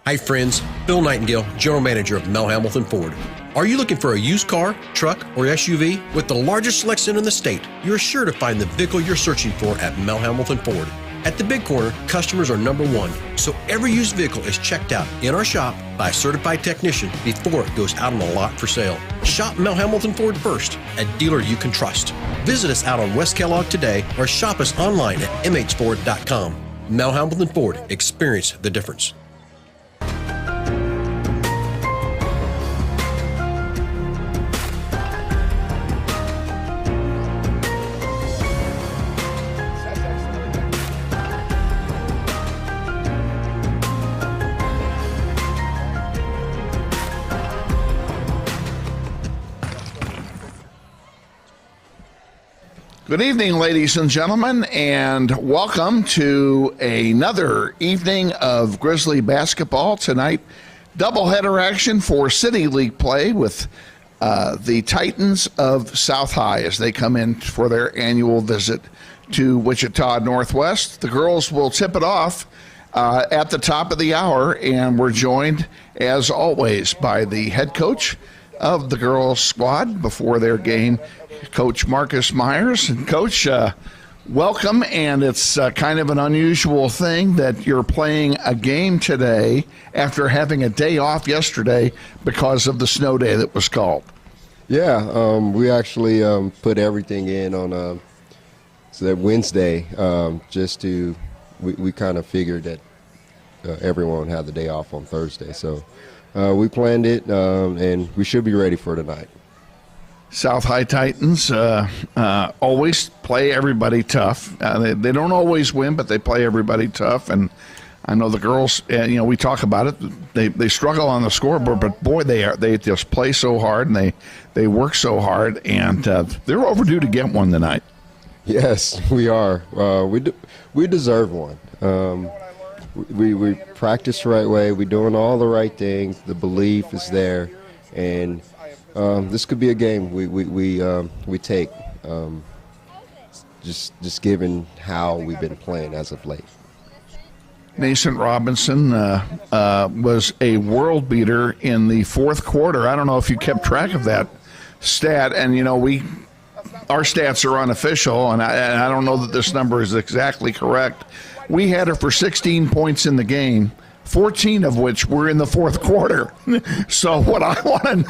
Hi friends, Bill Nightingale, General Manager of Mel Hamilton Ford. Are you looking for a used car, truck, or SUV? With the largest selection in the state, you're sure to find the vehicle you're searching for at Mel Hamilton Ford. At the Big Corner, customers are number one, so every used vehicle is checked out in our shop by a certified technician before it goes out on the lot for sale. Shop Mel Hamilton Ford first, a dealer you can trust. Visit us out on West Kellogg today or shop us online at mhford.com. Mel Hamilton Ford, experience the difference. Good evening, ladies and gentlemen, and welcome to another evening of Grizzly basketball. Tonight, doubleheader action for City League play with the Titans of South High as they come in for their annual visit to Wichita Northwest. The girls will tip it off at the top of the hour, and we're joined, as always, by the head coach of the girls' squad before their game, Coach Marcus Myers. And Coach, welcome, and it's kind of an unusual thing that you're playing a game today after having a day off yesterday because of the snow day that was called. Yeah, we actually put everything in on so that Wednesday just to we kind of figured that everyone had the day off on Thursday, so we planned it, and we should be ready for tonight. South High Titans always play everybody tough. They don't always win, but they play everybody tough. And I know the girls, we talk about it. They struggle on the scoreboard, but boy, they just play so hard and they work so hard, and they're overdue to get one tonight. Yes, we are. We deserve one. We practice the right way. We're doing all the right things. The belief is there, and this could be a game we take, just given how we've been playing as of late. Nascent Robinson was a world beater in the fourth quarter. I don't know if you kept track of that stat, and our stats are unofficial, and I don't know that this number is exactly correct. We had her for 16 points in the game, 14 of which were in the fourth quarter. So what I want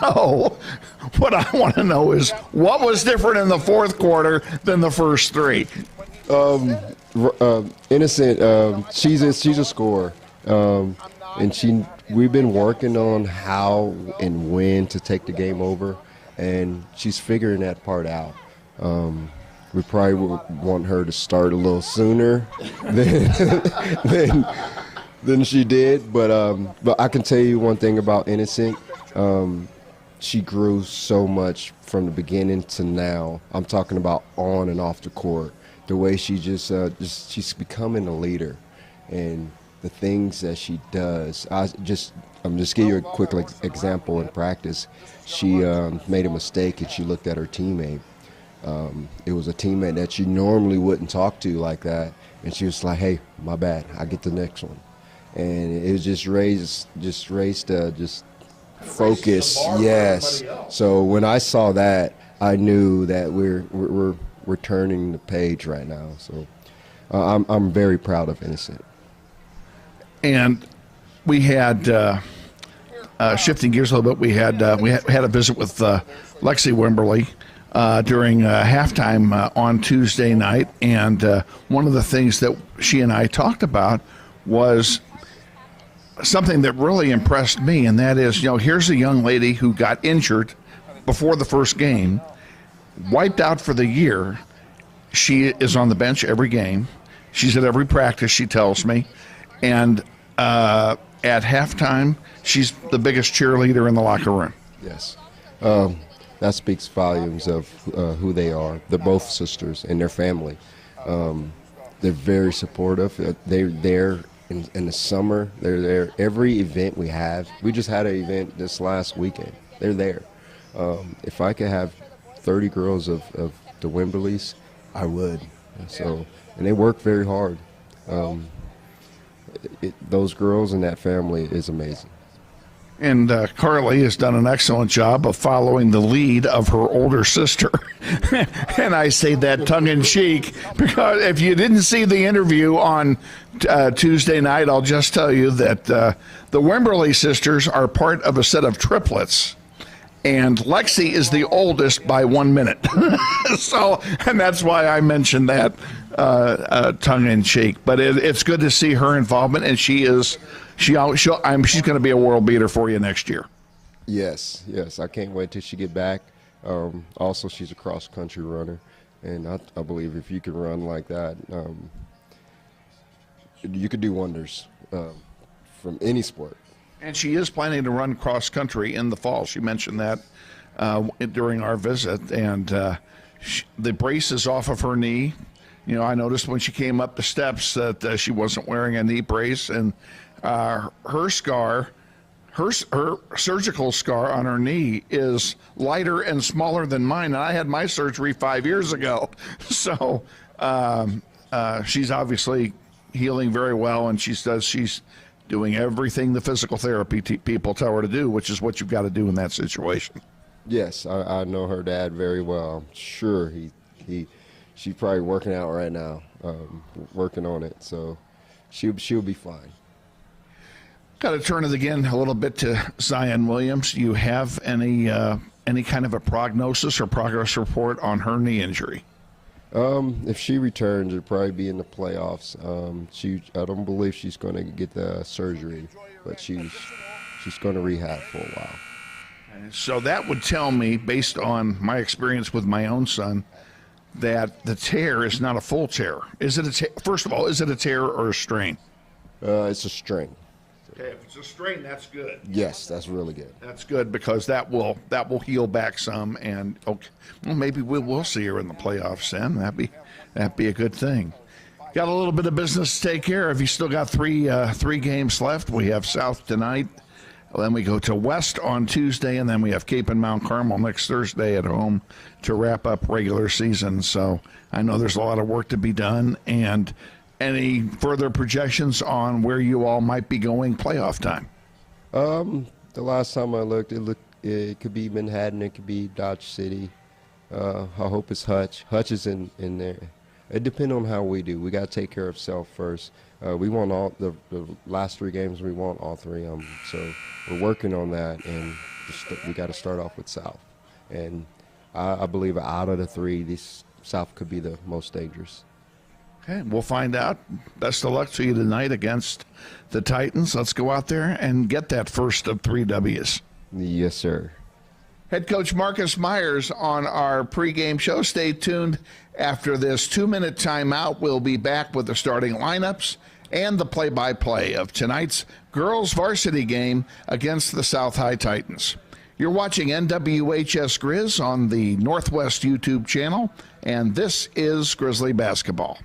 to know is what was different in the fourth quarter than the first three. Innocent, she's a scorer, and we've been working on how and when to take the game over, and she's figuring that part out. We probably would want her to start a little sooner than she did, but I can tell you one thing about Innocent. She grew so much from the beginning to now. I'm talking about on and off the court. The way she she's becoming a leader, and the things that she does. I'm just give you a quick example in practice. She made a mistake and she looked at her teammate. It was a teammate that she normally wouldn't talk to like that, and she was like, "Hey, my bad. I get the next one." And it just raised focus. Yes. So when I saw that, I knew that we're turning the page right now. So I'm very proud of Innocent. And we had shifting gears a little bit. We had a visit with Lexi Wimberly during halftime on Tuesday night, and one of the things that she and I talked about was something that really impressed me, and that is, here's a young lady who got injured before the first game, wiped out for the year. She is on the bench every game. She's at every practice, she tells me, and at halftime, she's the biggest cheerleader in the locker room. Yes. That speaks volumes of who they are. They're both sisters and their family. They're very supportive. They're there in the summer. They're there every event we have. We just had an event this last weekend. They're there. If I could have 30 girls of the Wimberleys, I would. So, and they work very hard. those girls and that family is amazing. And Carly has done an excellent job of following the lead of her older sister. And I say that tongue-in-cheek because if you didn't see the interview on Tuesday night, I'll just tell you that the Wimberly sisters are part of a set of triplets. And Lexi is the oldest by 1 minute. And that's why I mentioned that tongue-in-cheek. But it's good to see her involvement, and she's going to be a world beater for you next year. Yes, I can't wait till she get back. Also, she's a cross-country runner, and I believe if you can run like that, you could do wonders from any sport. And she is planning to run cross country in the fall. She mentioned that during our visit. And the brace is off of her knee. You know, I noticed when she came up the steps that she wasn't wearing a knee brace. And her surgical scar on her knee is lighter and smaller than mine. And I had my surgery 5 years ago. So she's obviously healing very well. And she's doing everything the physical therapy people tell her to do, which is what you've got to do in that situation. Yes, I know her dad very well. I'm sure she's probably working out right now, working on it. So she'll be fine. Got to turn it again a little bit to Zion Williams. Do you have any kind of a prognosis or progress report on her knee injury? If she returns, it'll probably be in the playoffs. I don't believe she's going to get the surgery, but she's going to rehab for a while. So that would tell me, based on my experience with my own son, that the tear is not a full tear. First of all, is it a tear or a strain? It's a strain. Okay, if it's a strain, that's good. Yes, that's really good. That's good because that will heal back some, and maybe we'll see her in the playoffs then. That'd be a good thing. Got a little bit of business to take care of. You still got three games left. We have South tonight, then we go to West on Tuesday, and then we have Cape and Mount Carmel next Thursday at home to wrap up regular season. So I know there's a lot of work to be done, and any further projections on where you all might be going playoff time? The last time I looked, it could be Manhattan, it could be Dodge City. I hope it's Hutch. Hutch is in there. It depends on how we do. We got to take care of self first. We want all the last 3 games. We want all 3 of them. So we're working on that, and we got to start off with South. And I believe out of the 3, this South could be the most dangerous. Okay, we'll find out. Best of luck to you tonight against the Titans. Let's go out there and get that first of 3 W's. Yes, sir. Head coach Marcus Myers on our pregame show. Stay tuned after this 2-minute timeout. We'll be back with the starting lineups and the play-by-play of tonight's girls varsity game against the South High Titans. You're watching NWHS Grizz on the Northwest YouTube channel, and this is Grizzly Basketball.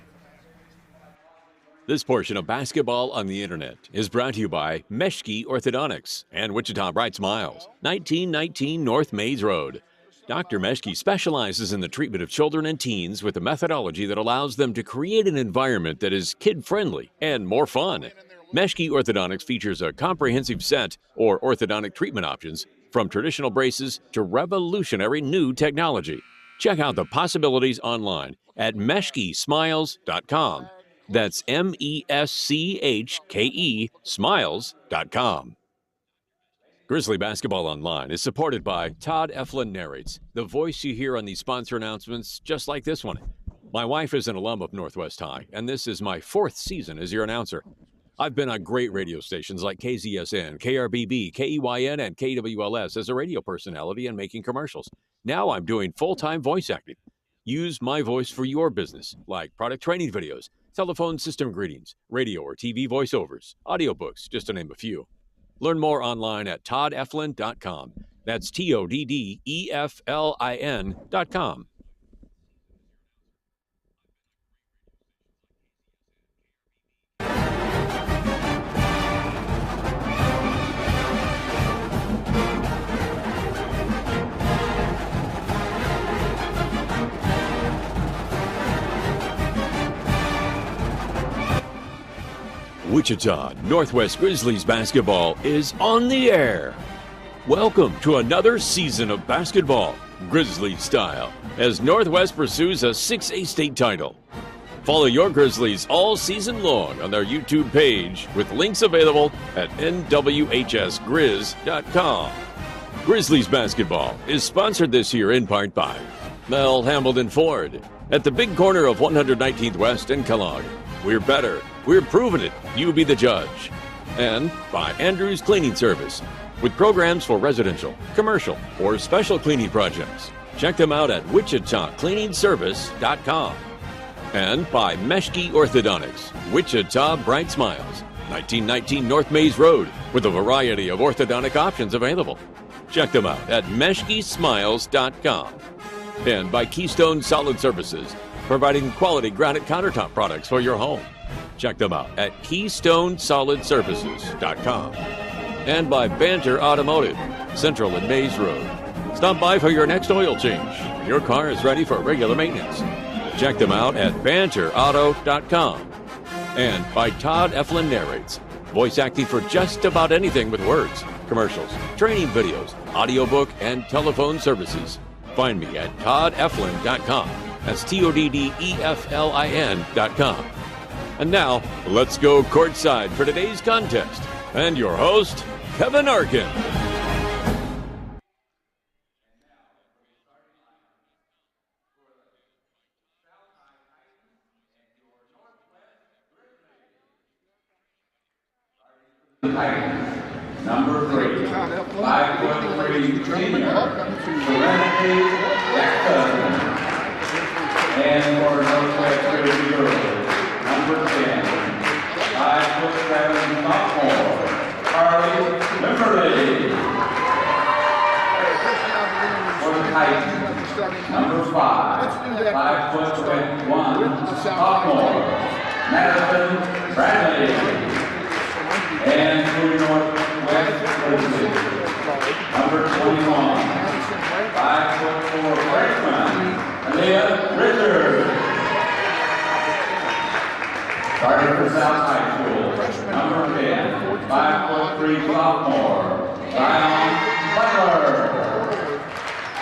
This portion of Basketball on the Internet is brought to you by Meshke Orthodontics and Wichita Bright Smiles, 1919 North Mays Road. Dr. Meshke specializes in the treatment of children and teens with a methodology that allows them to create an environment that is kid-friendly and more fun. Meshke Orthodontics features a comprehensive set or orthodontic treatment options from traditional braces to revolutionary new technology. Check out the possibilities online at meshkesmiles.com. That's MESCHKE smiles.com. Grizzly Basketball Online is supported by Todd Eflin Narrates, the voice you hear on these sponsor announcements just like this one. My wife is an alum of Northwest High, and this is my 4th season as your announcer. I've been on great radio stations like KZSN, KRBB, KEYN, and KWLS as a radio personality and making commercials. Now I'm doing full-time voice acting. Use my voice for your business, like product training videos, telephone system greetings, radio or TV voiceovers, audiobooks, just to name a few. Learn more online at toddeflin.com. That's TODDEFLIN.com. Wichita, Northwest Grizzlies basketball is on the air. Welcome to another season of basketball, Grizzlies style, as Northwest pursues a 6A state title. Follow your Grizzlies all season long on their YouTube page with links available at nwhsgrizz.com. Grizzlies basketball is sponsored this year in part by Mel Hamilton Ford at the big corner of 119th West and Kellogg. We're better. We're proving it. You be the judge. And by Andrews Cleaning Service with programs for residential, commercial, or special cleaning projects. Check them out at wichitacleaningservice.com. And by Meshke Orthodontics, Wichita Bright Smiles, 1919 North Maze Road, with a variety of orthodontic options available. Check them out at meshkesmiles.com. And by Keystone Solid Services, providing quality granite countertop products for your home. Check them out at KeystoneSolidServices.com. And by Banter Automotive, Central and Maze Road. Stop by for your next oil change. Your car is ready for regular maintenance. Check them out at BanterAuto.com. And by Todd Eflin Narrates, voice acting for just about anything with words, commercials, training videos, audiobook, and telephone services. Find me at ToddEflin.com. That's ToddEflin.com. And now, let's go courtside for today's contest. And your host, Kevin Arkin. Number 3, 5'3" senior, Serenity Jackson. And for Northwest Grizzlies Girls, number 10, 5'7" sophomore, Carly Kimberly. For the Titans, number 5, 5'1" sophomore, Madison Bradley. And for Northwest Grizzlies, number 21, 5'4" freshman, Aaliyah Richards. Starting for South High School, number 10, 5'3" sophomore, Zion Butler.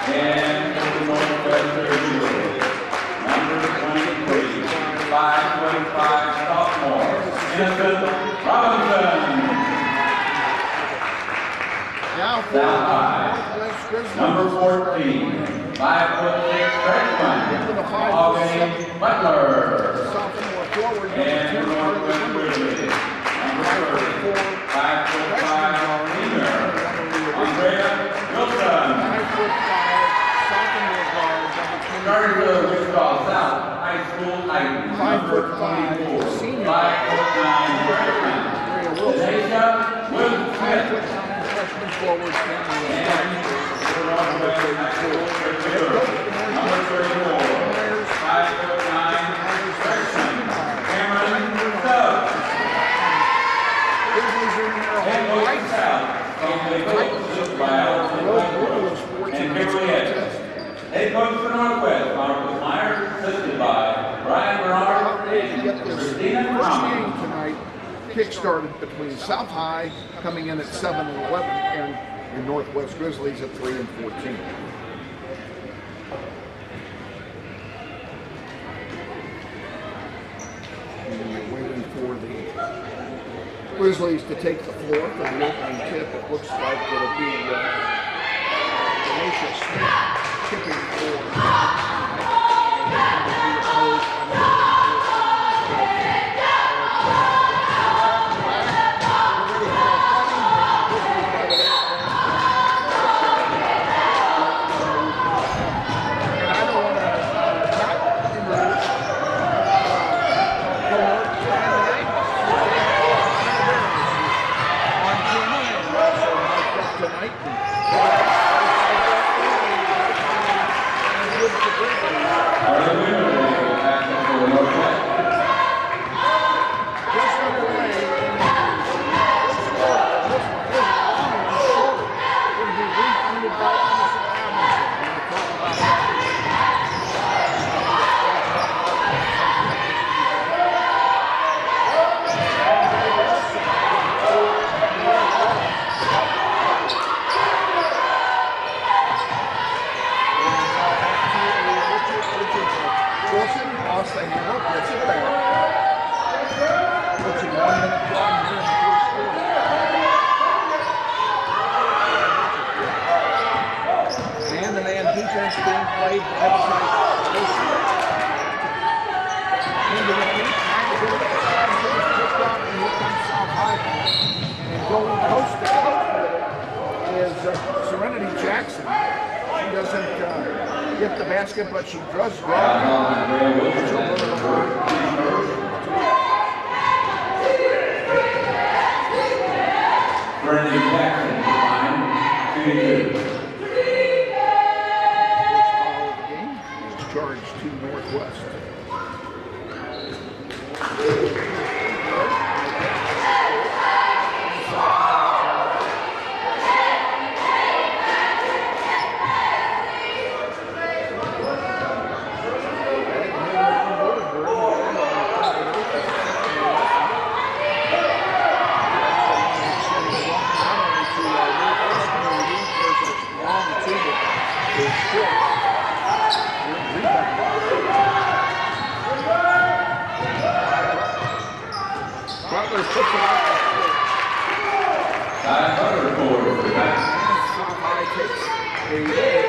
And for Northwest Grizzlies, number 23, 5'5" sophomore, Innocent Robinson. South High, number 14, 5'6" freshman, Augie Butler. And for Northwest Grizzlies, number 30, 5'5" senior, Andrea Wilson. Starting for the Wichita South High School Titans, number 24, 5'9" freshman, Denisha Wood-Smith. And for Northwest High School Grizzlies, number 34, 5'9" freshman, Cameron Stubbs. And going south, from the coaches by Allison Westbrook and Kimberly Edwards. Head coach for Northwest, Marcus Myers, assisted by Brian Bernard and Christina Thomas. Tonight, kick-started between South High coming in at 7-11 and your Northwest Grizzlies at 3-14. And we're waiting for the Grizzlies to take the floor for the opening tip. It looks like it'll be Denisha Smith tipping for. the handle, gets it back. Puts in 1 minute clock here in the first quarter. Man-to-man defense being played by the side. Into the feet, trying to get it outside, picked up, and here comes South High. And going coast to coast with it is Serenity Jackson. She doesn't get the basket, but she does draw. Serenity Jackson, line 2-2. First foul of the game is charged to Northwest. Butler puts it out. Butler forward for the back. South High takes a lead.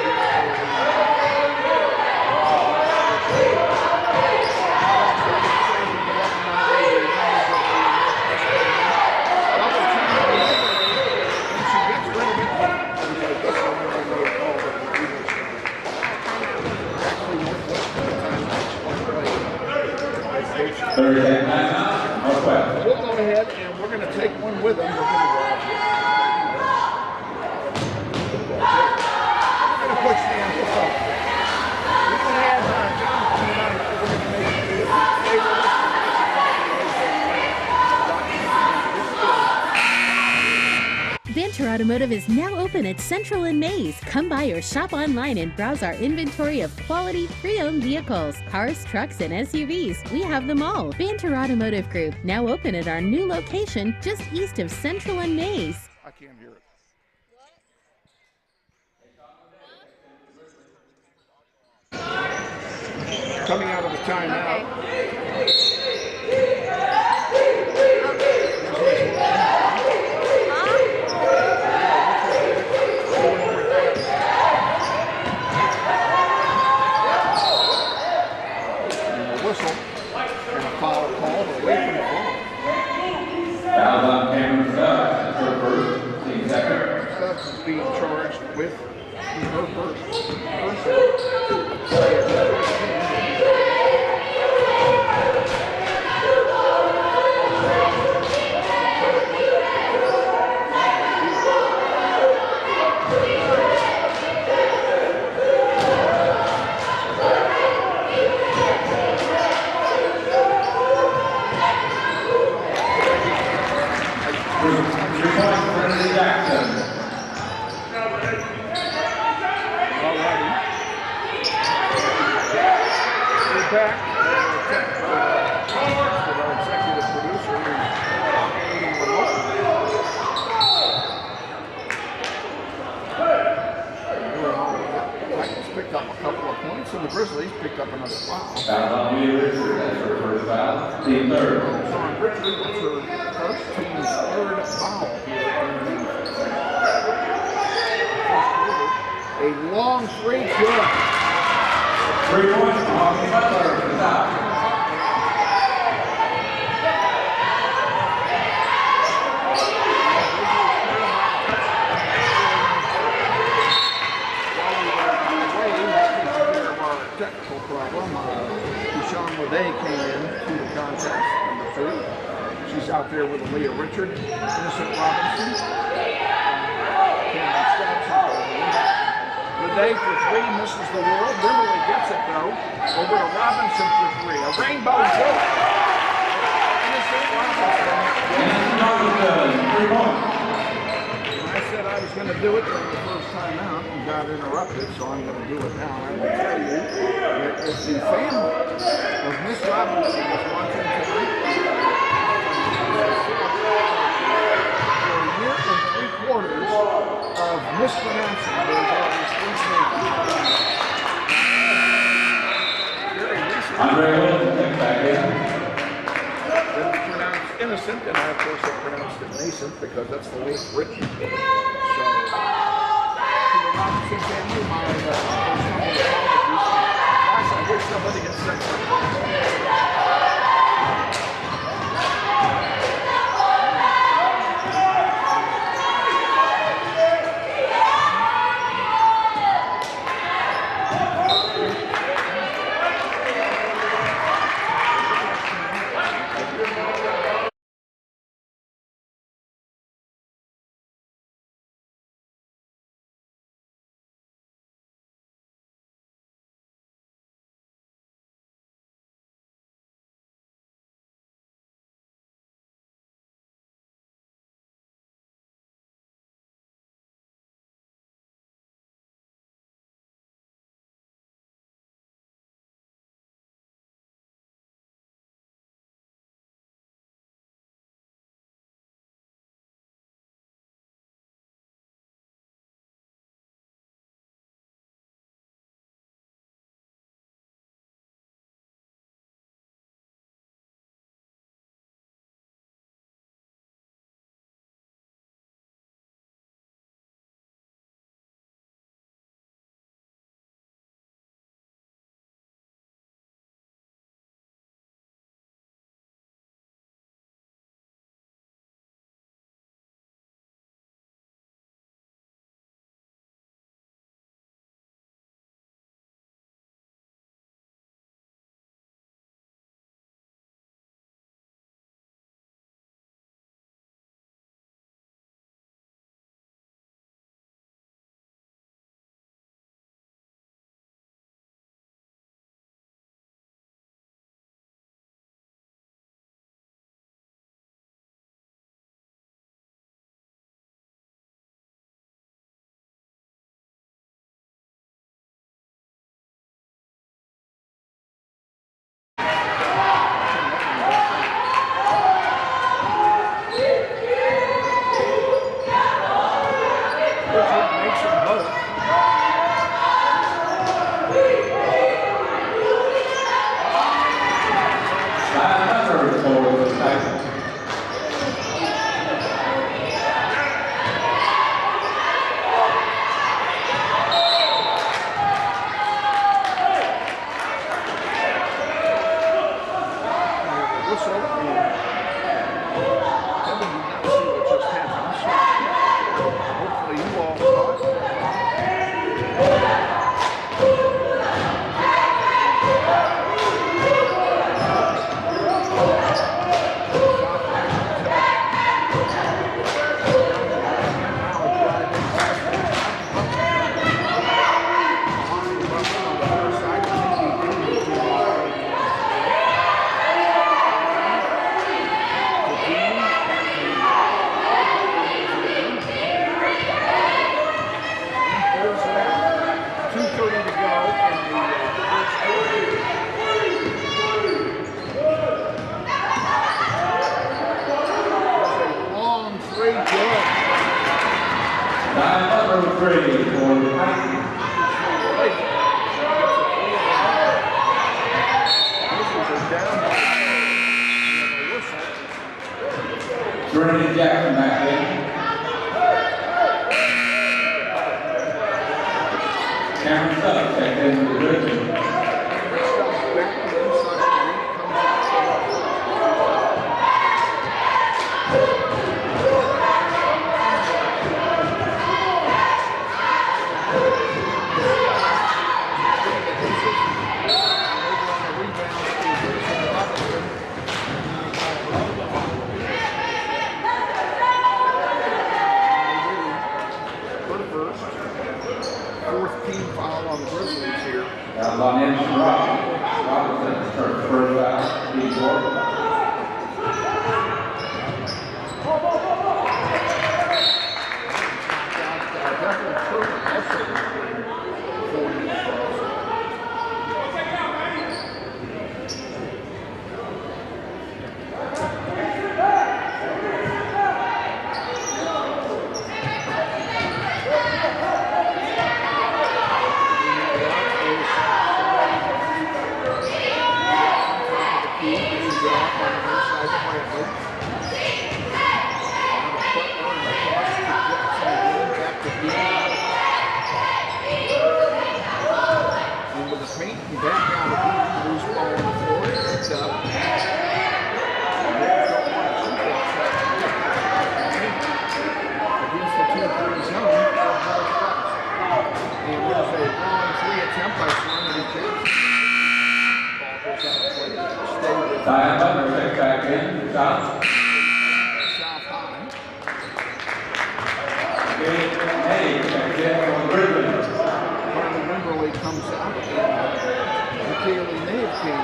Third and timeout, Northwest. We'll go ahead and we're going to take one with them. We're going to push the emphasis up. We can have Jonathan tonight. We're going to make it Banter Automotive is now open at Central and Mays. Come by or shop online and browse our inventory of quality pre-owned vehicles, cars, trucks, and SUVs. We have them all. Banter Automotive Group, now open at our new location just east of Central and Mays. I can't hear it. Coming out of the timeout. Whistle and a foul called away from the ball. Foul on Cameron Stubbs, that's her first, team second. Stubbs is being charged with her first. Serenity Jackson. Alrighty. We're back. With our executive producer. Titans picked up a couple of points, and the Grizzlies picked up another foul. Foul on Leah Richard, that's her first foul, team third. Sean Richard was her first team's third foul here in the first quarter. A long three, good. 3 points from Arkin Butler for the top. Technical problem. Deshaun Leday came in to the contest, number 2. She's out there with Leah Richard, Innocent Robinson, Cameron Stubbs. Leday for 3, misses the world. Beverly gets it though. Over to Robinson for 3. A rainbow joke. Innocent Robinson. 3 points. I said I was going to do it during the first time out and got interrupted, so I'm going to do it now. I will tell you that if the family of Miss Robinson is watching tonight, for a year and 3/4 of mispronouncing those obvious things, very recent Andre Wilson checks back in. It's pronounced innocent, and I, of course, have pronounced it nascent because that's the way it's written. So, I wish somebody had said Brennan Jackson back in. Cameron Sutton checked in for the Grizzlies. Diane Butler checks back in. South. South high. Hey, checks in for the Grizzlies. Carly Wimberly comes out. Kaylee Nave came in.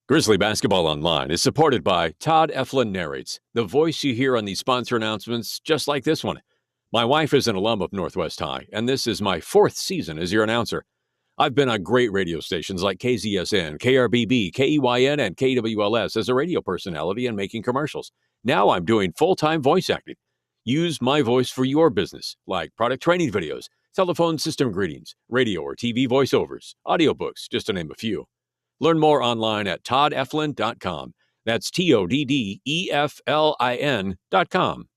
Grizzly Basketball Online is supported by Todd Eflin Narrates, the voice you hear on these sponsor announcements just like this one. My wife is an alum of Northwest High, and this is my 4th season as your announcer. I've been on great radio stations like KZSN, KRBB, KEYN, and KWLS as a radio personality and making commercials. Now I'm doing full-time voice acting. Use my voice for your business, like product training videos, telephone system greetings, radio or TV voiceovers, audiobooks, just to name a few. Learn more online at toddeflin.com. That's TODDEFLIN.com.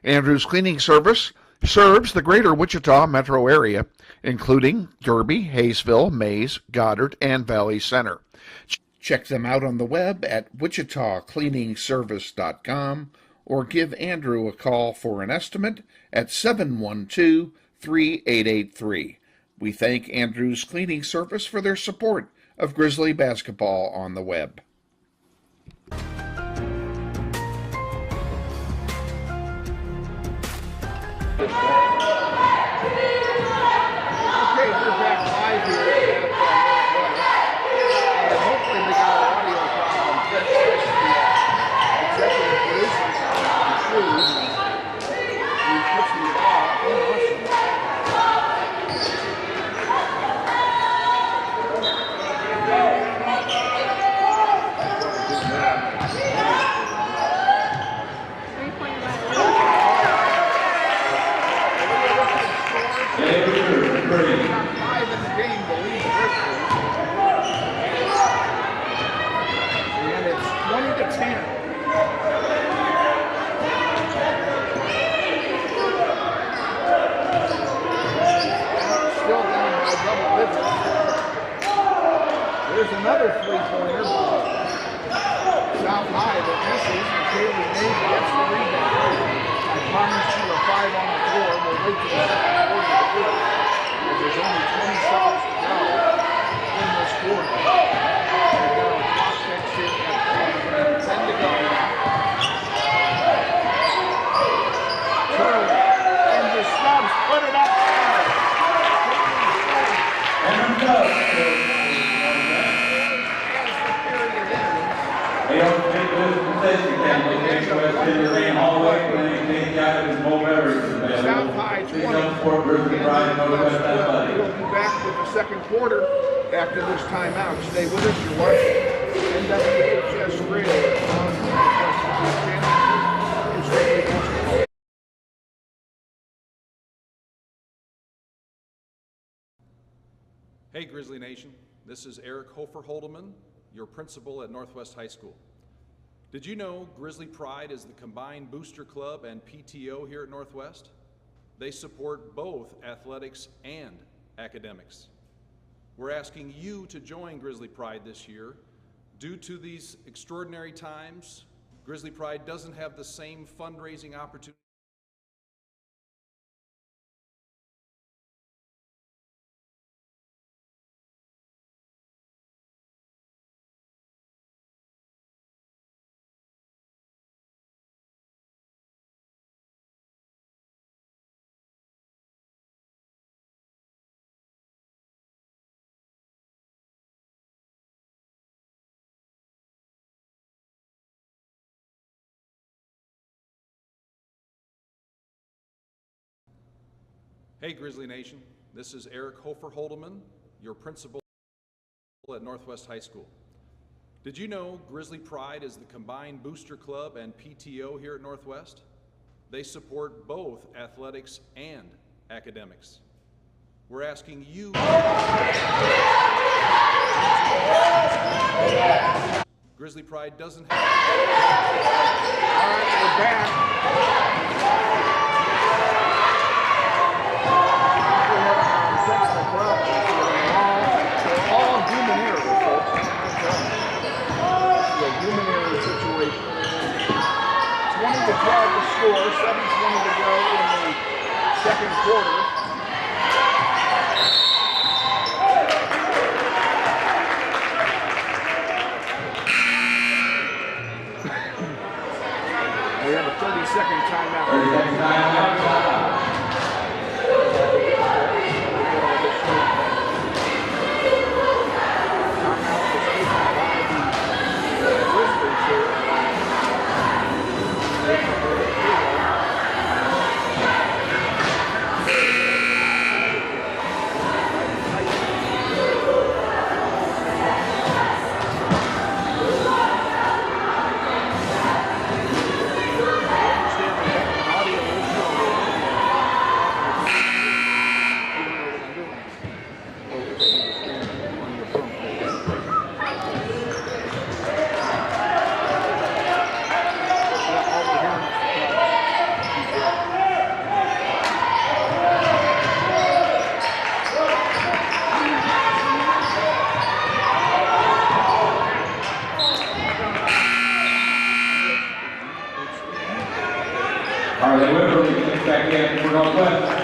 Andrews Cleaning Service serves the greater Wichita metro area, including Derby, Hayesville, Mays, Goddard, and Valley Center. Check them out on the web at wichitacleaningservice.com or give Andrew a call for an estimate at 712-3883. We thank Andrews Cleaning Service for their support of Grizzly basketball on the web. Okay, we're back live here at and hopefully we got an audio problem fixed. The executive producer Schieu, who puts me off. Awesome. There's another three-pointer. South high that misses. Kaylee Navy gets the rebound. I promised you a 5 on the floor. We'll wait till the second quarter to do it. There's only 20 seconds to go in this quarter. We've got a clock fixed here at 10 to go. Curly and the Stubbs put it up. And go. They don't take this concession stand. They take West Tennessee hallway when they take out of his whole beverages available. South High 20. Please don't support Grizzly Pride Northwest Athletic. We'll be back with the second quarter after this timeout. Stay with us. You're watching NWHS Radio on Channel. Hey Grizzly Nation, this is Eric Hofer-Holdeman, your principal at Northwest High School. Did you know Grizzly Pride is the combined booster club and PTO here at Northwest? They support both athletics and academics. We're asking you to join Grizzly Pride this year. Due to these extraordinary times, Grizzly Pride doesn't have the same fundraising opportunity. Hey Grizzly Nation, this is Eric Hofer-Holdeman, your principal at Northwest High School. Did you know Grizzly Pride is the combined booster club and PTO here at Northwest? They support both athletics and academics. We're asking you Grizzly Pride doesn't All right, we're back. All human error, folks. A human error situation. 20 to 12 to score, 7:20 to go in the second quarter. We have a 30-second timeout. 30-second timeout. Back in for Northwest.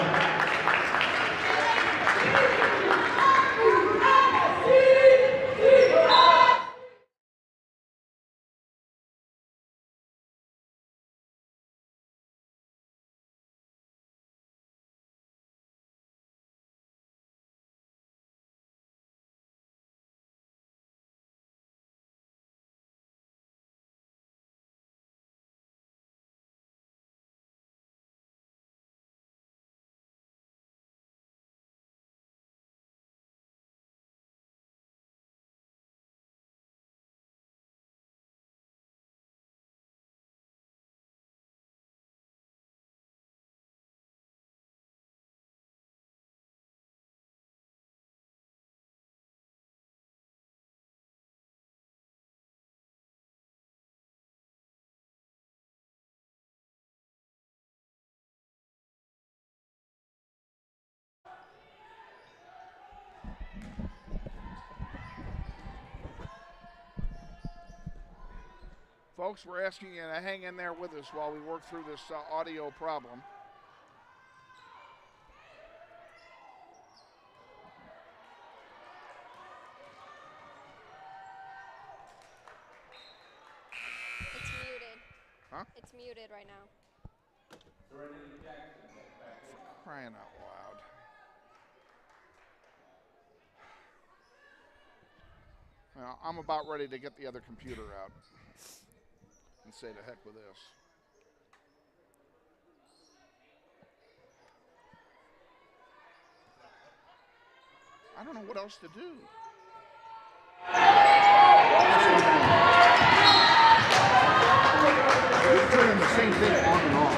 Folks, we're asking you to hang in there with us while we work through this audio problem. It's muted. Huh? It's muted right now. For crying out loud. Well, I'm about ready to get the other computer out and say to heck with this. I don't know what else to do. We're turning the same thing on and off.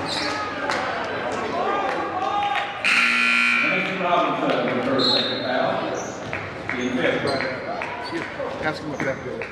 Mr. Robinson with her second foul. Team fifth. Ask him what that goes.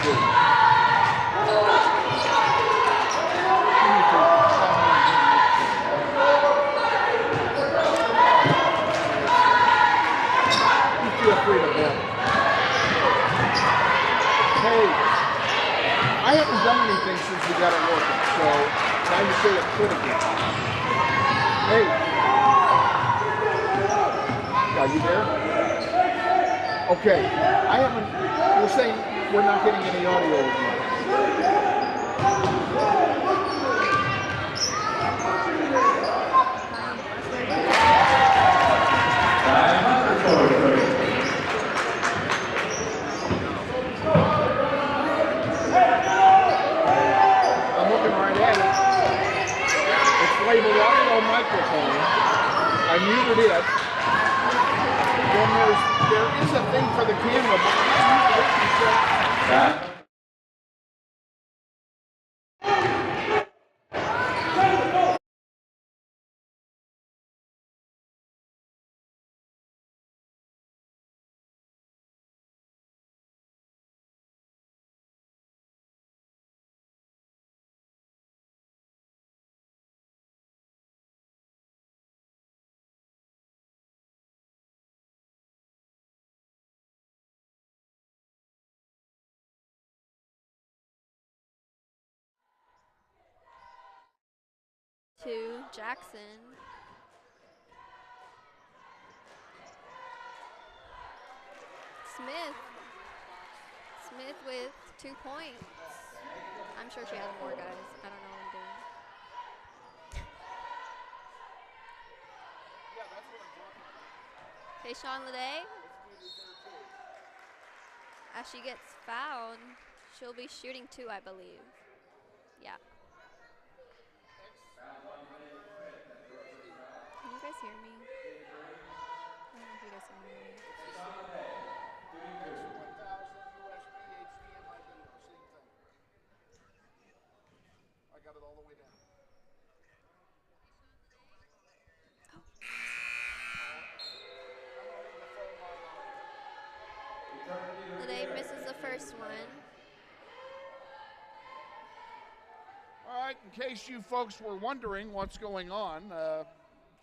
Feel free to bet. Hey, I haven't done anything since we got it working, so time to say it quit again. Hey, are you there? Okay, I haven't. We're saying we're not getting any audio again. Labeled audio microphone. I muted it. Then there is a thing for the camera, but I To Jackson. Smith with 2 points. I'm sure she has more, guys. I don't know what I'm doing. Tayshawn Lede. As she gets fouled, she'll be shooting 2, I believe. Yeah. Can you guys hear me? I don't know if you guys can hear me. I got it all the way down. Lede misses the first one. All right, in case you folks were wondering what's going on,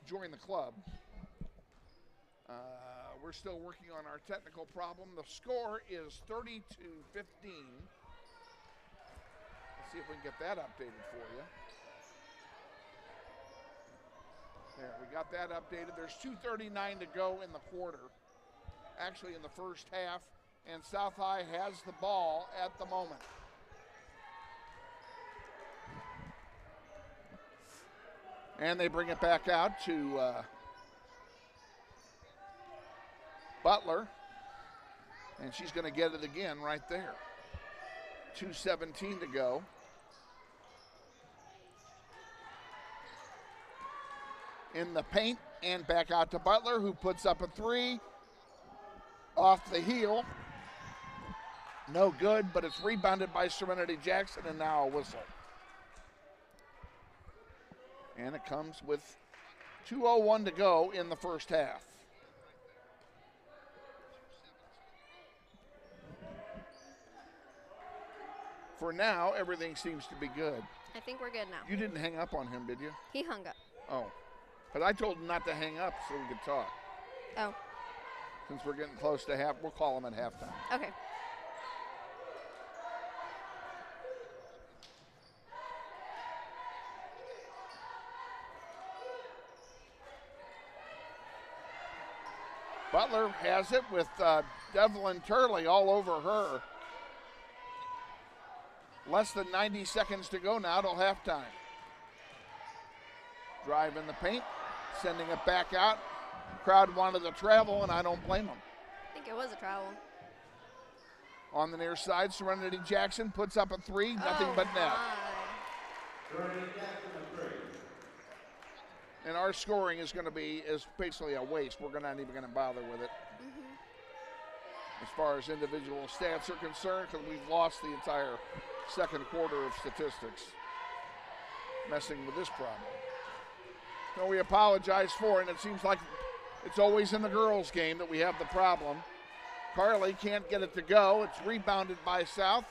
join the club. We're still working on our technical problem. The score is 30-15. Let's see if we can get that updated for you. There, we got that updated. There's 2:39 to go in the quarter. Actually in the first half, and South High has the ball at the moment. And they bring it back out to Butler. And she's going to get it again right there. 2:17 to go. In the paint and back out to Butler, who puts up a 3 off the heel. No good, but it's rebounded by Serenity Jackson, and now a whistle. And it comes with 2:01 to go in the first half. For now, everything seems to be good. I think we're good now. You didn't hang up on him, did you? He hung up. Oh. But I told him not to hang up so we could talk. Oh. Since we're getting close to half, we'll call him at halftime. Okay. Butler has it with Devlin Turley all over her. Less than 90 seconds to go now till halftime. Drive in the paint, sending it back out. Crowd wanted to travel, and I don't blame them. I think it was a travel. On the near side, Serenity Jackson puts up a 3, nothing but net. And our scoring is going to be basically a waste. We're not even going to bother with it. As far as individual stats are concerned, because we've lost the entire second quarter of statistics messing with this problem. So we apologize for it, and it seems like it's always in the girls' game that we have the problem. Carly can't get it to go. It's rebounded by South.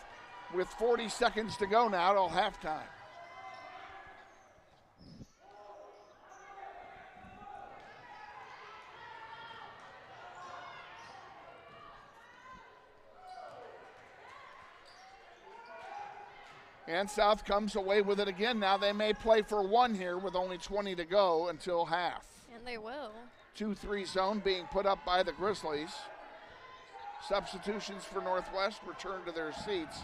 with 40 seconds to go now till halftime. And South comes away with it again. Now they may play for one here with only 20 to go until half. And they will. 2-3 zone being put up by the Grizzlies. Substitutions for Northwest return to their seats.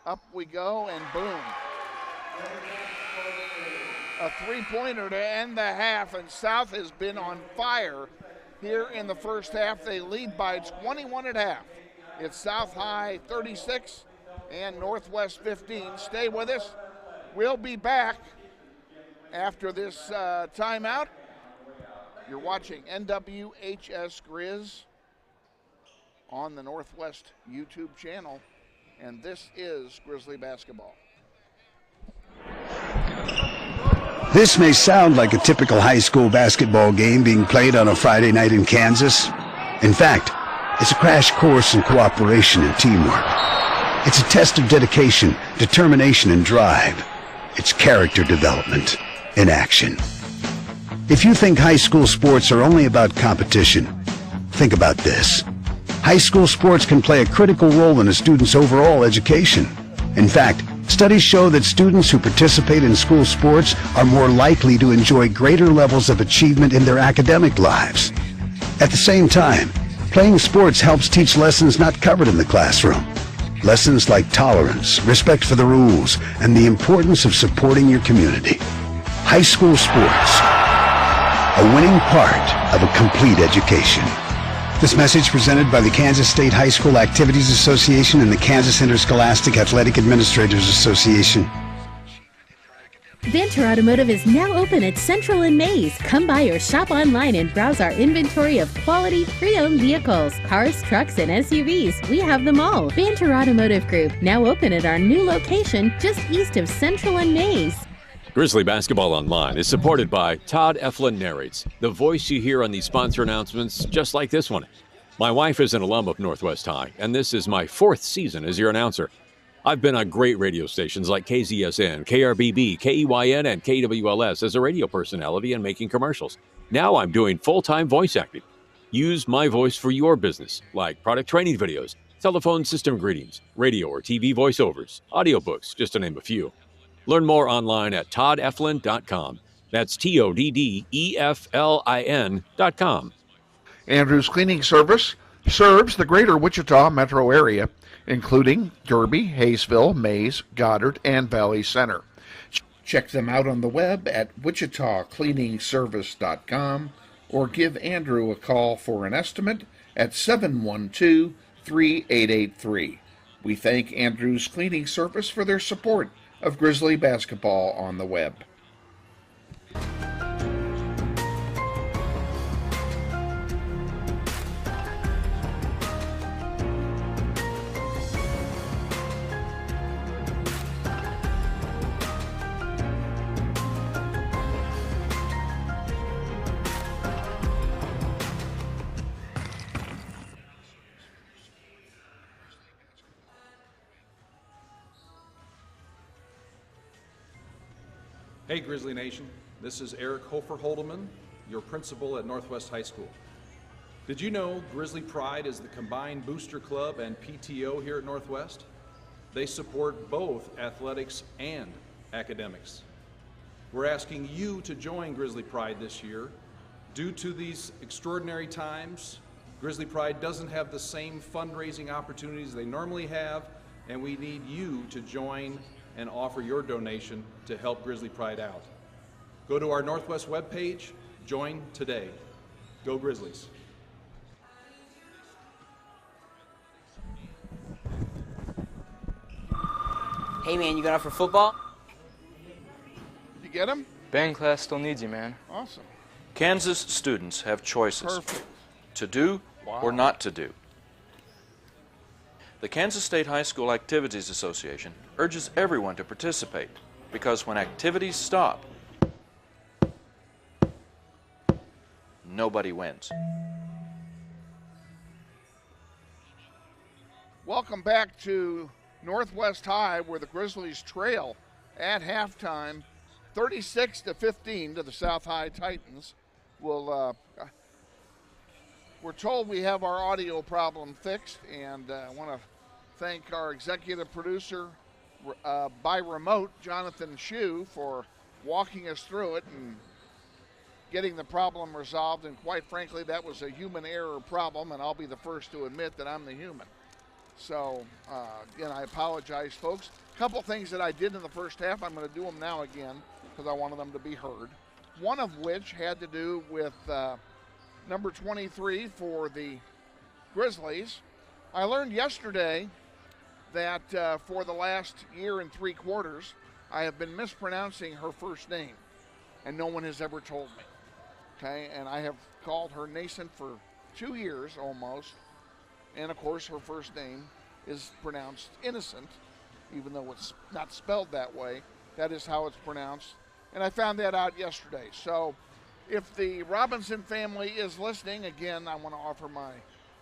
Up we go, and boom. A three-pointer to end the half, and South has been on fire here in the first half. They lead by 21 at half. It's South High 36 and Northwest 15. Stay with us. We'll be back after this timeout. You're watching NWHS Grizz on the Northwest YouTube channel, and this is Grizzly basketball. This may sound like a typical high school basketball game being played on a Friday night in Kansas. In fact, it's a crash course in cooperation and teamwork. It's a test of dedication, determination, and drive. It's character development in action. If you think high school sports are only about competition, think about this. High school sports can play a critical role in a student's overall education. In fact, studies show that students who participate in school sports are more likely to enjoy greater levels of achievement in their academic lives. At the same time, playing sports helps teach lessons not covered in the classroom. Lessons like tolerance, respect for the rules, and the importance of supporting your community. High school sports, a winning part of a complete education. This message presented by the Kansas State High School Activities Association and the Kansas Interscholastic Athletic Administrators Association. Vanter Automotive is now open at Central and Mays. Come by or shop online and browse our inventory of quality pre-owned vehicles, cars, trucks, and SUVs. We have them all. Vanter Automotive Group, now open at our new location just east of Central and Mays. Grizzly Basketball Online is supported by Todd Eflin Narrates, the voice you hear on these sponsor announcements just like this one. My wife is an alum of Northwest High, and this is my 4th season as your announcer. I've been on great radio stations like KZSN, KRBB, KEYN, and KWLS as a radio personality and making commercials. Now I'm doing full-time voice acting. Use my voice for your business, like product training videos, telephone system greetings, radio or TV voiceovers, audiobooks, just to name a few. Learn more online at toddeflin.com. That's TODDEFLIN.com. Andrew's Cleaning Service serves the greater Wichita metro area, including Derby, Hayesville, Mays, Goddard, and Valley Center. Check them out on the web at wichitacleaningservice.com or give Andrew a call for an estimate at 712-3883. We thank Andrew's Cleaning Service for their support of Grizzly basketball on the web. Hey Grizzly Nation, this is Eric Hofer-Holdeman, your principal at Northwest High School. Did you know Grizzly Pride is the combined booster club and PTO here at Northwest? They support both athletics and academics. We're asking you to join Grizzly Pride this year. Due to these extraordinary times, Grizzly Pride doesn't have the same fundraising opportunities they normally have, and we need you to join and offer your donation to help Grizzly Pride out. Go to our Northwest webpage, join today. Go Grizzlies. Hey man, you got out for football? You get him? Band class still needs you, man. Awesome. Kansas students have choices. Perfect. To do or not to do. The Kansas State High School Activities Association urges everyone to participate because when activities stop, nobody wins. Welcome back to Northwest High, where the Grizzlies trail at halftime, 36-15 to the South High Titans. We're told we have our audio problem fixed, and I want to thank our executive producer by remote, Jonathan Schieu, for walking us through it and getting the problem resolved. And quite frankly, that was a human error problem, and I'll be the first to admit that I'm the human. So, again, I apologize, folks. A couple things that I did in the first half, I'm going to do them now again because I wanted them to be heard. One of which had to do with number 23 for the Grizzlies. I learned yesterday that for the last year and 3 quarters, I have been mispronouncing her first name, and no one has ever told me. Okay, and I have called her Nascent for 2 years almost. And, of course, her first name is pronounced Innocent, even though it's not spelled that way. That is how it's pronounced. And I found that out yesterday. So if the Robinson family is listening, again, I want to offer my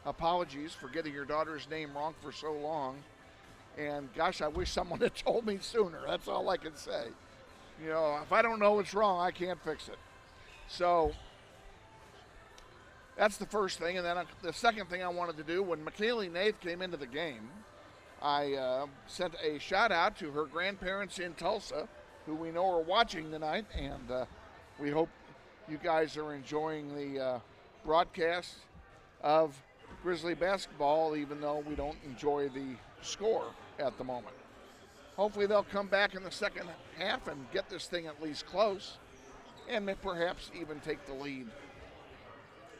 apologies for getting your daughter's name wrong for so long. And, gosh, I wish someone had told me sooner. That's all I can say. You know, if I don't know what's wrong, I can't fix it. So that's the first thing. And then the second thing I wanted to do, when McKaylee Nath came into the game, I sent a shout out to her grandparents in Tulsa, who we know are watching tonight. And we hope you guys are enjoying the broadcast of Grizzly basketball, even though we don't enjoy the score at the moment. Hopefully they'll come back in the second half and get this thing at least close, and perhaps even take the lead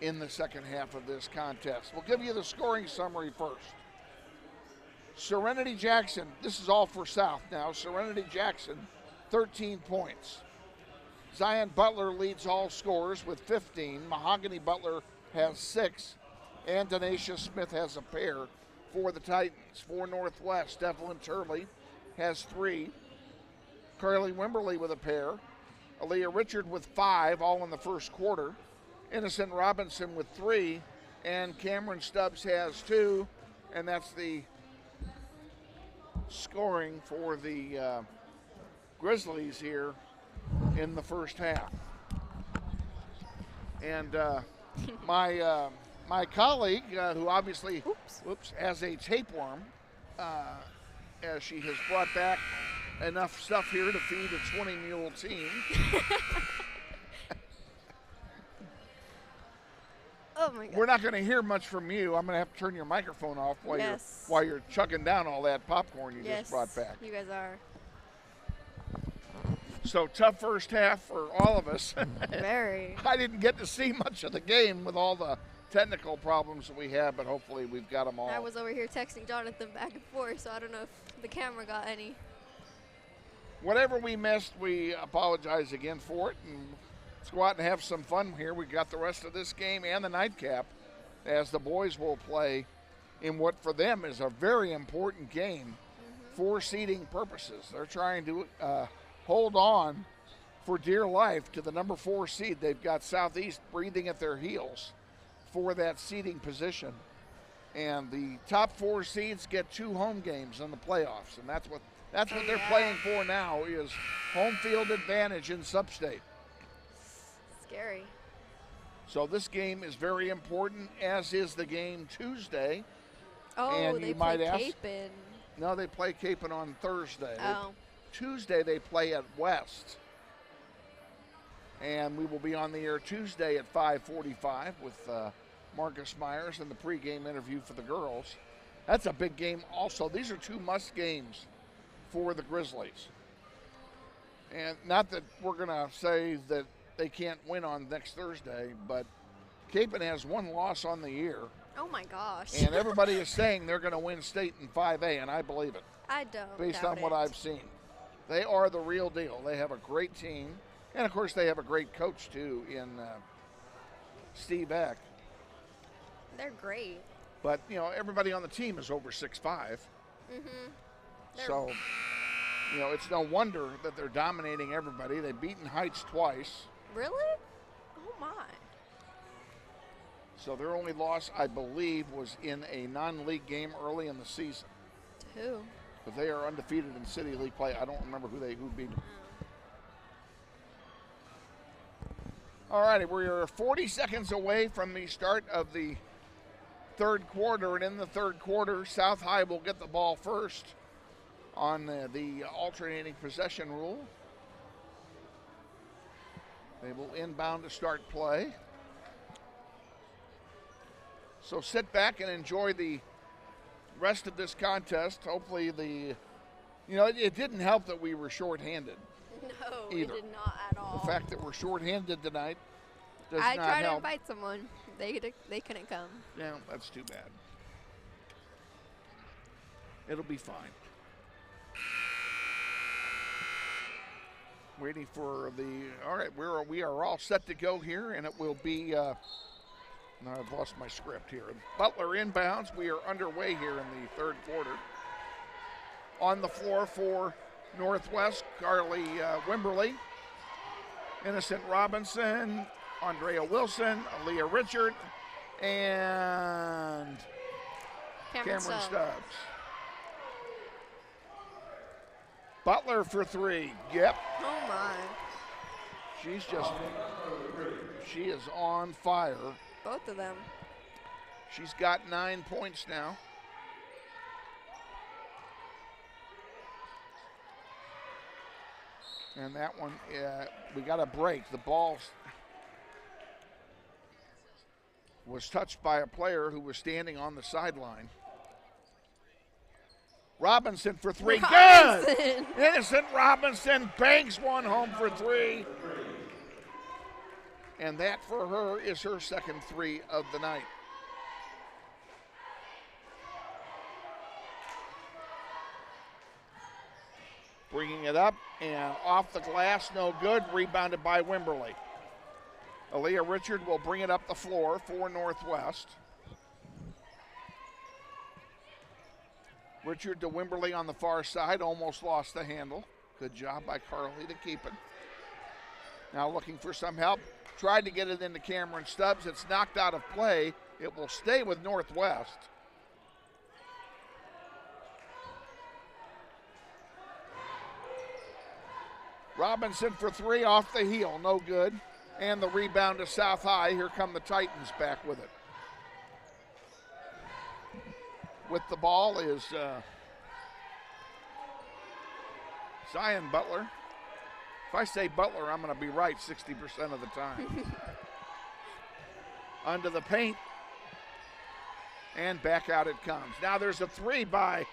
in the second half of this contest. We'll give you the scoring summary first. Serenity Jackson, this is all for South now. Serenity Jackson, 13 points. Zion Butler leads all scorers with 15. Mahogany Butler has 6. And Denacia Smith has a pair for the Titans. For Northwest, Evelyn Turley has 3. Carly Wimberly with a pair. Aaliyah Richard with 5, all in the first quarter. Innocent Robinson with 3, and Cameron Stubbs has 2, and that's the scoring for the Grizzlies here in the first half. And my colleague, who obviously has a tapeworm, as she has brought back enough stuff here to feed a 20-mule team. Oh my God. We're not going to hear much from you. I'm going to have to turn your microphone off while you're chugging down all that popcorn you just brought back. You guys are. So tough first half for all of us. Very. I didn't get to see much of the game with all the technical problems that we had, but hopefully we've got them all. I was over here texting Jonathan back and forth, so I don't know if the camera got any. Whatever we missed, we apologize again for it, and let's go out and have some fun here. We got the rest of this game and the nightcap as the boys will play in what for them is a very important game for seeding purposes. They're trying to hold on for dear life to the number 4 seed. They've got Southeast breathing at their heels for that seeding position. And the top 4 seeds get 2 home games in the playoffs, and that's what they're playing for now is home field advantage in Substate. Scary. So this game is very important, as is the game Tuesday. Oh, and they you play might ask, Capon. No, they play Capon on Thursday. Oh. Tuesday they play at West. And we will be on the air Tuesday at 5:45 with Marcus Myers and the pregame interview for the girls. That's a big game also. These are 2 must games for the Grizzlies. And not that we're going to say that they can't win on next Thursday, but Capon has 1 loss on the year. Oh my gosh. And everybody is saying they're going to win state in 5A, and I believe it. I don't. Based doubt on what it. I've seen. They are the real deal. They have a great team. And, of course, they have a great coach, too, in Steve Eck. They're great. But, you know, everybody on the team is over 6'5". So, you know, it's no wonder that they're dominating everybody. They've beaten Heights twice. Really? Oh, my. So their only loss, I believe, was in a non-league game early in the season. To who? But they are undefeated in City League play. I don't remember who beat them. All righty, we're 40 seconds away from the start of the third quarter, and in the third quarter, South High will get the ball first on the alternating possession rule. They will inbound to start play. So sit back and enjoy the rest of this contest. Hopefully it didn't help that we were shorthanded. No, either. it did not at all. The fact that we're shorthanded tonight does I not tried to help. invite someone. They couldn't come. Yeah, that's too bad. It'll be fine. Waiting for all right, we are all set to go here, and it will be, now I've lost my script here. Butler inbounds. We are underway here in the third quarter. On the floor for Northwest, Carly Wimberly, Innocent Robinson, Andrea Wilson, Aaliyah Richard, and Cameron Stubbs. Butler for three. Yep. Oh my. She is on fire. Both of them. She's got 9 points now. And that one, we got a break. The ball was touched by a player who was standing on the sideline. Robinson for three. Robinson. Good! Innocent Robinson banks one home for three. And that for her is her second three of the night. Bringing it up and off the glass, no good. Rebounded by Wimberly. Aaliyah Richard will bring it up the floor for Northwest. Richard to Wimberly on the far side, almost lost the handle. Good job by Carly to keep it. Now looking for some help. Tried to get it into Cameron Stubbs. It's knocked out of play. It will stay with Northwest. Robinson for three off the heel, no good. And the rebound to South High. Here come the Titans back with it. With the ball is Zion Butler. If I say Butler, I'm going to be right 60% of the time. Under the paint. And back out it comes. Now there's a three by,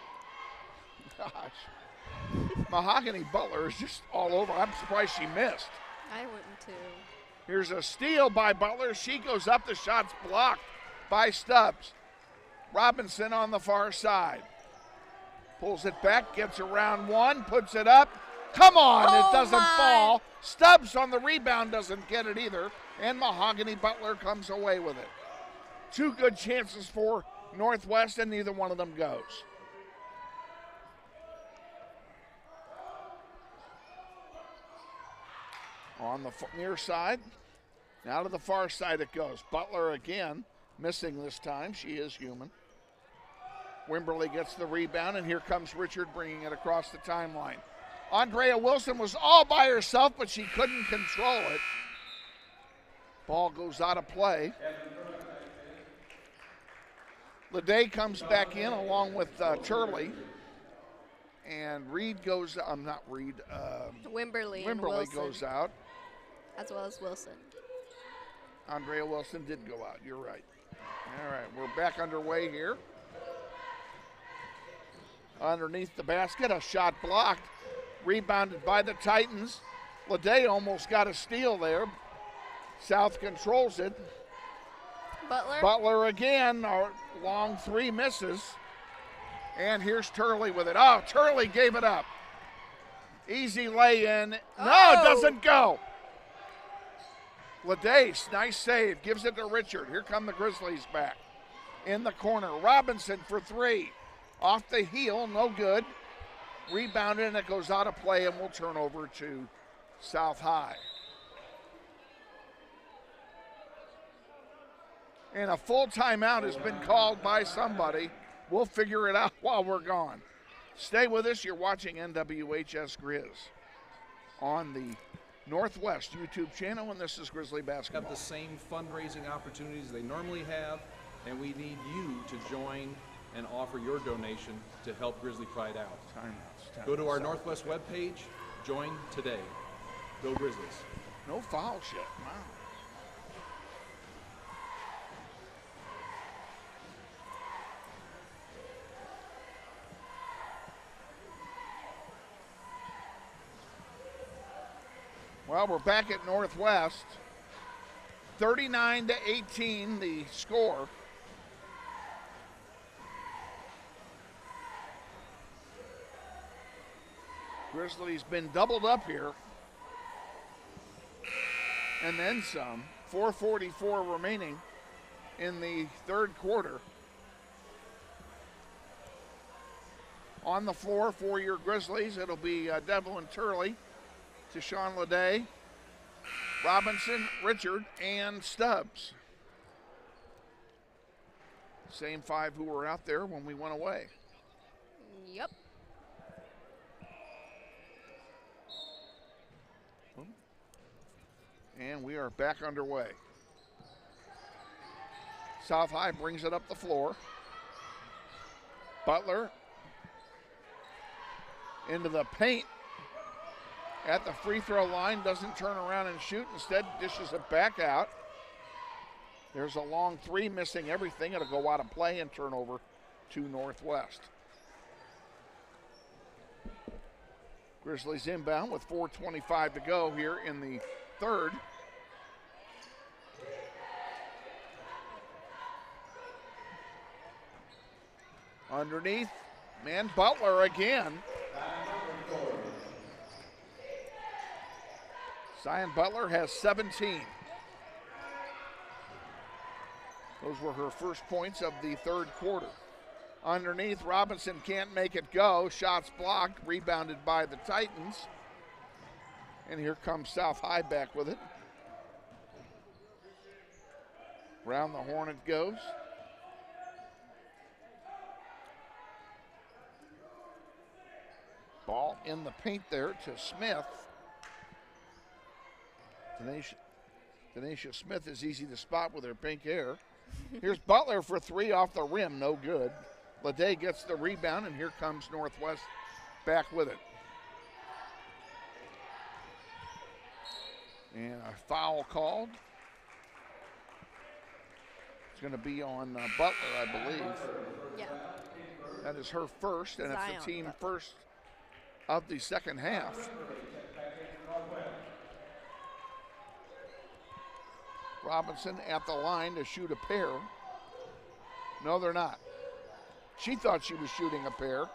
Mahogany Butler is just all over. I'm surprised she missed. I wouldn't too. Here's a steal by Butler. She goes up. The shot's blocked by Stubbs. Robinson on the far side. Pulls it back, gets around one, puts it up. Come on, it doesn't fall. Stubbs on the rebound doesn't get it either. And Mahogany Butler comes away with it. Two good chances for Northwest, and neither one of them goes. On the near side. Now to the far side it goes. Butler again, missing this time. She is human. Wimberly gets the rebound, and here comes Richard bringing it across the timeline. Andrea Wilson was all by herself, but she couldn't control it. Ball goes out of play. Leday comes back in along with Turley. And Reed goes, Wimberly goes out. As well as Wilson. Andrea Wilson did go out, you're right. All right, we're back underway here. Underneath the basket, a shot blocked. Rebounded by the Titans. Leday almost got a steal there. South controls it. Butler again, our long three misses. And here's Turley with it. Oh, Turley gave it up. Easy lay-in. No, it doesn't go. Leday, nice save, gives it to Richard. Here come the Grizzlies back. In the corner, Robinson for three. Off the heel, no good. Rebounded, and it goes out of play, and we'll turn over to South High. And a full timeout has been called by somebody. We'll figure it out while we're gone. Stay with us. You're watching NWHS Grizz on the Northwest YouTube channel, and this is Grizzly Basketball. Have the same fundraising opportunities they normally have, and we need you to join and offer your donation to help Grizzly Pride out. Timeouts. Go to our Northwest webpage, join today. Go Grizzlies. No foul shit. Wow. Well, we're back at Northwest. 39-18 the score. Grizzlies been doubled up here. And then some. 4:44 remaining in the third quarter. On the floor for your Grizzlies, it'll be Devlin Turley, Deshaun Leday, Robinson, Richard, and Stubbs. Same five who were out there when we went away. Yep. And we are back underway. South High brings it up the floor. Butler into the paint at the free throw line, doesn't turn around and shoot, instead dishes it back out. There's a long three missing everything. It'll go out of play and turn over to Northwest. Grizzlies inbound with 4:25 to go here in the third. Underneath, man, Butler again. Zion Butler has 17. Those were her first points of the third quarter. Underneath, Robinson can't make it go. Shots blocked, rebounded by the Titans. And here comes South High back with it. Round the horn it goes. Ball in the paint there to Smith. Denasia Smith is easy to spot with her pink hair. Here's Butler for three off the rim, no good. Leday gets the rebound, and here comes Northwest back with it. And a foul called. It's going to be on Butler, I believe. Yeah. That is her first, and it's the team first of the second half. Robinson at the line to shoot a pair. No, they're not. She thought she was shooting a pair.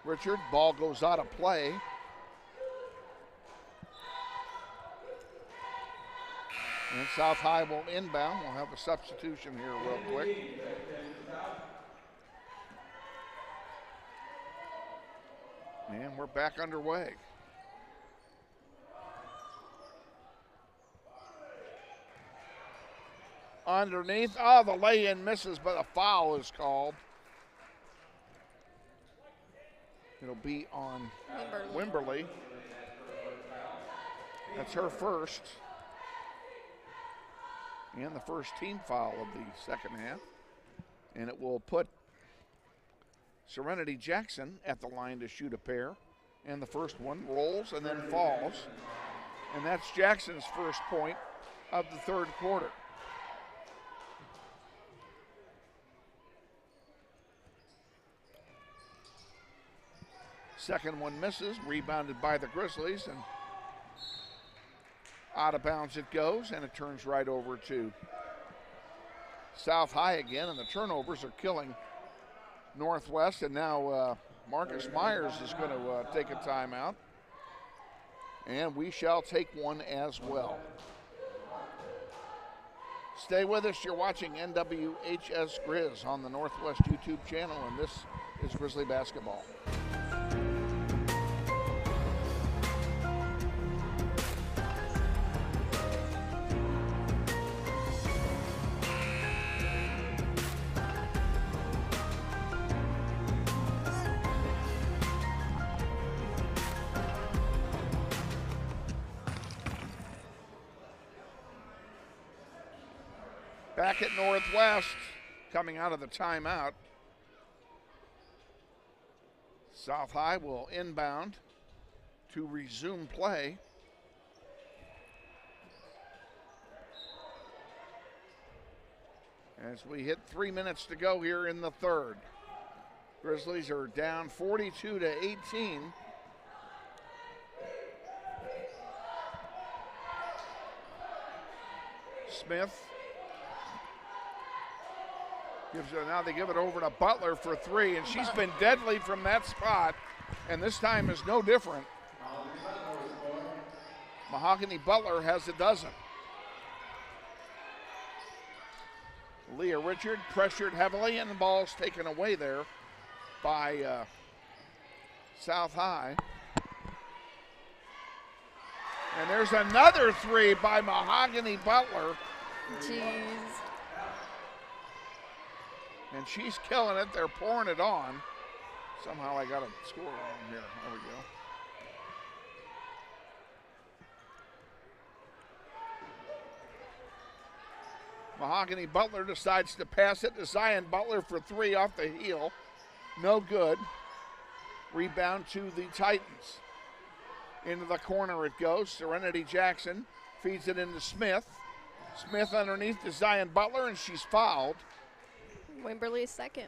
Richard, ball goes out of play. And South High will inbound. We'll have a substitution here real quick. And we're back underway. Underneath, oh, the lay-in misses, but a foul is called. It'll be on Wimberly. That's her first. And the first team foul of the second half. And it will put Serenity Jackson at the line to shoot a pair. And the first one rolls and then falls. And that's Jackson's first point of the third quarter. Second one misses, rebounded by the Grizzlies, and out of bounds it goes, and it turns right over to South High again, and the turnovers are killing Northwest, and now Marcus Myers is going to take a timeout, and we shall take one as well. Stay with us. You're watching NWHS Grizz on the Northwest YouTube channel, and this is Grizzly Basketball. Back at Northwest, coming out of the timeout. South High will inbound to resume play. As we hit 3 minutes to go here in the third. Grizzlies are down 42-18. Smith gives it, now they give it over to Butler for three, and she's been deadly from that spot, and this time is no different. Mahogany Butler has a dozen. Leah Richard pressured heavily, and the ball's taken away there by South High. And there's another three by Mahogany Butler. Jeez. And she's killing it. They're pouring it on. Somehow I got a score wrong here. There we go. Mahogany Butler decides to pass it to Zion Butler for three off the heel. No good. Rebound to the Titans. Into the corner it goes. Serenity Jackson feeds it into Smith. Smith underneath to Zion Butler, and she's fouled. Wimberly's second.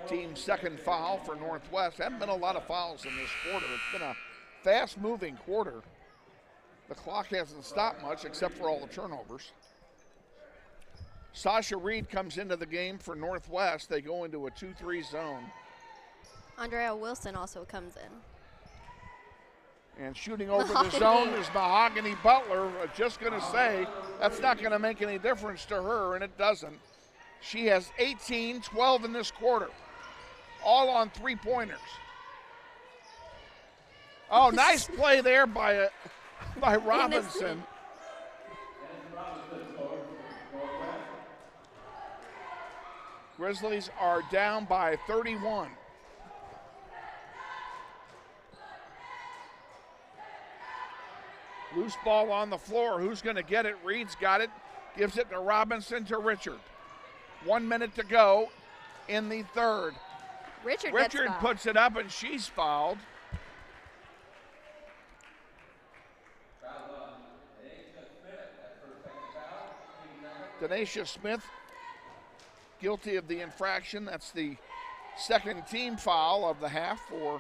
Team second foul for Northwest. Haven't been a lot of fouls in this quarter. It's been a fast-moving quarter. The clock hasn't stopped much except for all the turnovers. Sasha Reed comes into the game for Northwest. They go into a 2-3 zone. Andrea Wilson also comes in. And shooting over the zone is Mahogany Butler. Just going to say, that's not going to make any difference to her, and it doesn't. She has 18, 12 in this quarter, all on three-pointers. Oh, nice play there by Robinson. Grizzlies are down by 31. Loose ball on the floor. Who's going to get it? Reed's got it. Gives it to Robinson to Richard. 1 minute to go in the third. Richard puts it up, and she's fouled. Denasia Smith, guilty of the infraction. That's the second team foul of the half for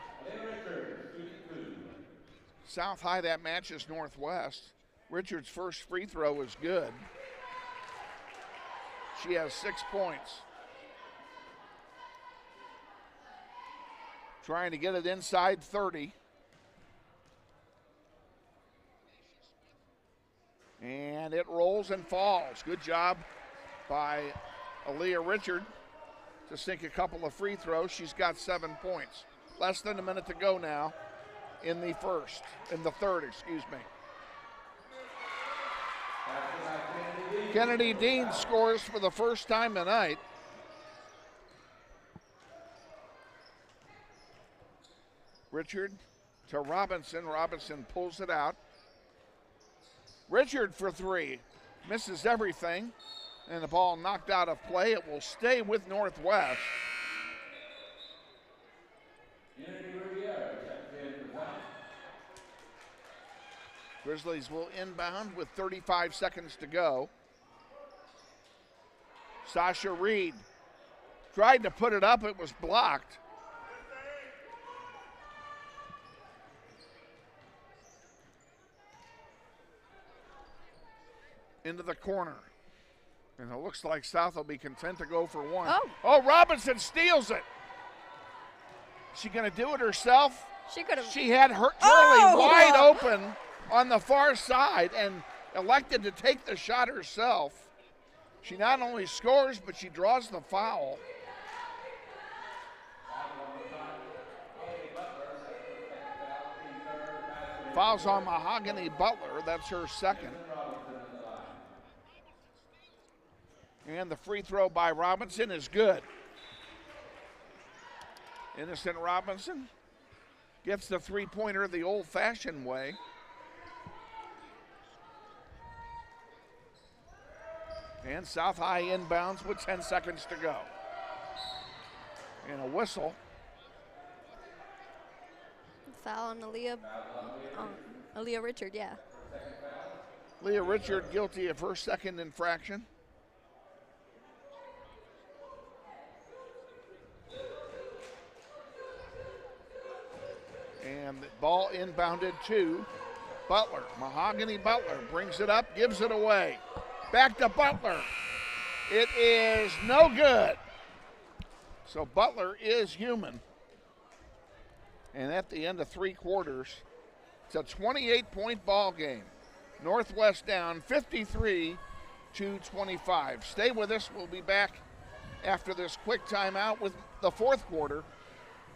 South High. That matches Northwest. Richard's first free throw is good. She has 6 points. Trying to get it inside 30. And it rolls and falls. Good job by Aaliyah Richard to sink a couple of free throws. She's got 7 points. Less than a minute to go now in the third, excuse me. Kennedy Dean scores for the first time tonight. Richard to Robinson. Robinson pulls it out. Richard for three. Misses everything. And the ball knocked out of play. It will stay with Northwest. Grizzlies will inbound with 35 seconds to go. Sasha Reed tried to put it up. It was blocked. Into the corner. And it looks like South will be content to go for one. Oh, Robinson steals it. She going to do it herself? She could have. She had her Hurley wide open on the far side and elected to take the shot herself. She not only scores, but she draws the foul. Fouls on Mahogany Butler. That's her second. And the free throw by Robinson is good. Innocent Robinson Gets the three-pointer the old-fashioned way. And South High inbounds with 10 seconds to go. And a whistle. Foul on Aaliyah Richard, yeah. Leah Richard guilty of her second infraction. And the ball inbounded to Butler. Mahogany Butler brings it up, gives it away. Back to Butler. It is no good. So Butler is human. And at the end of 3 quarters, it's a 28-point ball game. Northwest down 53-25. Stay with us. We'll be back after this quick timeout with the 4th quarter.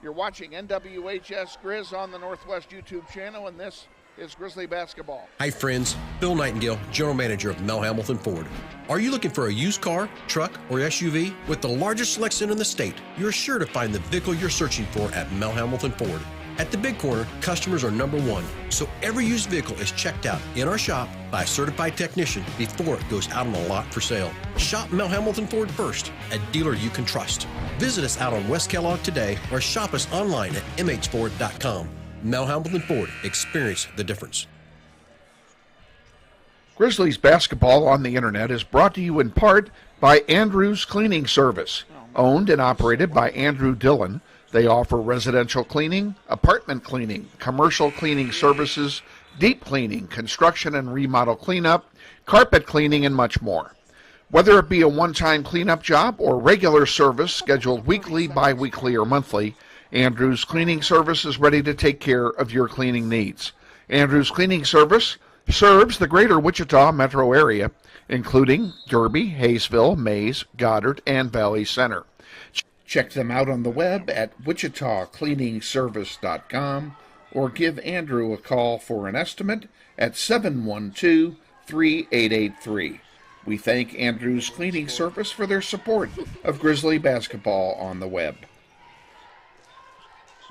You're watching NWHS Grizz on the Northwest YouTube channel, and this is Grizzly basketball. Hi friends, Bill Nightingale, General Manager of Mel Hamilton Ford. Are you looking for a used car, truck, or SUV? With the largest selection in the state, you're sure to find the vehicle you're searching for at Mel Hamilton Ford. At the Big Corner, customers are number one, so every used vehicle is checked out in our shop by a certified technician before it goes out on the lot for sale. Shop Mel Hamilton Ford first, a dealer you can trust. Visit us out on West Kellogg today or shop us online at mhford.com. Mel Hamilton Ford, experience the difference. Grizzlies basketball on the internet is brought to you in part by Andrews Cleaning Service. Owned and operated by Andrew Dillon, they offer residential cleaning, apartment cleaning, commercial cleaning services, deep cleaning, construction and remodel cleanup, carpet cleaning, and much more. Whether it be a one-time cleanup job or regular service scheduled weekly, bi-weekly, or monthly, Andrews Cleaning Service is ready to take care of your cleaning needs. Andrews Cleaning Service serves the greater Wichita metro area, including Derby, Hayesville, Mays, Goddard, and Valley Center. Check them out on the web at wichitacleaningservice.com or give Andrew a call for an estimate at 712-3883. We thank Andrews Cleaning Service for their support of Grizzly basketball on the web.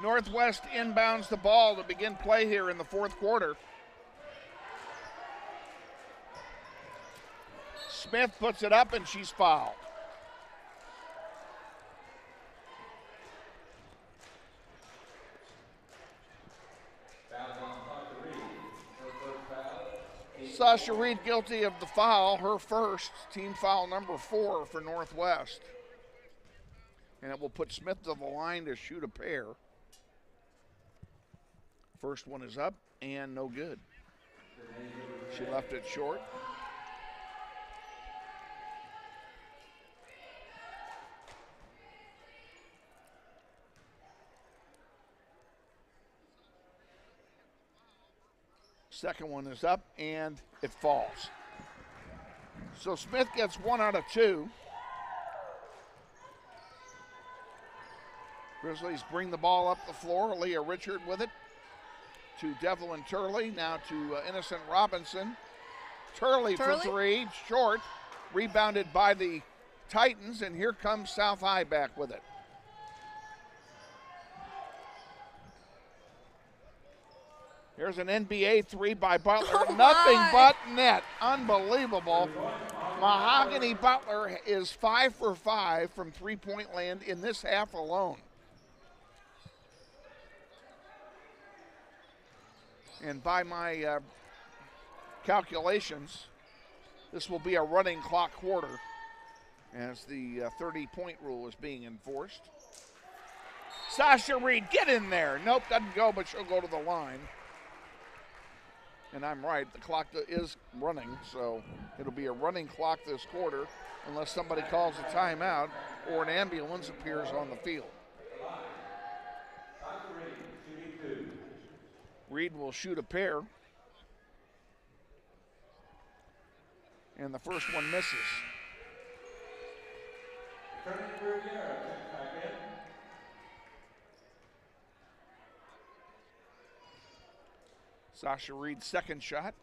Northwest inbounds the ball to begin play here in the 4th quarter. Smith puts it up and she's fouled. Sasha Reed guilty of the foul, her first, team foul number 4 for Northwest. And it will put Smith to the line to shoot a pair. First one is up and no good. She left it short. Second one is up and it falls. So Smith gets 1 out of 2. Grizzlies bring the ball up the floor. Leah Richard with it to Devlin Turley. Now to Innocent Robinson. Turley for 3, short. Rebounded by the Titans, and here comes South High back with it. Here's an NBA 3 by Butler. Nothing but net. Unbelievable. Mahogany Butler is 5 for 5 from three-point land in this half alone. And by my calculations, this will be a running clock quarter as the 30-point rule is being enforced. Sasha Reed, get in there. Nope, doesn't go, but she'll go to the line. And I'm right, the clock is running, so it'll be a running clock this quarter unless somebody calls a timeout or an ambulance appears on the field. Reed will shoot a pair. And the first one misses. Sasha Reed's second shot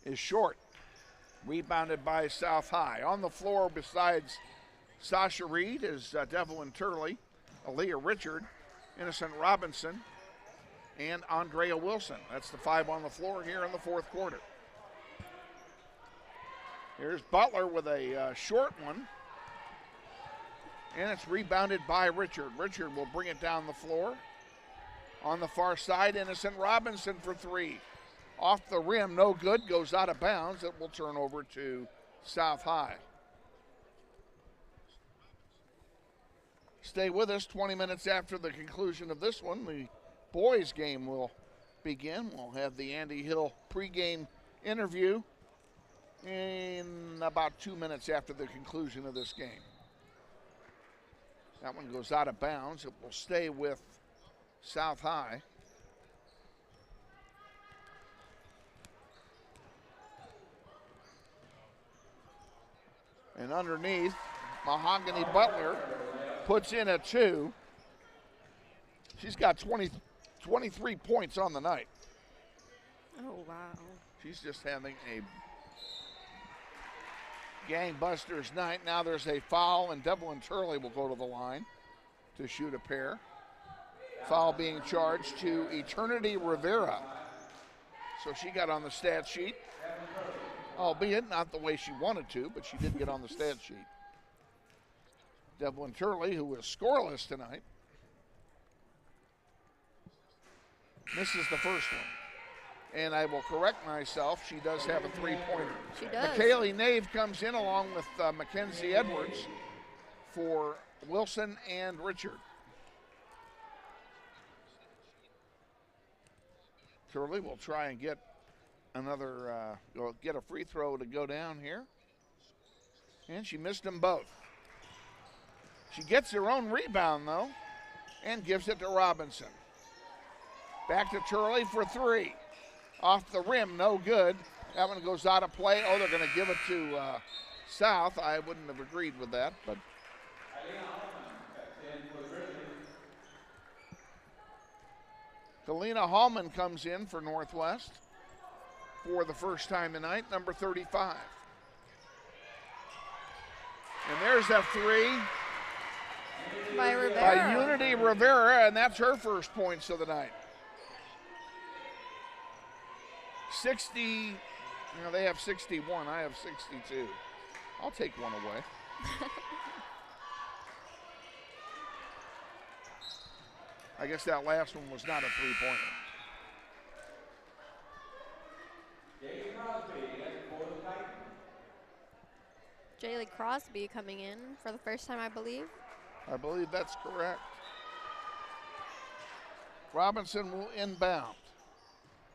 is short. Rebounded by South High. On the floor besides Sasha Reed is Devlin Turley. Aaliyah Richard, Innocent Robinson, and Andrea Wilson. That's the 5 on the floor here in the fourth quarter. Here's Butler with a short one. And it's rebounded by Richard. Richard will bring it down the floor. On the far side, Innocent Robinson for 3. Off the rim, no good, goes out of bounds. It will turn over to South High. Stay with us. 20 minutes after the conclusion of this one, the boys game will begin. We'll have the Andy Hill pregame interview in about 2 minutes after the conclusion of this game. That one goes out of bounds. It will stay with South High. And underneath, Mahogany Butler puts in a 2. She's got 23 points on the night. Oh, wow. She's just having a gangbusters night. Now there's a foul, and Devlin Turley will go to the line to shoot a pair. Foul being charged to Eternity Rivera. So she got on the stat sheet, albeit not the way she wanted to, but she did get on the stat sheet. Devlin Turley, who was scoreless tonight, misses the first one. And I will correct myself, she does have a 3-pointer. She does. McKaylee Nave comes in along with Mackenzie Edwards for Wilson and Richard. Turley will try and get another, get a free throw to go down here. And she missed them both. She gets her own rebound, though, and gives it to Robinson. Back to Turley for 3. Off the rim, no good. That one goes out of play. Oh, they're going to give it to South. I wouldn't have agreed with that, but. Kalina Hallman comes in for Northwest for the first time tonight, number 35. And there's a 3 by Rivera. By Unity Rivera, and that's her first points of the night. 60, they have 61, I have 62. I'll take one away. I guess that last one was not a 3-pointer. Jaylee Crosby coming in for the first time, I believe. I believe that's correct. Robinson will inbound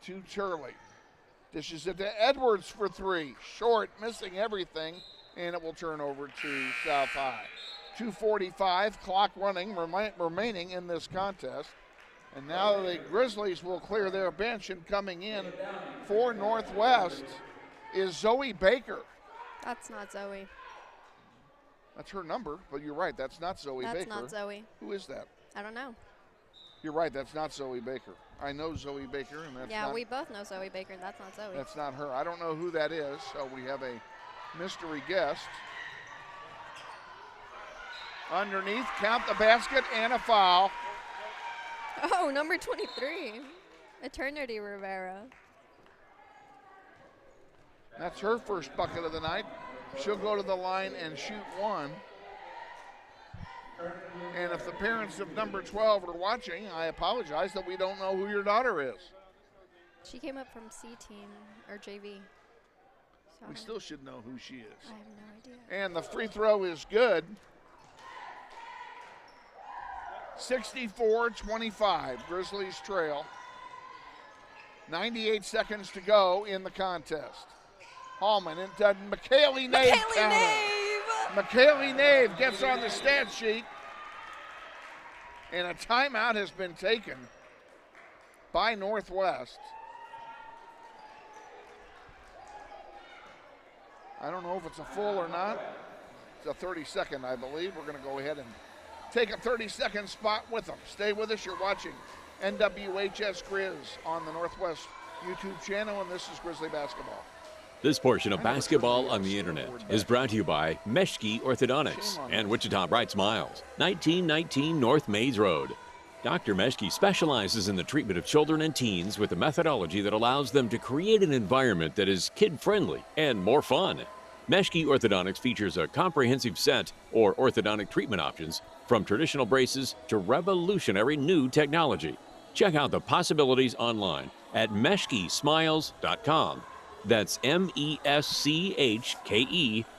to Turley. Dishes it to Edwards for 3. Short, missing everything, and it will turn over to South High. 2:45, clock running, remaining in this contest. And now the Grizzlies will clear their bench, and coming in for Northwest is Zoe Baker. That's not Zoe. That's her number, but you're right, that's not Zoe Baker. That's not Zoe. Who is that? I don't know. You're right, that's not Zoe Baker. I know Zoe Baker, and that's yeah, we both know Zoe Baker, and that's not Zoe. That's not her. I don't know who that is, so we have a mystery guest. Underneath, count the basket, and a foul. Oh, number 23, Eternity Rivera. That's her first bucket of the night. She'll go to the line and shoot 1. And if the parents of number 12 are watching, I apologize that we don't know who your daughter is. She came up from C team or JV. So we still should know who she is. I have no idea. And the free throw is good. 64-25, Grizzlies trail. 98 seconds to go in the contest. Hallman and McKaylee Nave. McKaylee Nave gets on the stat sheet. And a timeout has been taken by Northwest. I don't know if it's a full or not. It's a 30-second, I believe. We're going to go ahead and take a 30-second spot with them. Stay with us. You're watching NWHS Grizz on the Northwest YouTube channel, and this is Grizzly Basketball. This portion of Basketball on the Internet is brought to you by Schieu Orthodontics and Wichita Bright Smiles, 1919 North Maze Road. Dr. Schieu specializes in the treatment of children and teens with a methodology that allows them to create an environment that is kid-friendly and more fun. Schieu Orthodontics features a comprehensive set or orthodontic treatment options from traditional braces to revolutionary new technology. Check out the possibilities online at meshkesmiles.com. That's MESCHKE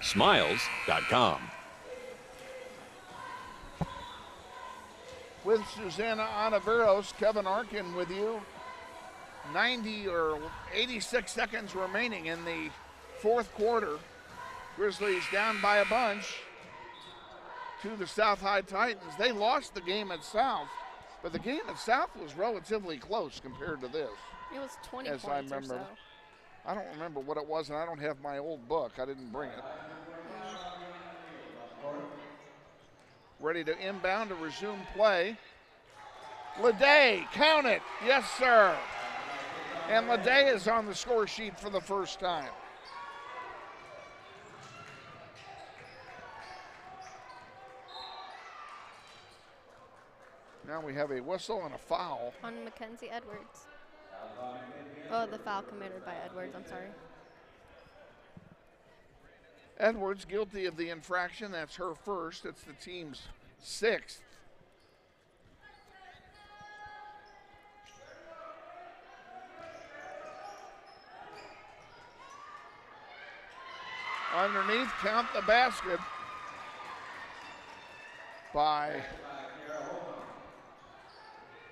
smiles.com. With Susanna Onaveros, Kevin Arkin with you. 90 or 86 seconds remaining in the fourth quarter. Grizzlies down by a bunch to the South High Titans. They lost the game at South, but the game at South was relatively close compared to this. It was 20 as points I remember. or so. I don't remember what it was, and I don't have my old book. I didn't bring it. Ready to inbound to resume play. Leday, count it. Yes, sir. And Leday is on the score sheet for the first time. Now we have a whistle and a foul. On Mackenzie Edwards. Oh, the foul committed by Edwards, I'm sorry. Edwards guilty of the infraction. That's her first. It's the team's sixth. Underneath, count the basket by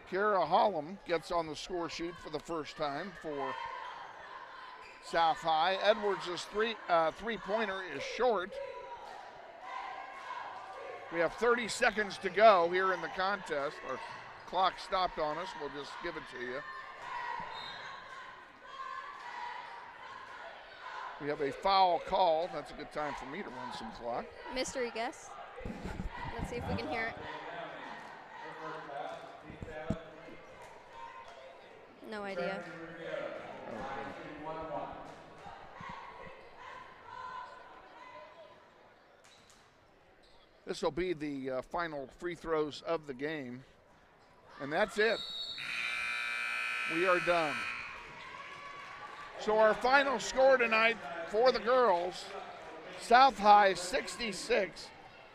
Kara Hollum. Gets on the score sheet for the first time for South High. Edwards' three-pointer is short. We have 30 seconds to go here in the contest. Our clock stopped on us. We'll just give it to you. We have a foul call. That's a good time for me to run some clock. Mystery guess. Let's see if we can hear it. No idea. This will be the final free throws of the game. And that's it. We are done. So our final score tonight for the girls, South High 66,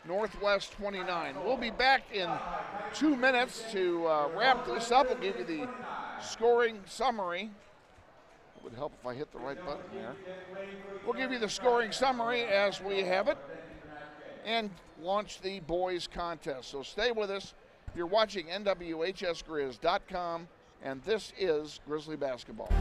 Northwest 29. We'll be back in 2 minutes to wrap this up. We'll give you the scoring summary. It would help if I hit the right button there. We'll give you the scoring summary as we have it and launch the boys contest. So stay with us. You're watching NWHSGrizz.com, and this is Grizzly Basketball.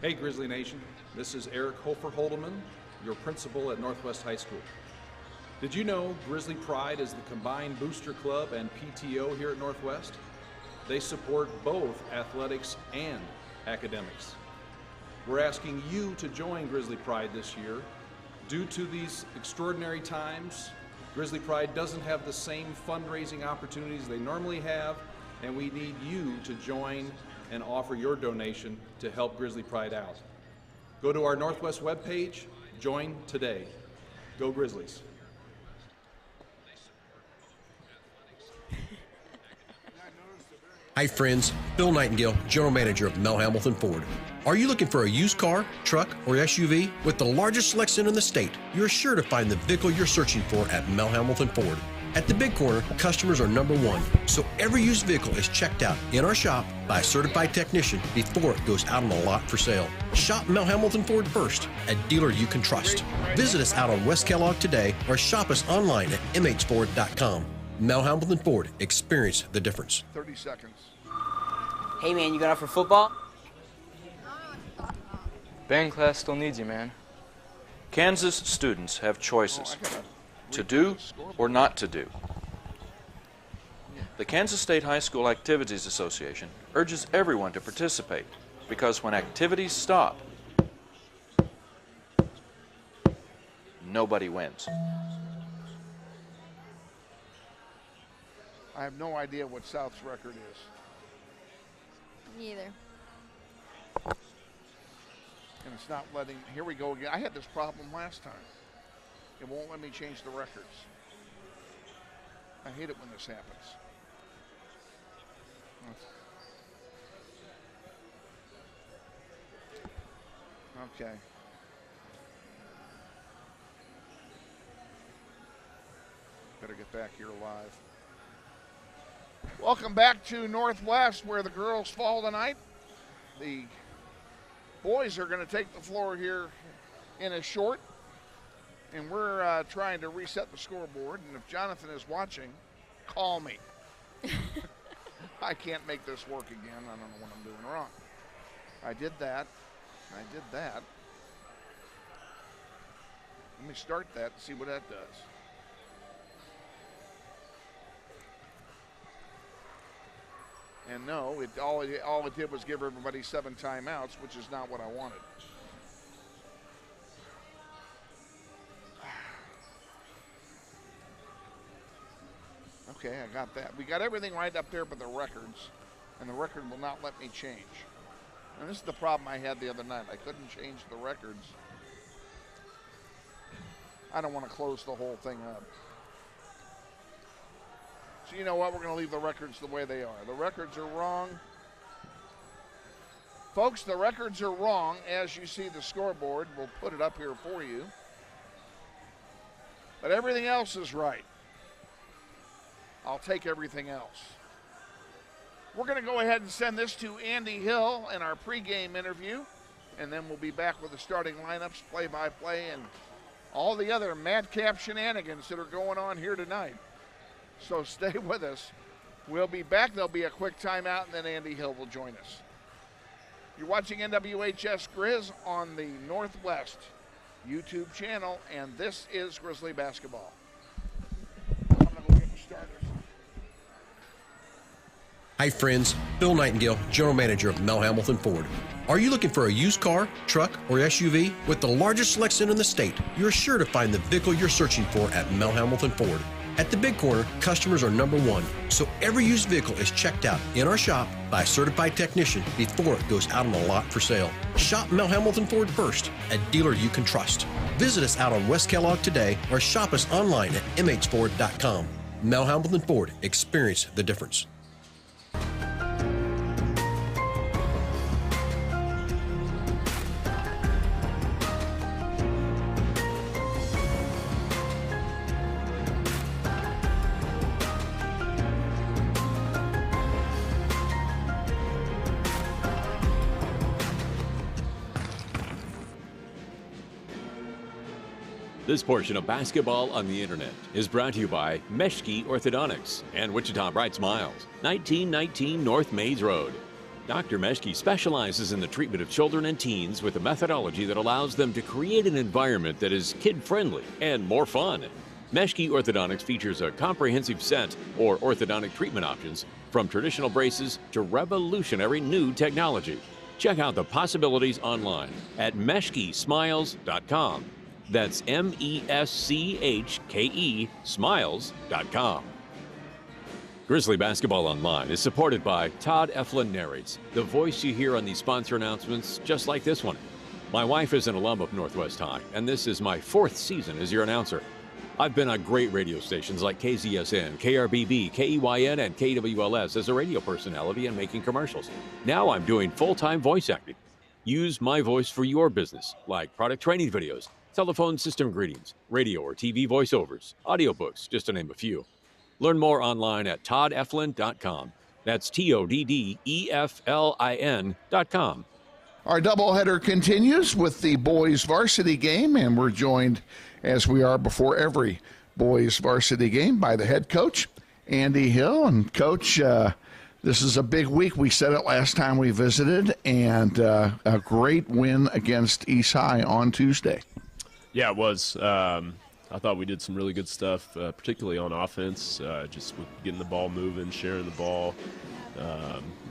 Hey Grizzly Nation, this is Eric Hofer-Holdeman, your principal at Northwest High School. Did you know Grizzly Pride is the combined booster club and PTO here at Northwest? They support both athletics and academics. We're asking you to join Grizzly Pride this year. Due to these extraordinary times, Grizzly Pride doesn't have the same fundraising opportunities they normally have, and we need you to join and offer your donation to help Grizzly Pride out. Go to our Northwest webpage, join today. Go Grizzlies. Hi friends, Bill Nightingale, General Manager of Mel Hamilton Ford. Are you looking for a used car, truck, or SUV? With the largest selection in the state, you're sure to find the vehicle you're searching for at Mel Hamilton Ford. At the Big Corner, customers are number one, so every used vehicle is checked out in our shop by a certified technician before it goes out on the lot for sale. Shop Mel Hamilton Ford first, a dealer you can trust. Visit us out on West Kellogg today or shop us online at mhford.com. Mel Hamilton Ford, experience the difference. 30 seconds. Hey man, you going out for football? Band class still needs you, man. Kansas students have choices. To do or not to do. The Kansas State High School Activities Association urges everyone to participate because when activities stop, nobody wins. I have no idea what South's record is. Neither. And it's not letting, here we go again. I had this problem last time. It won't let me change the records. I hate it when this happens. Okay. Better get back here live. Welcome back to Northwest, where the girls fall tonight. The boys are going to take the floor here in a short, and we're trying to reset the scoreboard. And if Jonathan is watching, call me. I can't make this work again. I don't know what I'm doing wrong. I did that. I did that. Let me start that and see what that does. And no, all it did was give everybody 7 timeouts, which is not what I wanted. Okay, I got that. We got everything right up there but the records, and the record will not let me change. And this is the problem I had the other night. I couldn't change the records. I don't want to close the whole thing up. So you know what? We're going to leave the records the way they are. The records are wrong. Folks, the records are wrong. As you see the scoreboard, we'll put it up here for you. But everything else is right. I'll take everything else. We're going to go ahead and send this to Andy Hill in our pregame interview, and then we'll be back with the starting lineups, play-by-play, and all the other madcap shenanigans that are going on here tonight. So stay with us. We'll be back. There'll be a quick timeout, and then Andy Hill will join us. You're watching NWHS Grizz on the Northwest YouTube channel, and this is Grizzly basketball. I'm going to go get the starters. Hi friends, Bill Nightingale, General Manager of Mel Hamilton Ford. Are you looking for a used car, truck, or SUV? With the largest selection in the state, you're sure to find the vehicle you're searching for at Mel Hamilton Ford. At the Big Corner, customers are number one, so every used vehicle is checked out in our shop by a certified technician before it goes out on the lot for sale. Shop Mel Hamilton Ford first, a dealer you can trust. Visit us out on West Kellogg today or shop us online at mhford.com. Mel Hamilton Ford, experience the difference. This portion of Basketball on the Internet is brought to you by Meshke Orthodontics and Wichita Bright Smiles, 1919 North Mays Road. Dr. Meshke specializes in the treatment of children and teens with a methodology that allows them to create an environment that is kid-friendly and more fun. Meshke Orthodontics features a comprehensive set or orthodontic treatment options from traditional braces to revolutionary new technology. Check out the possibilities online at meshkesmiles.com. That's MESCHKE smiles.com. Grizzly Basketball Online is supported by Todd Eflin Narrates, the voice you hear on these sponsor announcements just like this one. My wife is an alum of Northwest High, and this is my 4th season as your announcer. I've been on great radio stations like KZSN, KRBB, KEYN, and KWLS as a radio personality and making commercials. Now I'm doing full-time voice acting. Use my voice for your business, like product training videos, telephone system greetings, radio or TV voiceovers, audiobooks, just to name a few. Learn more online at toddeflin.com. That's TODDEFLIN.com. Our doubleheader continues with the boys varsity game, and we're joined, as we are before every boys varsity game, by the head coach, Andy Hill. And Coach, this is a big week. We said it last time we visited, and a great win against East High on Tuesday. Yeah, it was. I thought we did some really good stuff, particularly on offense, just with getting the ball moving, sharing the ball.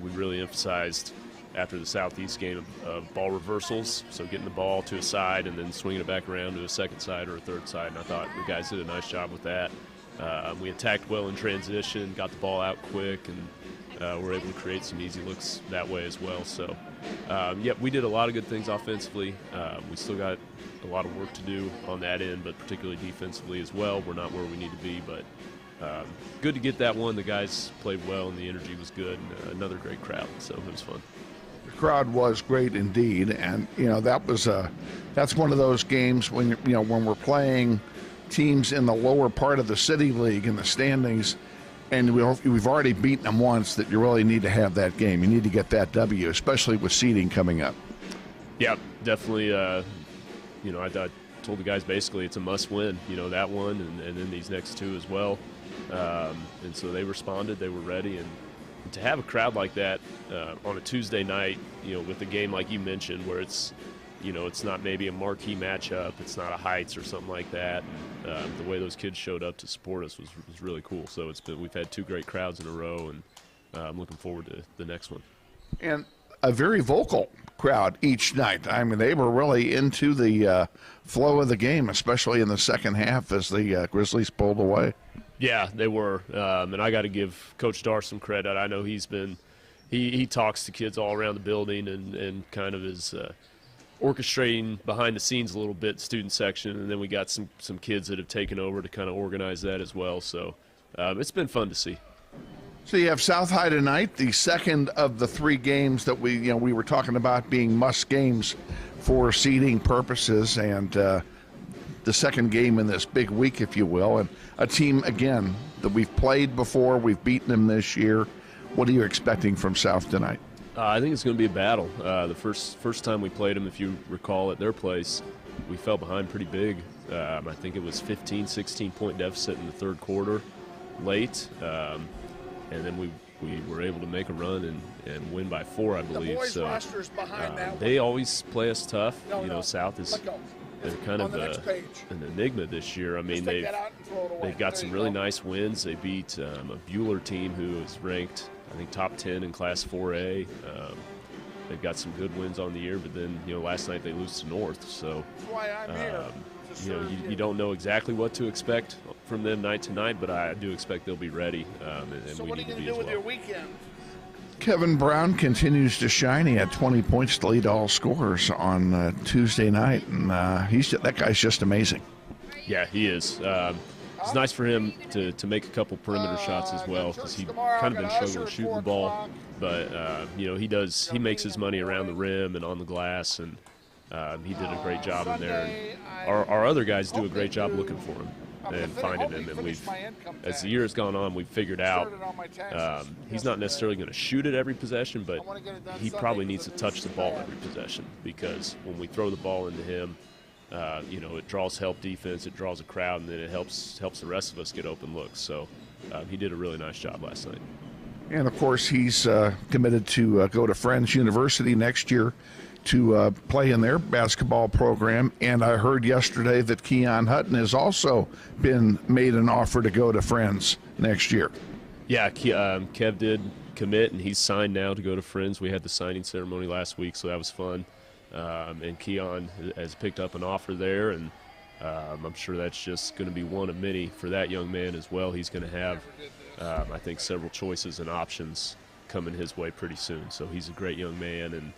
We really emphasized after the Southeast game of ball reversals, so getting the ball to a side and then swinging it back around to a second side or a third side, and I thought the guys did a nice job with that. We attacked well in transition, got the ball out quick, and were able to create some easy looks that way as well. So, we did a lot of good things offensively. We still got a lot of work to do on that end, but particularly defensively as well. We're not where we need to be, but good to get that one. The guys played well, and the energy was good, and another great crowd, so it was fun. The crowd was great indeed, and that's one of those games when when we're playing teams in the lower part of the City League in the standings, and we've already beaten them once, that you really need to have that game. You need to get that W, especially with seeding coming up. Yeah, definitely. I told the guys basically it's a must-win. That one, and then these next two as well. And so they responded. They were ready, and to have a crowd like that on a Tuesday night, with a game like you mentioned, where it's not maybe a marquee matchup, it's not a Heights or something like that. And, the way those kids showed up to support us was really cool. So we've had two great crowds in a row, and I'm looking forward to the next one. And a very vocal crowd each night. I mean, they were really into the flow of the game, especially in the second half as the Grizzlies pulled away. Yeah, they were, and I got to give Coach Dar some credit. I know he talks to kids all around the building and kind of is orchestrating behind the scenes a little bit, student section, and then we got some kids that have taken over to kind of organize that as well. So it's been fun to see. So you have South High tonight, the second of the three games that we were talking about being must games for seeding purposes, and the second game in this big week, if you will, and a team, again, that we've played before. We've beaten them this year. What are you expecting from South tonight? I think it's going to be a battle. The first time we played them, if you recall, at their place, we fell behind pretty big. I think it was 15, 16-point deficit in the third quarter late, and then we were able to make a run and win by 4, I believe. So they always play us tough. South is kind of an enigma this year. I mean, they've got some really nice wins. They beat a Bueller team who is ranked, I think, top 10 in Class 4A. They've got some good wins on the year, but then last night they lose to North. So you don't know exactly what to expect from them night to night, but I do expect they'll be ready, and we need to be as well. Kevin Brown continues to shine. He had 20 points to lead all scorers on Tuesday night, and that guy's just amazing. Yeah, he is. It's nice for him to make a couple perimeter shots as well, because he's kind of been struggling shooting the ball. But he makes his money around the rim and on the glass, and he did a great job in there. And our other guys do a great job looking for him and finding him. And as the year has gone on, we've figured out he's not necessarily going to shoot at every possession, but he probably needs to touch the ball every possession, because when we throw the ball into him, it draws help defense, it draws a crowd, and then it helps the rest of us get open looks. So he did a really nice job last night. And, of course, he's committed to go to Friends University next year to play in their basketball program. And I heard yesterday that Keon Hutton has also been made an offer to go to Friends next year. Yeah, Kev did commit, and he's signed now to go to Friends. We had the signing ceremony last week, so that was fun. And Keon has picked up an offer there, and I'm sure that's just going to be one of many for that young man as well. He's going to have, I think, several choices and options coming his way pretty soon. So he's a great young man, and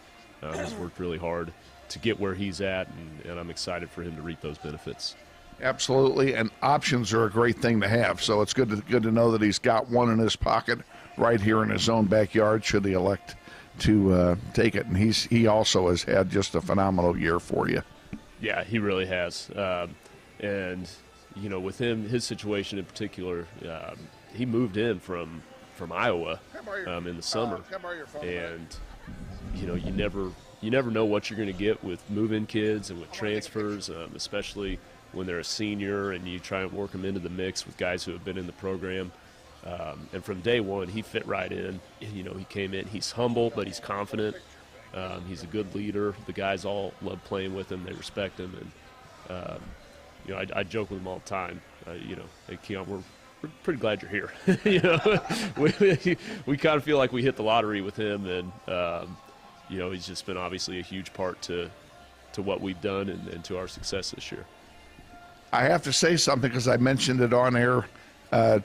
he's worked really hard to get where he's at, and I'm excited for him to reap those benefits. Absolutely, and options are a great thing to have. So it's good to know that he's got one in his pocket right here in his own backyard should he elect to take it. And he also has had just a phenomenal year for you. Yeah, he really has. And with him, his situation in particular, he moved in from Iowa in the summer, and you never know what you're going to get with move-in kids and with transfers, especially when they're a senior and you try and work them into the mix with guys who have been in the program. And from day one, he fit right in. He came in. He's humble, but he's confident. He's a good leader. The guys all love playing with him. They respect him. And, I joke with them all the time. Hey Keon, we're pretty glad you're here. We kind of feel like we hit the lottery with him, and he's just been obviously a huge part to what we've done and to our success this year. I have to say something because I mentioned it on air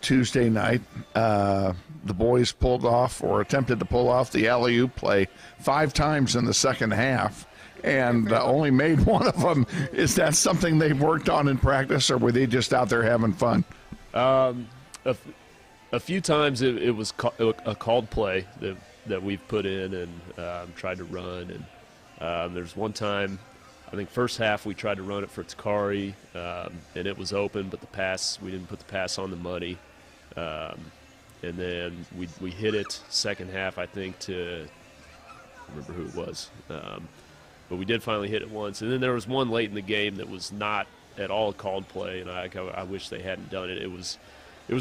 Tuesday night. The boys pulled off or attempted to pull off the alley-oop play 5 times in the second half and only made one of them. Is that something they've worked on in practice, or were they just out there having fun? A few times it was a called play that we've put in and tried to run. And there's one time, I think first half we tried to run it for Takari, and it was open, but we didn't put the pass on the money. And then we hit it second half, I think, I don't remember who it was. But we did finally hit it once. And then there was one late in the game that was not at all a called play, and I wish they hadn't done it. It was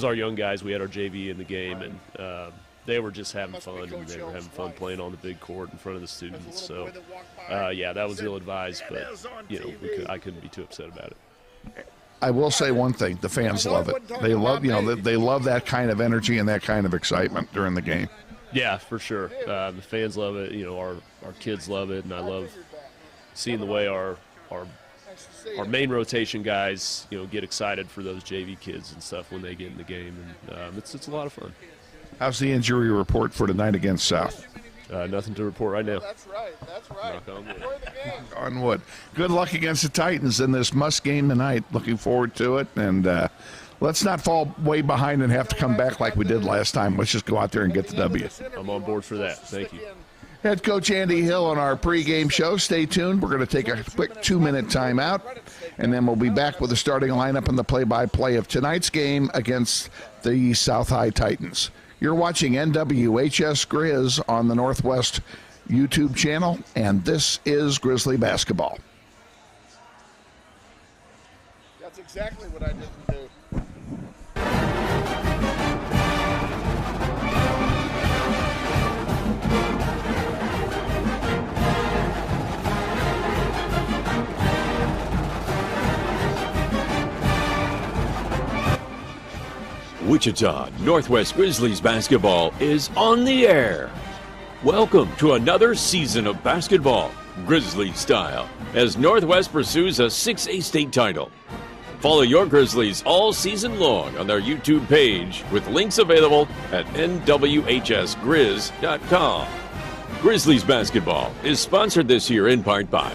our young guys. We had our JV in the game, and they were just having fun, and they were having fun playing on the big court in front of the students. So, that was ill-advised, but I couldn't be too upset about it. I will say one thing: the fans love it. They love, they love that kind of energy and that kind of excitement during the game. Yeah, for sure. The fans love it. Our kids love it, and I love seeing the way our main rotation guys, get excited for those JV kids and stuff when they get in the game, and it's a lot of fun. How's the injury report for tonight against South? Nothing to report right now. That's right. Knock on wood. Enjoy the game. On wood. Good luck against the Titans in this must game tonight. Looking forward to it, and let's not fall way behind and have to come back like we did last time. Let's just go out there and get the W. I'm on board for that. Thank you. Head coach Andy Hill on our pregame show. Stay tuned. We're going to take a quick 2-minute timeout, and then we'll be back with the starting lineup and the play-by-play of tonight's game against the South High Titans. You're watching NWHS Grizz on the Northwest YouTube channel, and this is Grizzly basketball. That's exactly what I didn't do. Wichita Northwest Grizzlies basketball is on the air. Welcome to another season of basketball, Grizzly style, as Northwest pursues a 6A state title. Follow your Grizzlies all season long on their YouTube page with links available at nwhsgrizz.com. Grizzlies basketball is sponsored this year in part by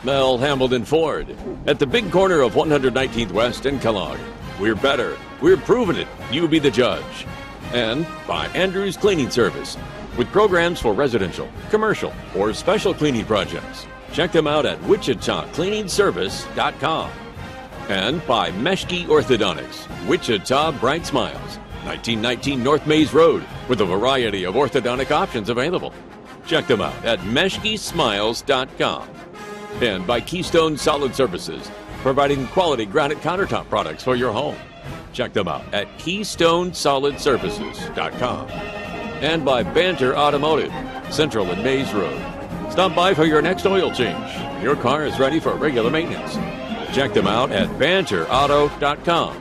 Mel Hamilton Ford at the big corner of 119th West and Kellogg. We're better. We're proving it. You be the judge. And by Andrews Cleaning Service, with programs for residential, commercial, or special cleaning projects. Check them out at wichitacleaningservice.com. And by Meshke Orthodontics, Wichita Bright Smiles, 1919 North Maze Road, with a variety of orthodontic options available. Check them out at meshkesmiles.com. And by Keystone Solid Surfaces, providing quality granite countertop products for your home. Check them out at KeystoneSolidSurfaces.com. And by Banter Automotive, Central and Maze Road. Stop by for your next oil change. Your car is ready for regular maintenance. Check them out at BanterAuto.com.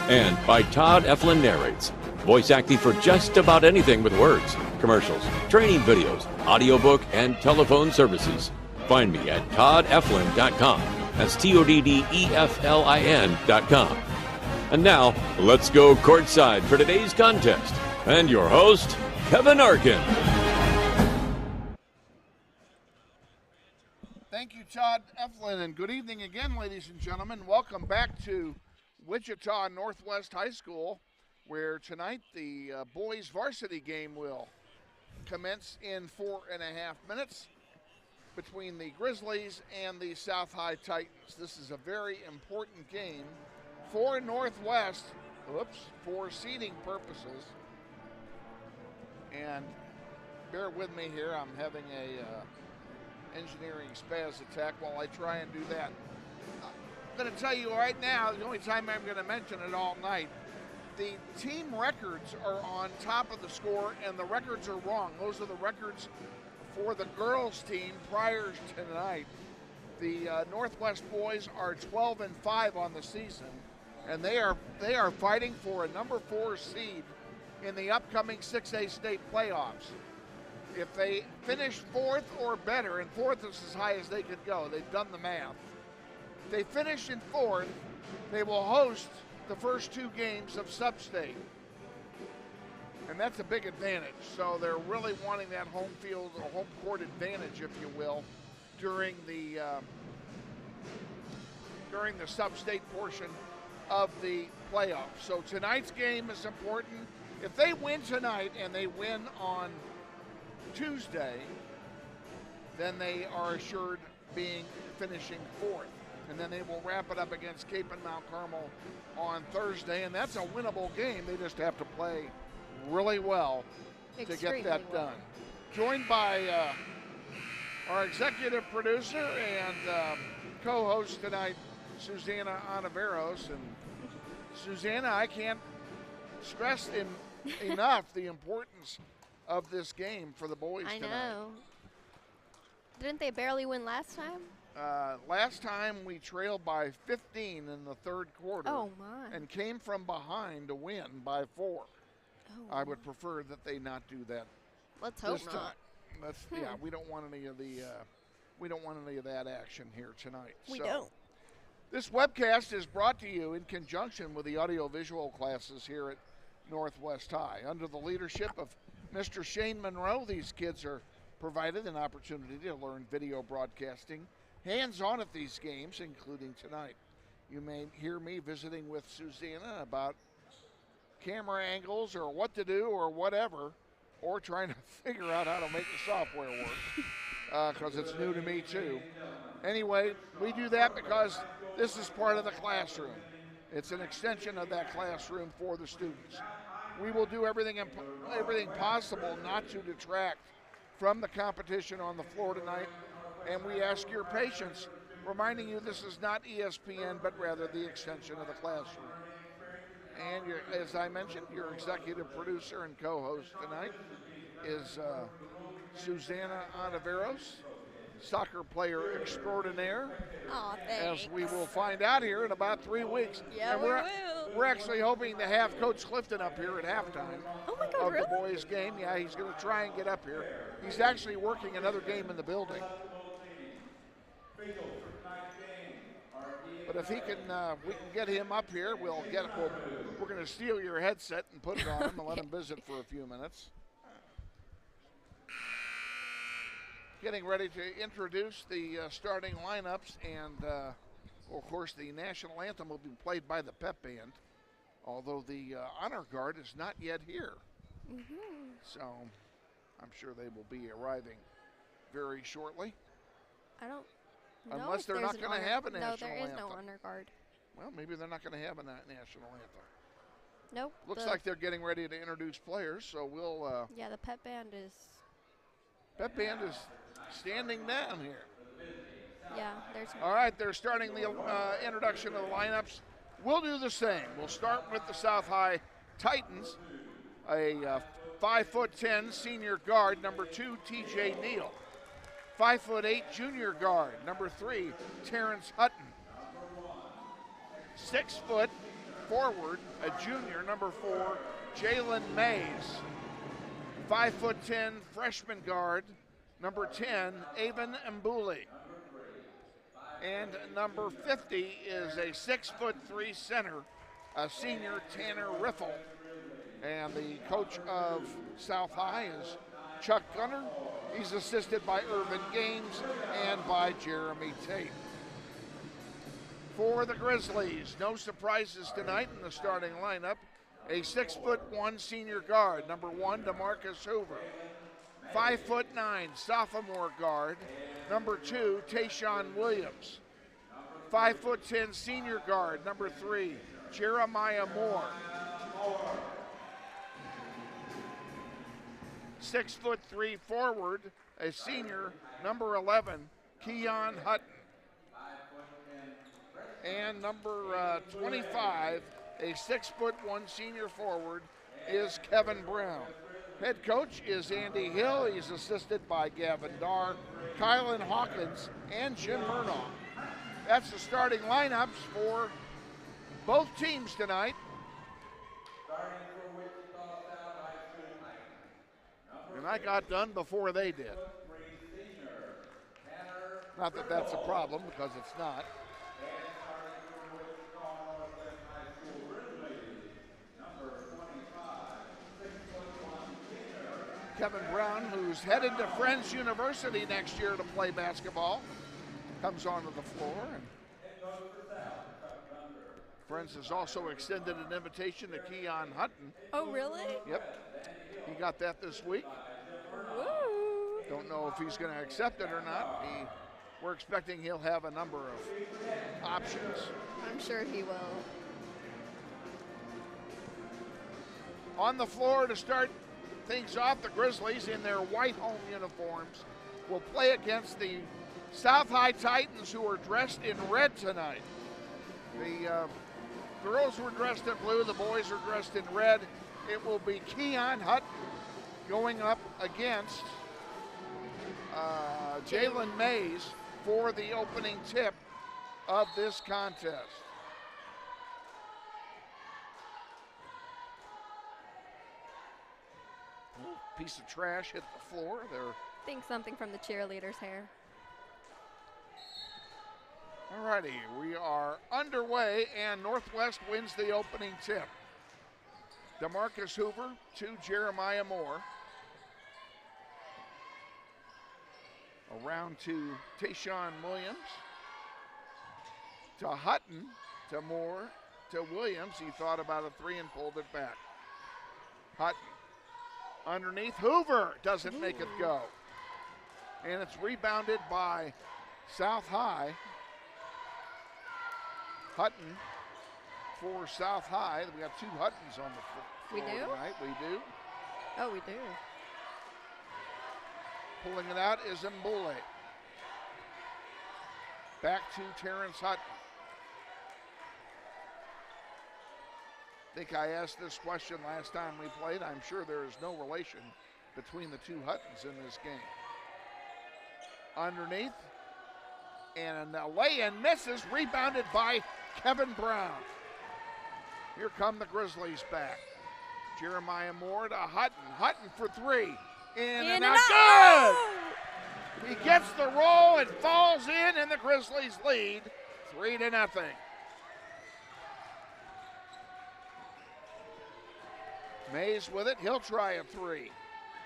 And by Todd Eflin Narrates, voice acting for just about anything with words, commercials, training videos, audiobook, and telephone services. Find me at ToddEflin.com. That's ToddEflin.com. And now, let's go courtside for today's contest. And your host, Kevin Arkin. Thank you, Todd Eflin, and good evening again, ladies and gentlemen. Welcome back to Wichita Northwest High School, where tonight the boys' varsity game will commence in 4.5 minutes between the Grizzlies and the South High Titans. This is a very important game for Northwest, for seeding purposes. And bear with me here, I'm having a engineering spaz attack while I try and do that. I'm going to tell you right now, the only time I'm going to mention it all night, the team records are on top of the score, and the records are wrong. Those are the records for the girls' team prior to tonight. The Northwest boys are 12-5 on the season, and they are fighting for a number 4 seed in the upcoming 6A state playoffs. If they finish 4th or better, and 4th is as high as they could go, they've done the math. If they finish in 4th, they will host the first 2 games of Sub-State. And that's a big advantage. So they're really wanting that home field or home court advantage, if you will, during the Sub-State portion of the playoffs. So tonight's game is important. If they win tonight and they win on Tuesday, then they are assured finishing 4th. And then they will wrap it up against Cape and Mount Carmel on Thursday, and that's a winnable game. They just have to play really well to get that done. Joined by our executive producer and co-host tonight, Susanna Ontiveros. And Susanna, I can't stress enough the importance of this game for the boys tonight. I know. Didn't they barely win last time? Last time we trailed by 15 in the 3rd quarter. Oh, my. And came from behind to win by 4. Oh, I would prefer that they not do that. Let's hope this not. time. Yeah, we don't want any of that action here tonight. We don't. This webcast is brought to you in conjunction with the audiovisual classes here at Northwest High. Under the leadership of Mr. Shane Monroe, these kids are provided an opportunity to learn video broadcasting hands-on at these games, including tonight. You may hear me visiting with Susanna about camera angles or what to do or whatever, or trying to figure out how to make the software work, because it's new to me too. Anyway, we do that because this is part of the classroom. It's an extension of that classroom for the students. We will do everything possible not to detract from the competition on the floor tonight, and we ask your patience, reminding you this is not ESPN, but rather the extension of the classroom. And as I mentioned, your executive producer and co-host tonight is Susanna Ontiveros, soccer player extraordinaire. Aw, thanks. As we will find out here in about 3 weeks. Yeah, and we will. We're actually hoping to have Coach Clifton up here at halftime of really? the boys' game. Yeah, he's going to try and get up here. He's actually working another game in the building. But if he can, we can get him up here. We're going to steal your headset and put it on him and let him visit for a few minutes. Getting ready to introduce the starting lineups, and of course the national anthem will be played by the pep band, although the honor guard is not yet here. Mm-hmm. So I'm sure they will be arriving very shortly. I don't. Unless they're not going to have a national anthem. No, there is no honor guard. Well, maybe they're not going to have a national anthem. Nope. Looks like they're getting ready to introduce players, so we'll. Yeah, the pep band is. Pep band is standing down here. Yeah, there's. All right, they're starting the introduction of the lineups. We'll do the same. We'll start with the South High Titans, a 5'10" senior guard, number 2, TJ Neal. 5'8" junior guard, number 3, Terrence Hutton. 6 foot forward, a junior, number 4, Jalen Mays. 5'10" freshman guard, number 10, Avon Mbuli. And number 50 is a 6'3" center, a senior, Tanner Riffle. And the coach of South High is Chuck Gunner. He's assisted by Irvin Gaines and by Jeremy Tate. For the Grizzlies, no surprises tonight in the starting lineup. A 6'1" senior guard, number 1, DeMarcus Hoover. 5'9" sophomore guard, number 2, Tayshawn Williams. 5'10" senior guard, number 3, Jeremiah Moore. 6'3" forward, a senior, number 11, Keon Hutton. And number 25, a 6'1" senior forward, is Kevin Brown. Head coach is Andy Hill. He's assisted by Gavin Darr, Kylan Hawkins, and Jim Murdoch. That's the starting lineups for both teams tonight. And I got done before they did. Not that that's a problem, because it's not. Kevin Brown, who's headed to Friends University next year to play basketball, comes onto the floor. And Friends has also extended an invitation to Keon Hutton. Oh, really? Yep. He got that this week. Woo. Don't know if he's going to accept it or not. We're expecting he'll have a number of options. I'm sure he will. On the floor to start things off, the Grizzlies in their white home uniforms will play against the South High Titans, who are dressed in red tonight. The girls were dressed in blue, the boys are dressed in red. It will be Keon Hutton going up against Jalen Mays for the opening tip of this contest. Piece of trash hit the floor. Think something from the cheerleaders' hair. Alrighty, we are underway, and Northwest wins the opening tip. DeMarcus Hoover to Jeremiah Moore. Around to Tayshawn Williams. To Hutton, to Moore, to Williams. He thought about a three and pulled it back. Hutton. Underneath, Hoover doesn't make it go. And it's rebounded by South High. Hutton for South High. We got two Huttons on the floor tonight. We do. Oh, we do. Pulling it out is Mbule. Back to Terrence Hutton. I think I asked this question last time we played. I'm sure there is no relation between the two Huttons in this game. Underneath, and a lay-in misses, rebounded by Kevin Brown. Here come the Grizzlies back. Jeremiah Moore to Hutton. Hutton for three. In and out. Good! He gets the roll, it falls in, and the Grizzlies lead 3-0. Mays with it, he'll try a three.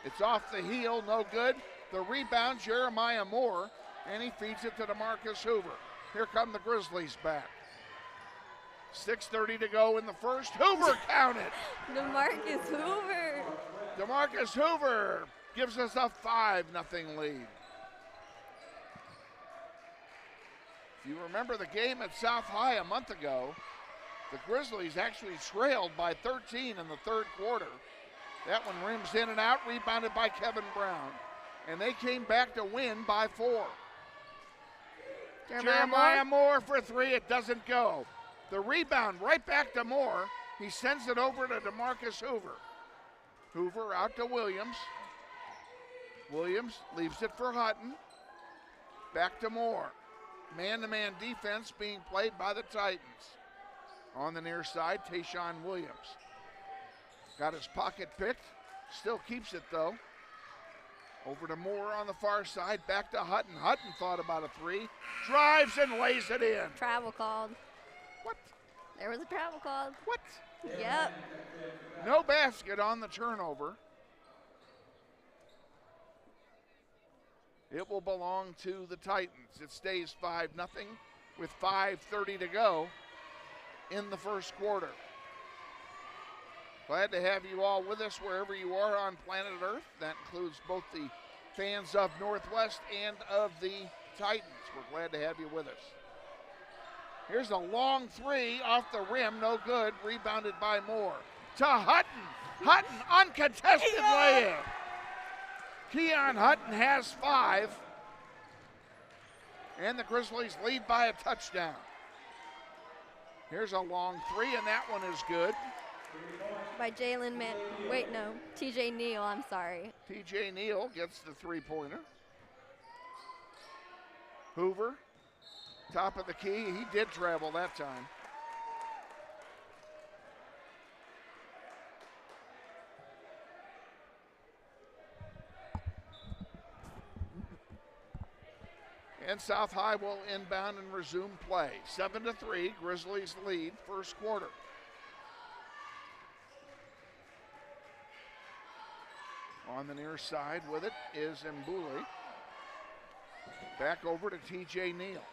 It's off the heel, no good. The rebound, Jeremiah Moore, and he feeds it to DeMarcus Hoover. Here come the Grizzlies back. 6:30 to go in the first. Hoover counted. DeMarcus Hoover. DeMarcus Hoover gives us a 5-0 lead. If you remember the game at South High a month ago, the Grizzlies actually trailed by 13 in the third quarter. That one rims in and out, rebounded by Kevin Brown. And they came back to win by 4. Jeremiah Moore for three, it doesn't go. The rebound right back to Moore. He sends it over to DeMarcus Hoover. Hoover out to Williams. Williams leaves it for Hutton. Back to Moore. Man-to-man defense being played by the Titans. On the near side, Tayshawn Williams. Got his pocket picked. Still keeps it though. Over to Moore on the far side. Back to Hutton. Hutton thought about a three. Drives and lays it in. Travel called. What? There was a travel called. What? Yep. No basket on the turnover. It will belong to the Titans. It stays 5-0 with 5:30 to go in the first quarter. Glad to have you all with us wherever you are on planet Earth. That includes both the fans of Northwest and of the Titans. We're glad to have you with us. Here's a long three off the rim, no good, rebounded by Moore. To Hutton. Hutton, uncontested layup. Keon Hutton has 5. And the Grizzlies lead by a touchdown. Here's a long three, and that one is good. by Jalen wait, no, TJ Neal, I'm sorry. TJ Neal gets the three-pointer. Hoover, top of the key. He did travel that time. And South High will inbound and resume play. 7-3, Grizzlies lead first quarter. On the near side with it is Mbule. Back over to TJ Neal.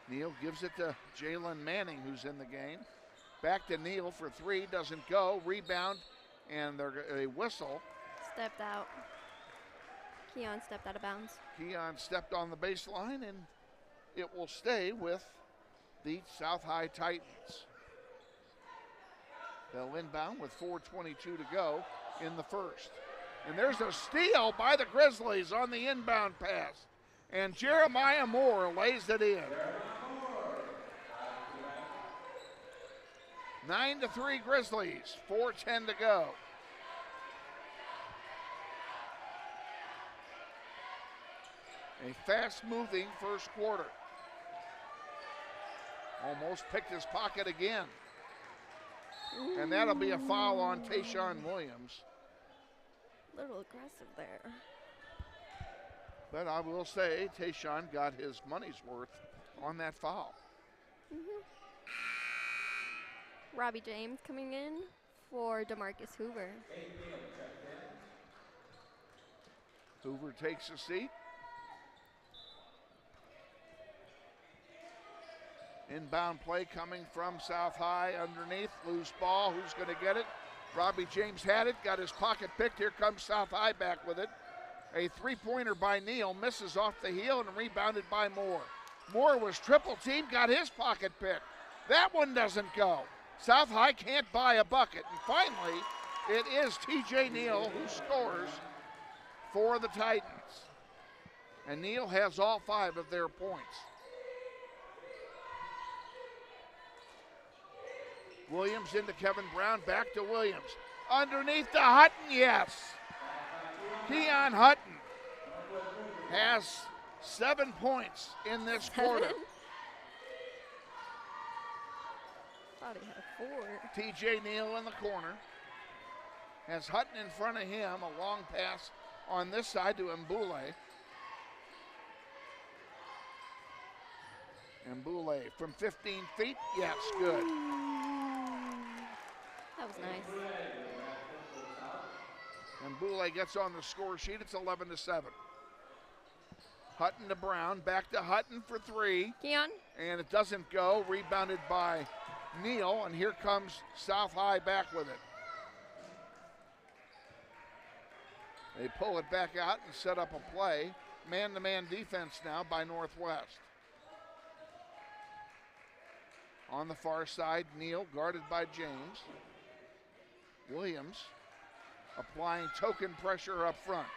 Neal gives it to Jalen Manning, who's in the game. Back to Neal for three, doesn't go. Rebound, and a whistle. Stepped out. Keon stepped out of bounds. Keon stepped on the baseline, and it will stay with the South High Titans. They'll inbound with 4:22 to go in the first. And there's a steal by the Grizzlies on the inbound pass. And Jeremiah Moore lays it in. 9-3 Grizzlies, 4:10 to go. A fast-moving first quarter. Almost picked his pocket again. And that'll be a foul on Tayshawn Williams. A little aggressive there. But I will say Tayshawn got his money's worth on that foul. Robbie James coming in for DeMarcus Hoover. Hoover takes a seat. Inbound play coming from South High underneath. Loose ball. Who's going to get it? Robbie James had it. Got his pocket picked. Here comes South High back with it. A three-pointer by Neal. Misses off the heel and rebounded by Moore. Moore was triple teamed. Got his pocket picked. That one doesn't go. South High can't buy a bucket. And finally, it is TJ Neal who scores for the Titans. And Neal has all 5 of their points. Williams into Kevin Brown, back to Williams. Underneath to Hutton, yes. Keon Hutton has 7 points in this quarter. Thought he had 4. TJ Neal in the corner. Has Hutton in front of him, a long pass on this side to Mbule. Mbule from 15 feet, yes, good. That was nice. And Mbule gets on the score sheet. It's 11-7. Hutton to Brown. Back to Hutton for 3. Keon. And it doesn't go. Rebounded by Neal. And here comes South High back with it. They pull it back out and set up a play. Man-to-man defense now by Northwest. On the far side, Neal guarded by James. Williams applying token pressure up front.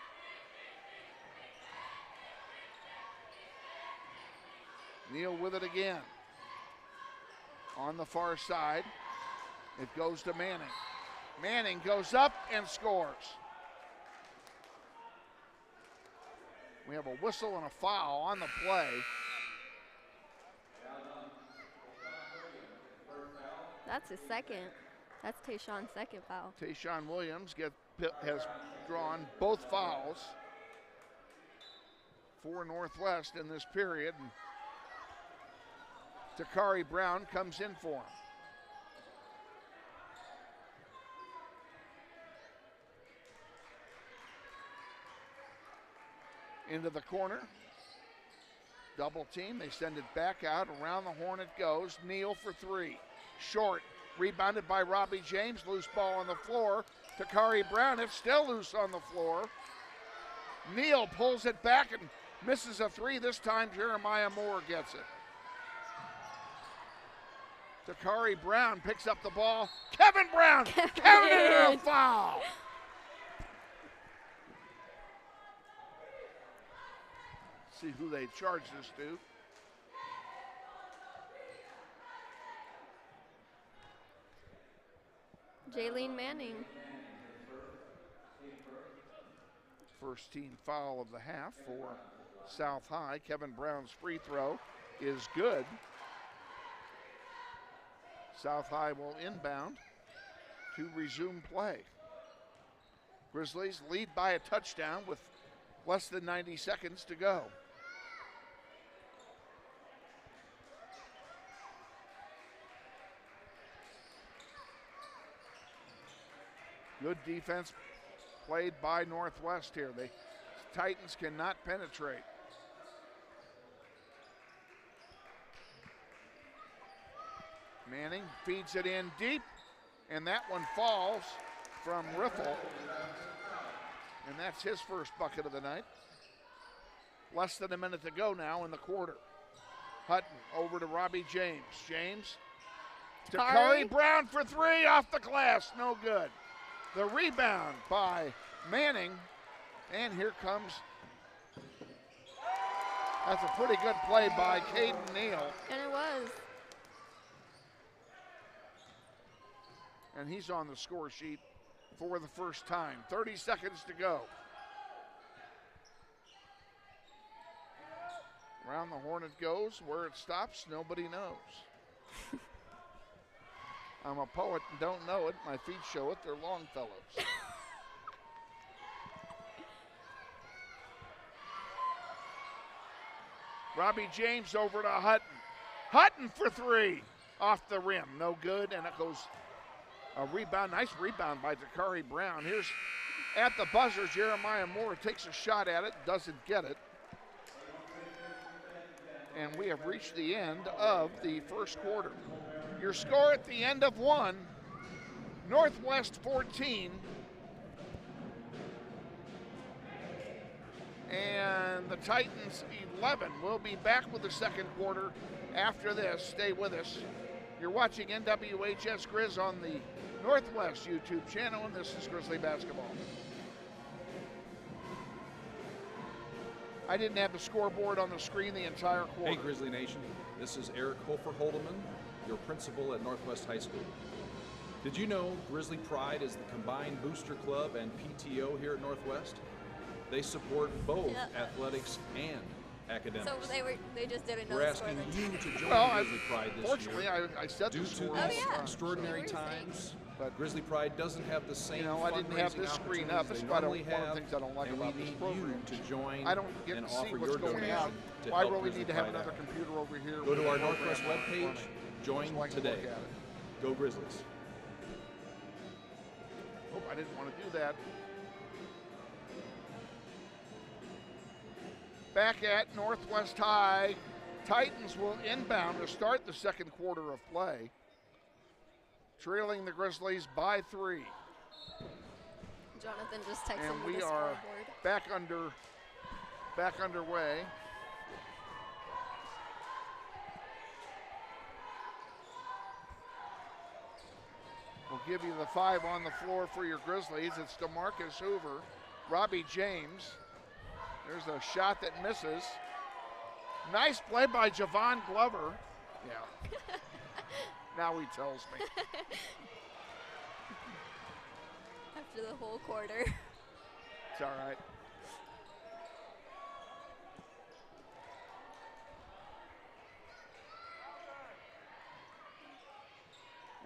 Neal with it again. On the far side, it goes to Manning. Manning goes up and scores. We have a whistle and a foul on the play. That's his second. That's Tayshawn's second foul. Tayshawn Williams has drawn both fouls for Northwest in this period. And Takari Brown comes in for him. Into the corner. Double team. They send it back out. Around the horn it goes. Neal for 3. Short. Rebounded by Robbie James. Loose ball on the floor. Takari Brown, it's still loose on the floor. Neal pulls it back and misses a 3. This time Jeremiah Moore gets it. Takari Brown picks up the ball. Kevin Brown counted a foul. See who they charge this to. Jaylene Manning. First team foul of the half for South High. Kevin Brown's free throw is good. South High will inbound to resume play. Grizzlies lead by a touchdown with less than 90 seconds to go. Good defense played by Northwest here. The Titans cannot penetrate. Manning feeds it in deep, and that one falls from Riffle. And that's his first bucket of the night. Less than a minute to go now in the quarter. Hutton over to Robbie James. James to Curry Brown for three off the glass. No good. The rebound by Manning. And here comes, that's a pretty good play by Caden Neal. And it was. And he's on the score sheet for the first time. 30 seconds to go. Around the horn it goes. Where it stops, nobody knows. I'm a poet and don't know it. My feet show it. They're Longfellows. Robbie James over to Hutton. Hutton for three. Off the rim. No good, and it goes a rebound. Nice rebound by Dakari Brown. Here's at the buzzer. Jeremiah Moore takes a shot at it. Doesn't get it. And we have reached the end of the first quarter. Your score at the end of one, Northwest 14. And the Titans 11. We'll be back with the second quarter after this. Stay with us. You're watching NWHS Grizz on the Northwest YouTube channel, and this is Grizzly Basketball. I didn't have the scoreboard on the screen the entire quarter. Hey, Grizzly Nation. This is Eric Hofer-Holdeman, your principal at Northwest High School. Did you know Grizzly Pride is the combined booster club and PTO here at Northwest? They support both athletics and academics. So they just didn't know. We're asking you to join Grizzly Pride this fortunately, year. I said due this to these extraordinary times. But Grizzly Pride doesn't have the same I didn't have this screen up. It's one of the things I don't like about this program. To join I don't get and to see offer what's your going donation on. to Why help really Grizzly need to have Pride another out. computer over here? Go to our with the Northwest program webpage, running join so I can today. look at it. Go Grizzlies. Oh, I didn't want to do that. Back at Northwest High, Titans will inbound to start the second quarter of play, trailing the Grizzlies by 3. Jonathan just texted And me we the are scoreboard. back underway. We'll give you the 5 on the floor for your Grizzlies. It's DeMarcus Hoover, Robbie James. There's a shot that misses. Nice play by Javon Glover. Yeah. Now he tells me. After the whole quarter. It's all right.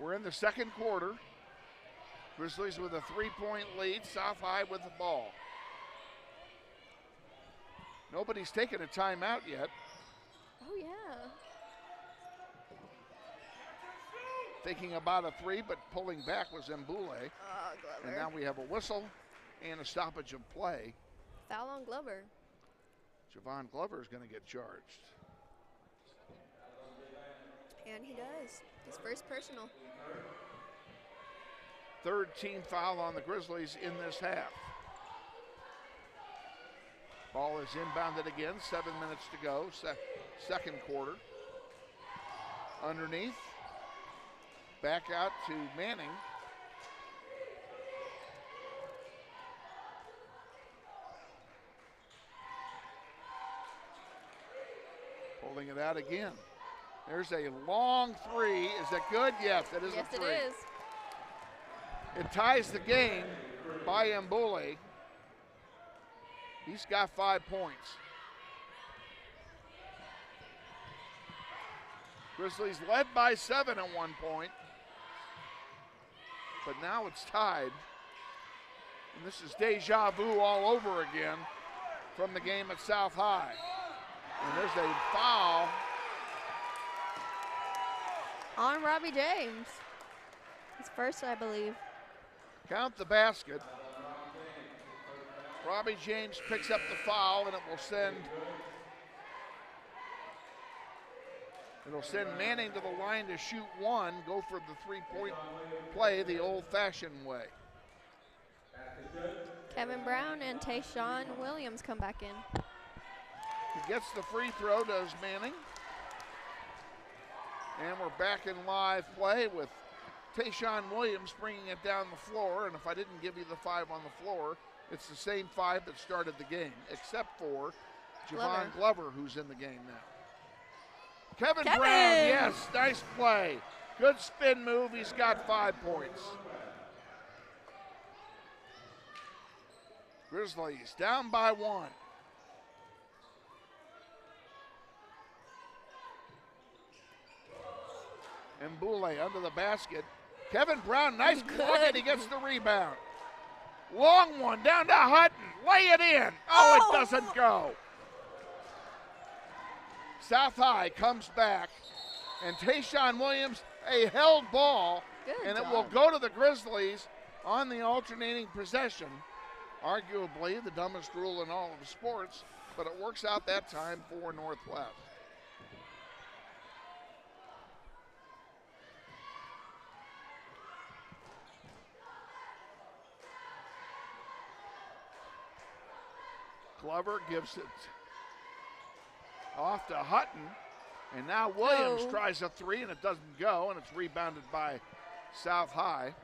We're in the second quarter. Grizzlies with a 3-point lead. South High with the ball. Nobody's taken a timeout yet. Oh, yeah. Thinking about a 3, but pulling back was Mbule. Oh, Glover. And now we have a whistle and a stoppage of play. Foul on Glover. Javon Glover is going to get charged. And he does. His first personal. Third team foul on the Grizzlies in this half. Ball is inbounded again, 7 minutes to go, second quarter. Underneath, back out to Manning. Pulling it out again. There's a long 3. Is that good? Yes, that is yes, a 3. Yes, it is. It ties the game by Mbule. He's got 5 points. Grizzlies led by 7 at one point, but now it's tied. And this is deja vu all over again from the game at South High. And there's a foul on Robbie James. His first, I believe. Count the basket. Robbie James picks up the foul, and it'll send Manning to the line to shoot one, go for the three-point play the old-fashioned way. Kevin Brown and Tayshawn Williams come back in. He gets the free throw, does Manning. And we're back in live play with Tayshawn Williams bringing it down the floor. And if I didn't give you the 5 on the floor, it's the same 5 that started the game, except for Javon Glover, who's in the game now. Kevin Brown, yes, nice play. Good spin move, he's got 5 points. Grizzlies down by 1. Mbule under the basket. Kevin Brown, nice block, and he gets the rebound. Long one down to Hutton. Lay it in. Oh, it doesn't go. South High comes back, and Tayshawn Williams, a held ball, and it will go to the Grizzlies on the alternating possession. Arguably the dumbest rule in all of sports, but it works out that time for Northwest. Glover gives it off to Hutton, and now Williams tries a 3, and it doesn't go, and it's rebounded by South High.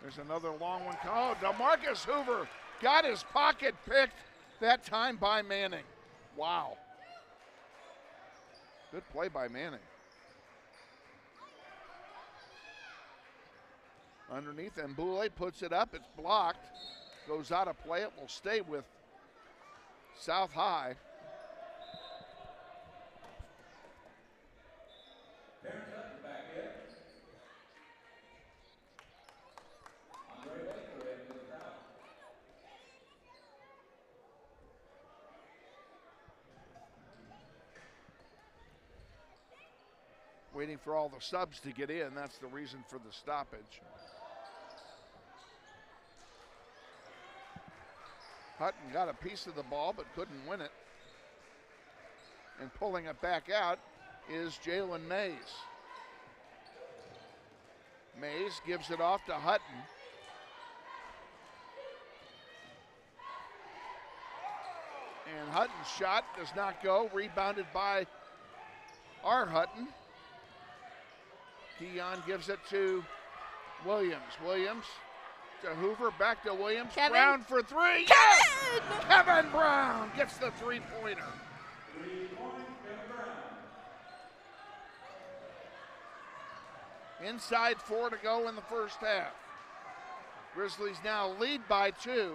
There's another long one. Oh, DeMarcus Hoover got his pocket picked that time by Manning. Wow. Good play by Manning. Underneath, Mbule puts it up. It's blocked. Goes out of play. It will stay with South High. Waiting for all the subs to get in. That's the reason for the stoppage. Hutton got a piece of the ball but couldn't win it. And pulling it back out is Jalen Mays. Mays gives it off to Hutton. And Hutton's shot does not go. Rebounded by our Hutton. Keon gives it to Williams. Williams to Hoover, back to Williams. Kevin. Brown for 3. Yes! Kevin Brown gets the three-pointer. Inside 4 to go in the first half. Grizzlies now lead by 2.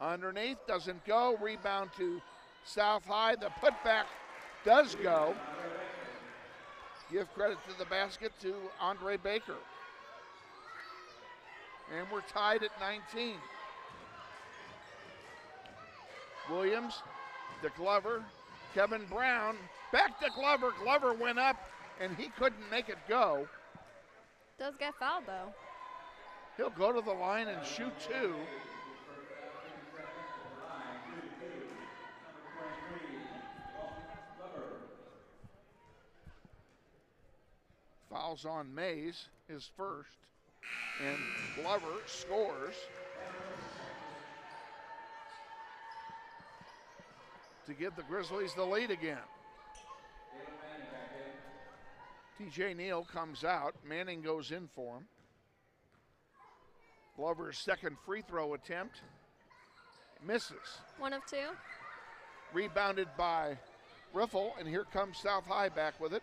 Underneath, doesn't go. Rebound to South High. The putback does go. Give credit to the basket to Andre Baker. And we're tied at 19. Williams to Glover. Kevin Brown back to Glover. Glover went up and he couldn't make it go. Does get fouled though. He'll go to the line and shoot 2. Fouls on Mays, his first, and Glover scores to give the Grizzlies the lead again. TJ Neal comes out, Manning goes in for him. Glover's second free throw attempt Misses. 1 of 2. Rebounded by Riffle, and here comes South High back with it.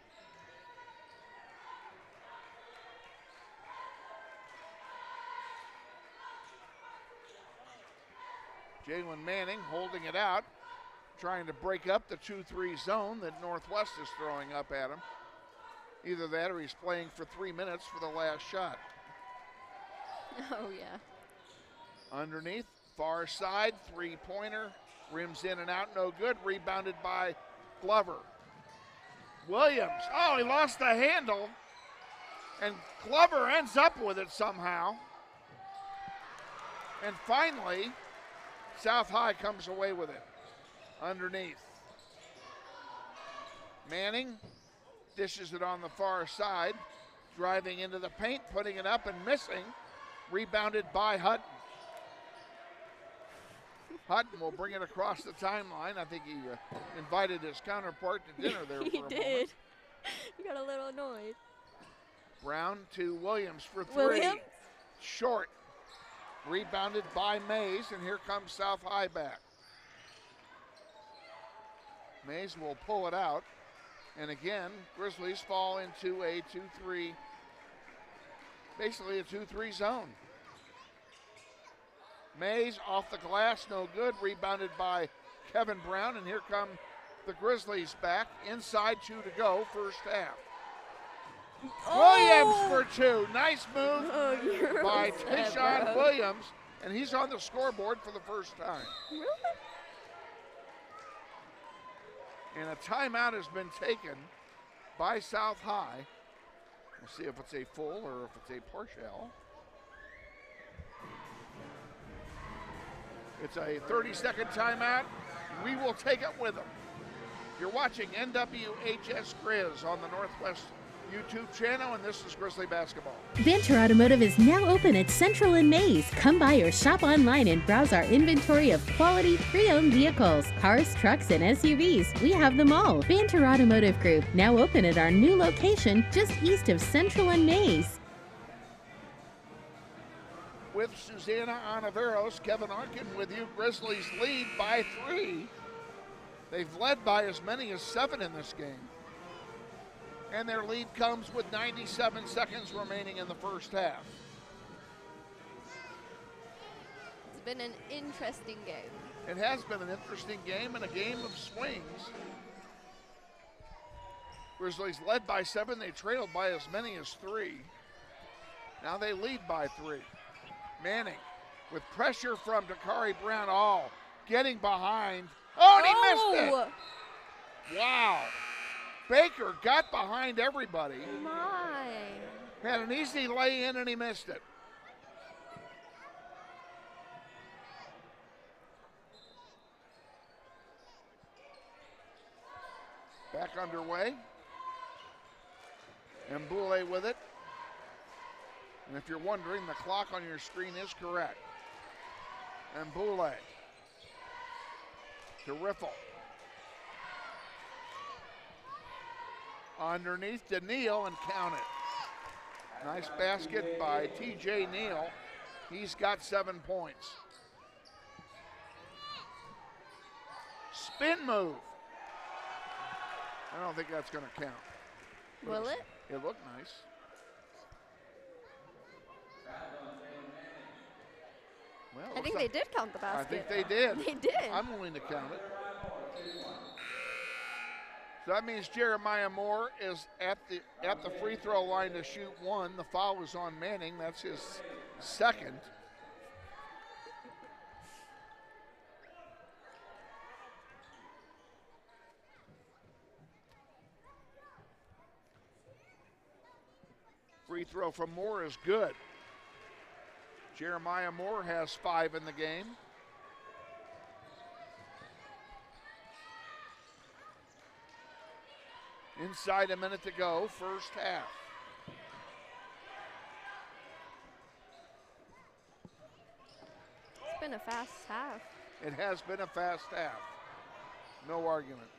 Jalen Manning holding it out, trying to break up the 2-3 zone that Northwest is throwing up at him. Either that or he's playing for 3 minutes for the last shot. Oh, yeah. Underneath, far side, three-pointer, rims in and out, no good. Rebounded by Glover. Williams, oh, he lost the handle, and Glover ends up with it somehow. And finally, South High comes away with it. Underneath. Manning dishes it on the far side, driving into the paint, putting it up and missing. Rebounded by Hutton. Hutton will bring it across the timeline. I think he invited his counterpart to dinner there for a moment. He did. He got a little annoyed. Brown to Williams for 3. Williams? Short. Rebounded by Mays, and here comes South High back. Mays will pull it out. And again, Grizzlies fall into a 2-3, basically a 2-3 zone. Mays off the glass, no good. Rebounded by Kevin Brown, and here come the Grizzlies back. Inside 2 to go, first half. Oh! Williams for 2. Nice move by Tayshawn Williams, and he's on the scoreboard for the first time. Really? And a timeout has been taken by South High. We'll see if it's a full or if it's a partial. It's a 30-second timeout. We will take it with them. You're watching NWHS Grizz on the Northwest YouTube channel, and this is Grizzly Basketball. Banter Automotive is now open at Central and Mays. Come by or shop online and browse our inventory of quality pre-owned vehicles, cars, trucks, and SUVs. We have them all. Banter Automotive Group, now open at our new location just east of Central and Mays. With Susanna Onaveros, Kevin Arkin with you. Grizzlies lead by 3. They've led by as many as 7 in this game. And their lead comes with 97 seconds remaining in the first half. It's been an interesting game. It has been an interesting game and a game of swings. Grizzlies led by 7. They trailed by as many as 3. Now they lead by 3. Manning with pressure from Dakari Brown, all getting behind. Oh, and he missed it. Wow. Baker got behind everybody. My. Had an easy lay in and he missed it. Back underway. And Boulay with it. And if you're wondering, the clock on your screen is correct. And Boulay to Riffle. Underneath to Neal and count it. Nice basket by TJ Neal. He's got 7 points. Spin move. I don't think that's going to count. Will it? It looked nice. Well, I think they did count the basket. I think they did. They did. I'm willing to count it. So that means Jeremiah Moore is at the free throw line to shoot 1. The foul was on Manning. That's his second. Free throw from Moore is good. Jeremiah Moore has 5 in the game. Inside a minute to go, first half. It's been a fast half. It has been a fast half. No argument.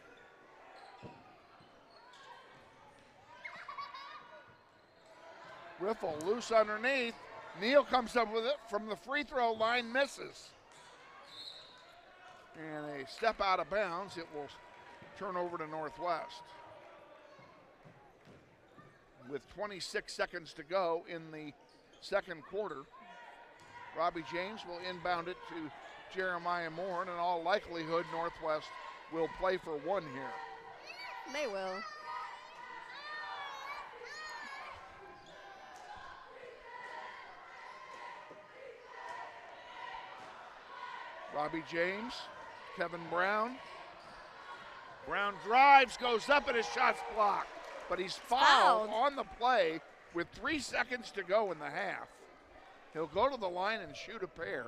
Riffle loose underneath. Neal comes up with it from the free throw line, misses. And a step out of bounds, it will turn over to Northwest. With 26 seconds to go in the second quarter, Robbie James will inbound it to Jeremiah Moore, and in all likelihood, Northwest will play for one here. They will. Robbie James, Kevin Brown. Brown drives, goes up, and his shot's blocked. But he's fouled on the play with 3 seconds to go in the half. He'll go to the line and shoot a pair.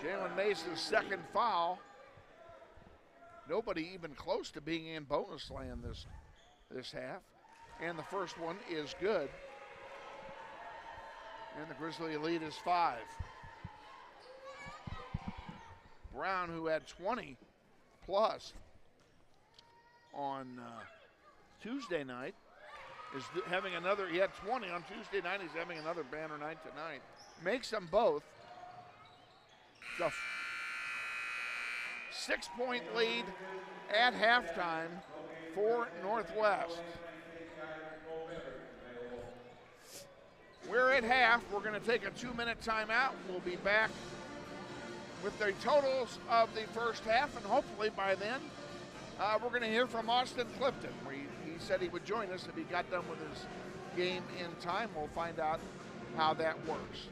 Jalen Mays' second foul. Nobody even close to being in bonus land this half. And the first one is good. And the Grizzly lead is 5. Brown, who had 20 plus on Tuesday night, is having another. He had 20 on Tuesday night. He's having another banner night tonight. Makes them both. The 6-point lead at halftime for Northwest. We're at half. We're going to take a 2-minute timeout. We'll be back with the totals of the first half, and hopefully by then we're going to hear from Austin Clifton. He said he would join us if he got done with his game in time. We'll find out how that works.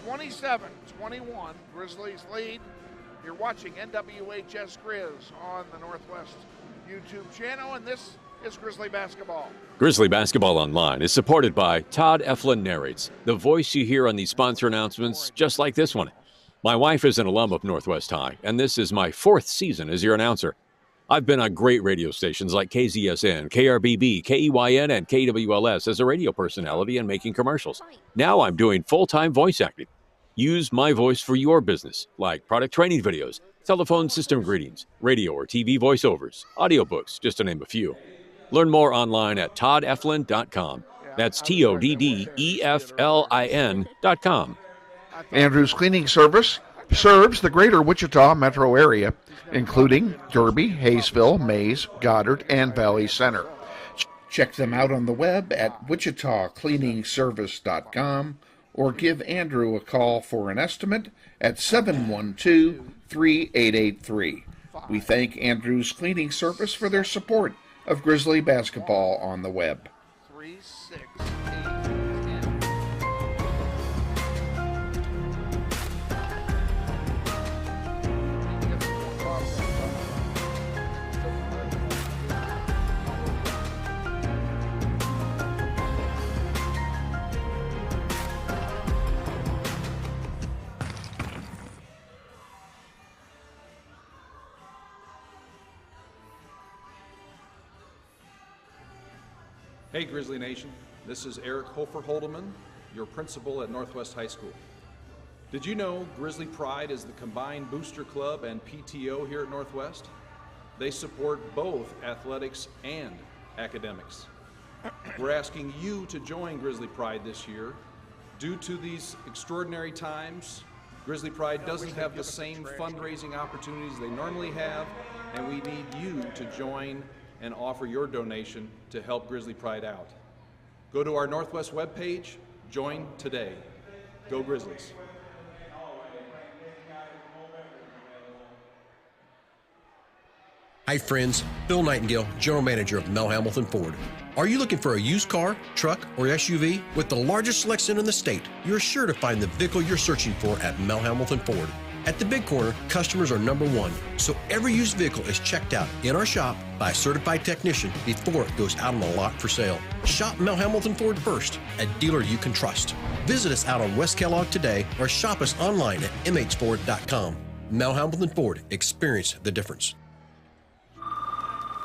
27-21, Grizzlies lead. You're watching NWHS Grizz on the Northwest YouTube channel, and this is Grizzly Basketball. Grizzly Basketball Online is supported by Todd Eflin Narrates, the voice you hear on these sponsor announcements just like this one. My wife is an alum of Northwest High, and this is my 4th season as your announcer. I've been on great radio stations like KZSN, KRBB, KEYN, and KWLS as a radio personality and making commercials. Now I'm doing full-time voice acting. Use my voice for your business, like product training videos, telephone system greetings, radio or TV voiceovers, audiobooks, just to name a few. Learn more online at toddeflin.com. That's TODDEFLIN.com. Andrews Cleaning Service serves the greater Wichita metro area, including Derby, Hayesville, Mays, Goddard, and Valley Center. Check them out on the web at wichitacleaningservice.com or give Andrew a call for an estimate at 712-3883. We thank Andrews Cleaning Service for their support of Grizzly Basketball on the web. 3, 6, Hey Grizzly Nation, this is Eric Hofer-Holdeman, your principal at Northwest High School. Did you know Grizzly Pride is the combined booster club and PTO here at Northwest? They support both athletics and academics. We're asking you to join Grizzly Pride this year. Due to these extraordinary times, Grizzly Pride doesn't have the same fundraising opportunities they normally have, and we need you to join and offer your donation to help Grizzly Pride out. Go to our Northwest webpage, join today. Go Grizzlies. Hi friends, Bill Nightingale, General Manager of Mel Hamilton Ford. Are you looking for a used car, truck, or SUV? With the largest selection in the state, you're sure to find the vehicle you're searching for at Mel Hamilton Ford. At the Big Corner, customers are number one, so every used vehicle is checked out in our shop by a certified technician before it goes out on the lot for sale. Shop Mel Hamilton Ford first, a dealer you can trust. Visit us out on West Kellogg today or shop us online at mhford.com. Mel Hamilton Ford, experience the difference.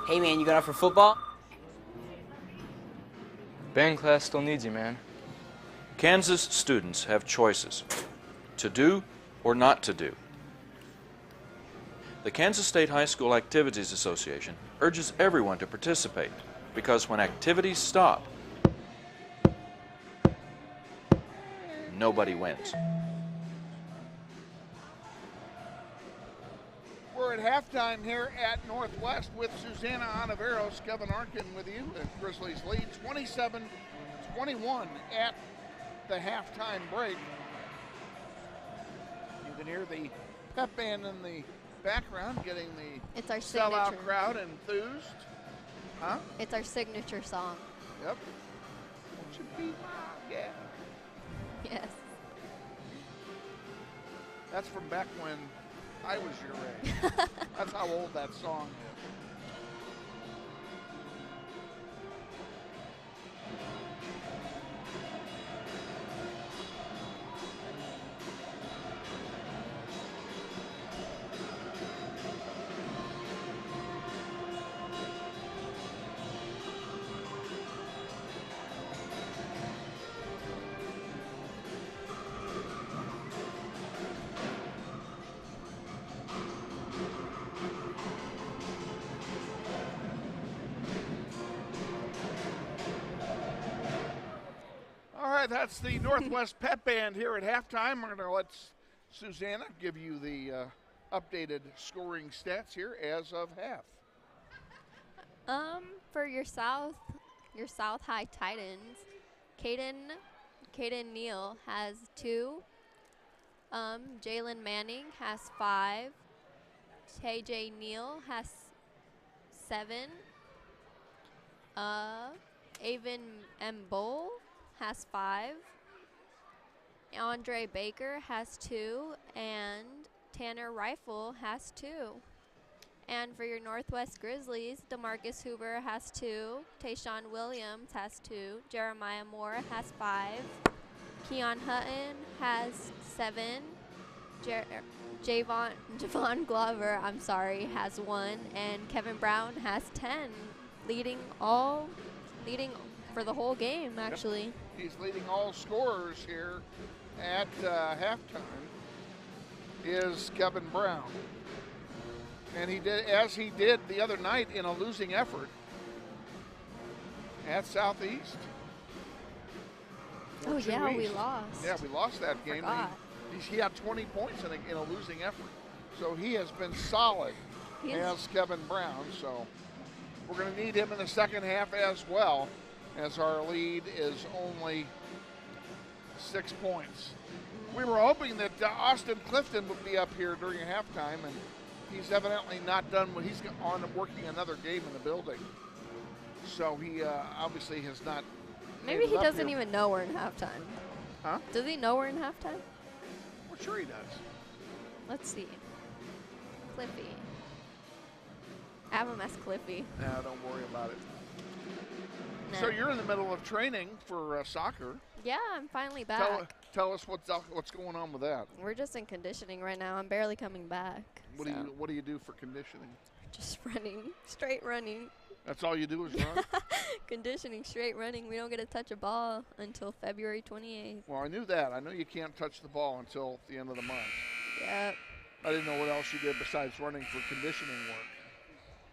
Hey man, you got out for football? Band class still needs you, man. Kansas students have choices to do or not to do. The Kansas State High School Activities Association urges everyone to participate because when activities stop, nobody wins. We're at halftime here at Northwest with Susanna Ontiveros, Kevin Arkin with you. The Grizzlies lead 27-21 at the halftime break. You can hear the pep band in the background getting the It's our sellout signature. crowd enthused. Huh? It's our signature song. Yep. Won't you be my gal? Yes. That's from back when I was your age. That's how old that song is. That's the Northwest Pep Band here at halftime. We're going to let Susanna give you the updated scoring stats here as of half. For your South High Titans, Caden Neal has 2. Jalen Manning has 5. TJ Neal has 7. Avon M. Bull has 5. Andre Baker has 2, and Tanner Rifle has 2. And for your Northwest Grizzlies, DeMarcus Hoover has 2, Tayshawn Williams has 2, Jeremiah Moore has 5, Keon Hutton has 7, Javon Glover, has 1, and Kevin Brown has 10, leading for the whole game, actually. Yep. He's leading all scorers here at halftime is Kevin Brown. And he did, as he did the other night in a losing effort at Southeast. Oh, yeah, we lost. Yeah, we lost that game. Forgot. He had 20 points in a losing effort. So he has been solid as Kevin Brown. So we're going to need him in the second half as well, as our lead is only 6 points. We were hoping that Austin Clifton would be up here during halftime, and he's evidently not done. He's on working another game in the building. So he obviously has not. Maybe he doesn't even know we're in halftime. Huh? Does he know we're in halftime? Well, sure he does. Let's see. Cliffy. I have him as Cliffy. No, don't worry about it. Nah. So you're in the middle of training for soccer. Yeah, I'm finally back. Tell us what's going on with that. We're just in conditioning right now. I'm barely coming back. What do you do for conditioning? Just running, straight running. That's all you do is run? Conditioning, straight running. We don't get to touch a ball until February 28th. Well, I knew that. I know you can't touch the ball until the end of the month. Yep. I didn't know what else you did besides running for conditioning work.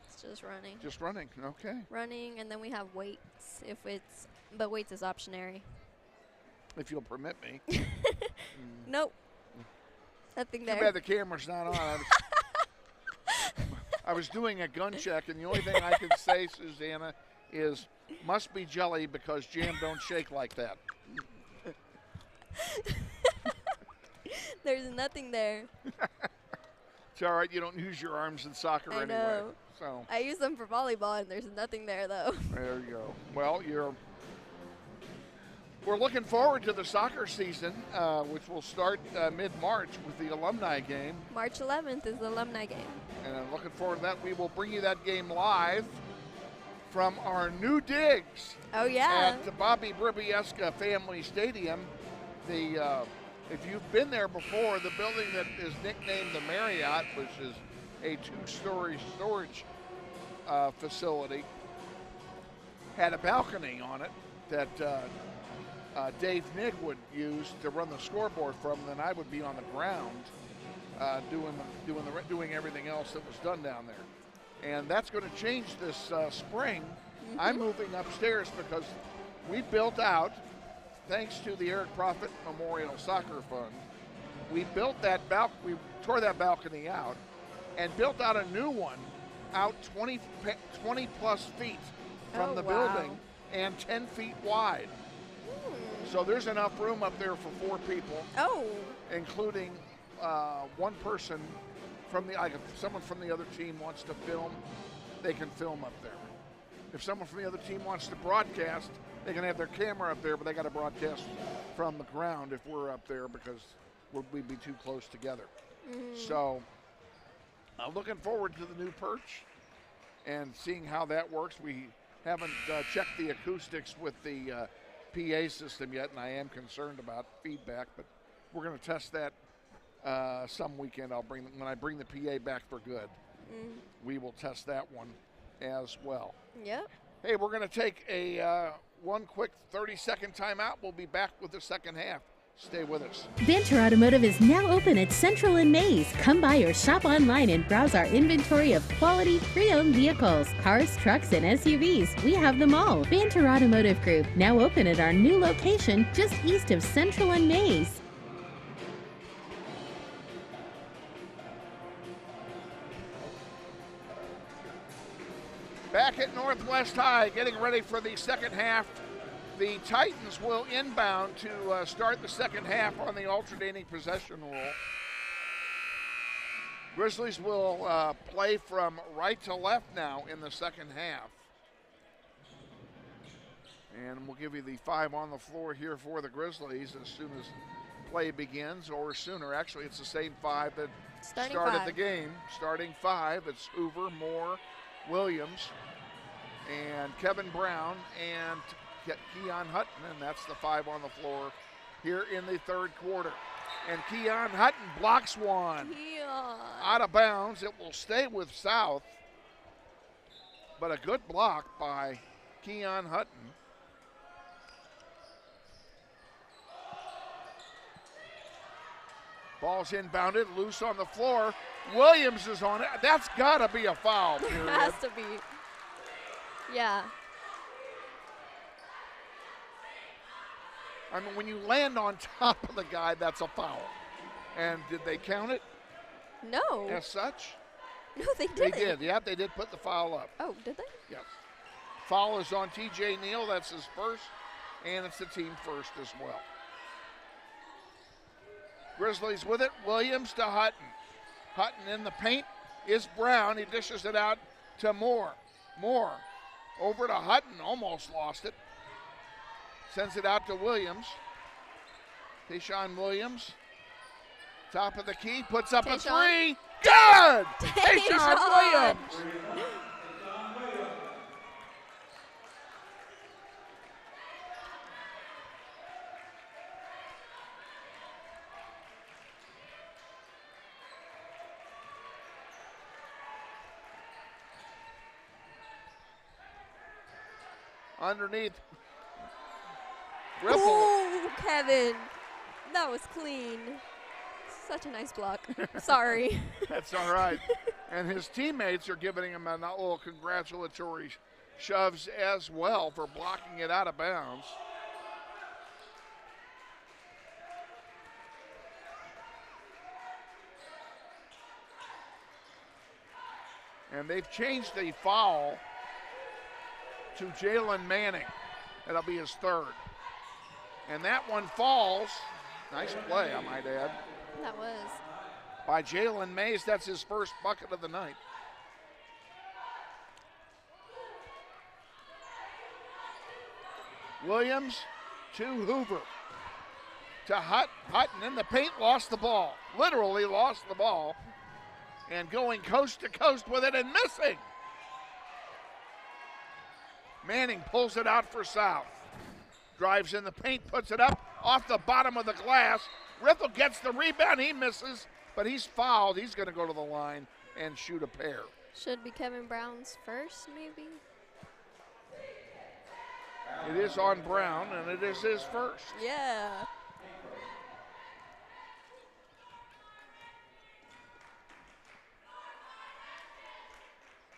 It's just running. Just running, okay. Running, and then we have weights but weights is optionary. If you'll permit me. Nope. Nothing there. Too bad the camera's not on. I was doing a gun check, and the only thing I could say, Susanna, is must be jelly because jam don't shake like that. There's nothing there. It's all right. You don't use your arms in soccer I anyway. know. So I use them for volleyball, and there's nothing there, though. There you go. Well, we're looking forward to the soccer season, which will start mid-March with the alumni game. March 11th is the alumni game. And I'm looking forward to that. We will bring you that game live from our new digs. Oh, yeah. At the Bobby Bribieska Family Stadium. If you've been there before, the building that is nicknamed the Marriott, which is a 2-story storage facility, had a balcony on it that Dave Nigg would use to run the scoreboard from. Then I would be on the ground doing everything else that was done down there. And that's going to change this spring. I'm moving upstairs because we built out thanks to the Eric Profit Memorial Soccer Fund, we built that we tore that balcony out and built out a new one out 20 plus feet from the building and 10 feet wide. So there's enough room up there for 4 people. Including one person from if someone from the other team wants to film, they can film up there. If someone from the other team wants to broadcast, they can have their camera up there, but they got to broadcast from the ground if we're up there because we'd be too close together. So I'm looking forward to the new perch and seeing how that works. We haven't checked the acoustics with the PA system yet, and I am concerned about feedback, but we're going to test that some weekend. When I bring the PA back for good, we will test that one as well. Yep. Hey, we're going to take a one quick 30-second timeout. We'll be back with the second half. Stay with us. Banter Automotive is now open at Central and Mays. Come by or shop online and browse our inventory of quality pre-owned vehicles, cars, trucks, and SUVs. We have them all. Banter Automotive Group, now open at our new location just east of Central and Mays. Back at Northwest High, getting ready for the second half. The Titans will inbound to start the second half on the alternating possession rule. Grizzlies will play from right to left now in the second half. And we'll give you the 5 on the floor here for the Grizzlies as soon as play begins, or sooner. Actually, it's the same 5 that started the game. Starting 5, it's Hoover, Moore, Williams, and Kevin Brown, and Keon Hutton, and that's the 5 on the floor here in the third quarter. And Keon Hutton blocks one. Out of bounds. It will stay with South, but a good block by Keon Hutton. Ball's inbounded, loose on the floor. Williams is on it. That's got to be a foul, period. It has to be. Yeah. I mean, when you land on top of the guy, that's a foul. And did they count it? No. As such? No, they didn't. They did. Yeah, they did put the foul up. Oh, did they? Yes. Foul is on T.J. Neal. That's his first, and it's the team first as well. Grizzlies with it. Williams to Hutton. Hutton in the paint is Brown. He dishes it out to Moore. Moore over to Hutton. Almost lost it. Sends it out to Williams. Tayshawn Williams. Top of the key. Puts up a 3. Good! Tayshawn Williams. Underneath. Ripple. Ooh, Kevin. That was clean. Such a nice block. Sorry. That's all right. And his teammates are giving him a little congratulatory shoves as well for blocking it out of bounds. And they've changed the foul to Jalen Manning. That'll be his third. And that one falls. Nice play, I might add. That was. By Jalen Mays. That's his first bucket of the night. Williams to Hoover. To Hutton in the paint, lost the ball. Literally lost the ball. And going coast to coast with it and missing. Manning pulls it out for South. Drives in the paint, puts it up off the bottom of the glass. Riffle gets the rebound, he misses, but he's fouled. He's going to go to the line and shoot a pair. Should be Kevin Brown's first, maybe? It is on Brown, and it is his first. Yeah.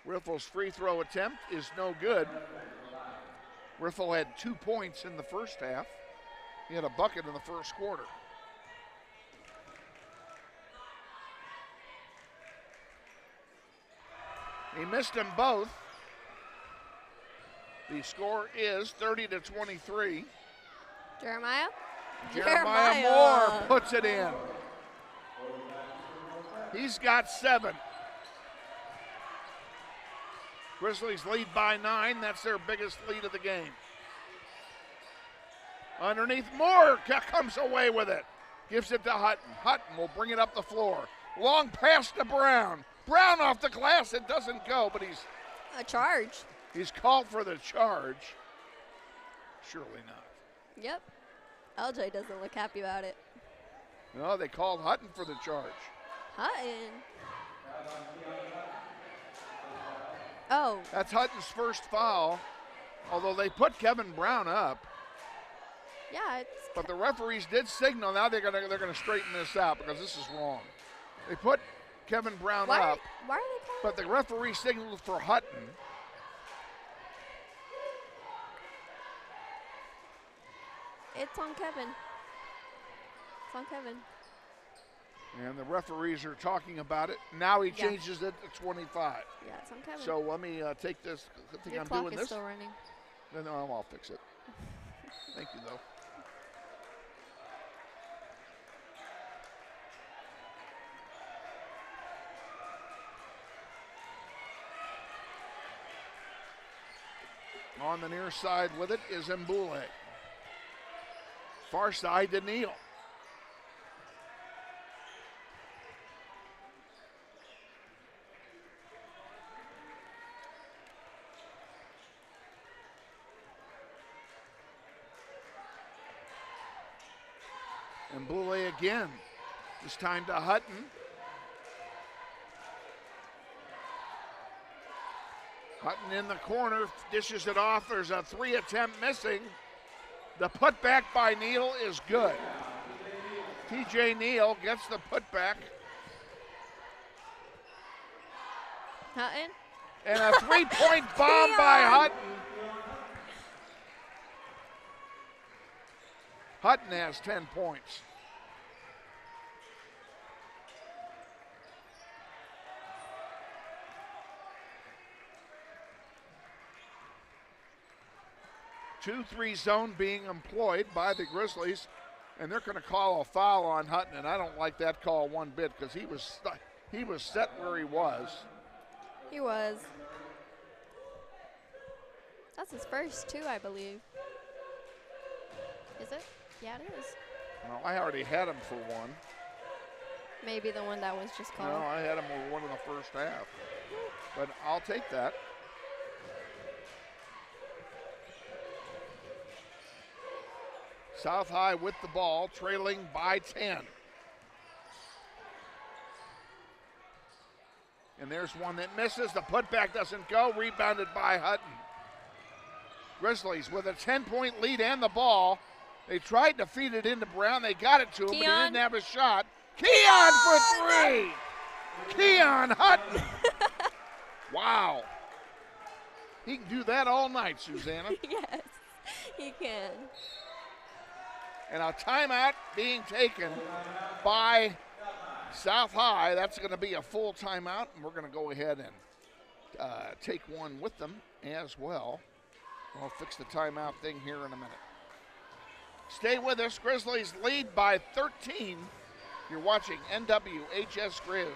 Riffle's free throw attempt is no good. Riffle had 2 points in the first half. He had a bucket in the first quarter. He missed them both. The score is 30-23. Jeremiah Moore puts it in. He's got 7. Grizzlies lead by 9. That's their biggest lead of the game. Underneath, Moore comes away with it. Gives it to Hutton. Hutton will bring it up the floor. Long pass to Brown. Brown off the glass. It doesn't go, but he's a charge. He's called for the charge. Surely not. Yep. LJ doesn't look happy about it. No, they called Hutton for the charge. Hutton. Oh. That's Hutton's first foul, although they put Kevin Brown up. Yeah, but the referees did signal. Now they're gonna straighten this out because this is wrong. They put Kevin Brown up. Why are they calling? But the referee signaled for Hutton. It's on Kevin. It's on Kevin. And the referees are talking about it. Now he changes it to 25. Yeah, it's on Kevin. So let me take this. I think Your I'm clock doing is this. still running. No, I'll fix it. Thank you, though. On the near side with it is Mbule. Far side to Neal. Mbule again. This time to Hutton. Hutton in the corner, dishes it off. There's a 3 attempt missing. The putback by Neal is good. TJ Neal gets the putback. Hutton. And a 3-point bomb by Hutton. Hutton has 10 points. Two-three zone being employed by the Grizzlies, and they're going to call a foul on Hutton, and I don't like that call one bit because he was set where he was. He was. That's his first 2, I believe. Is it? Yeah, it is. Well, I already had him for one. Maybe the one that was just called. No, I had him for one in the first half, but I'll take that. South High with the ball, trailing by 10. And there's one that misses. The putback doesn't go. Rebounded by Hutton. Grizzlies with a 10-point lead and the ball. They tried to feed it into Brown. They got it to him, but he didn't have a shot. Keon for 3. Keon Hutton. Wow. He can do that all night, Susanna. Yes, he can. And a timeout being taken by South High. That's going to be a full timeout, and we're going to go ahead and take one with them as well. I'll fix the timeout thing here in a minute. Stay with us. Grizzlies lead by 13. You're watching NWHS Grizz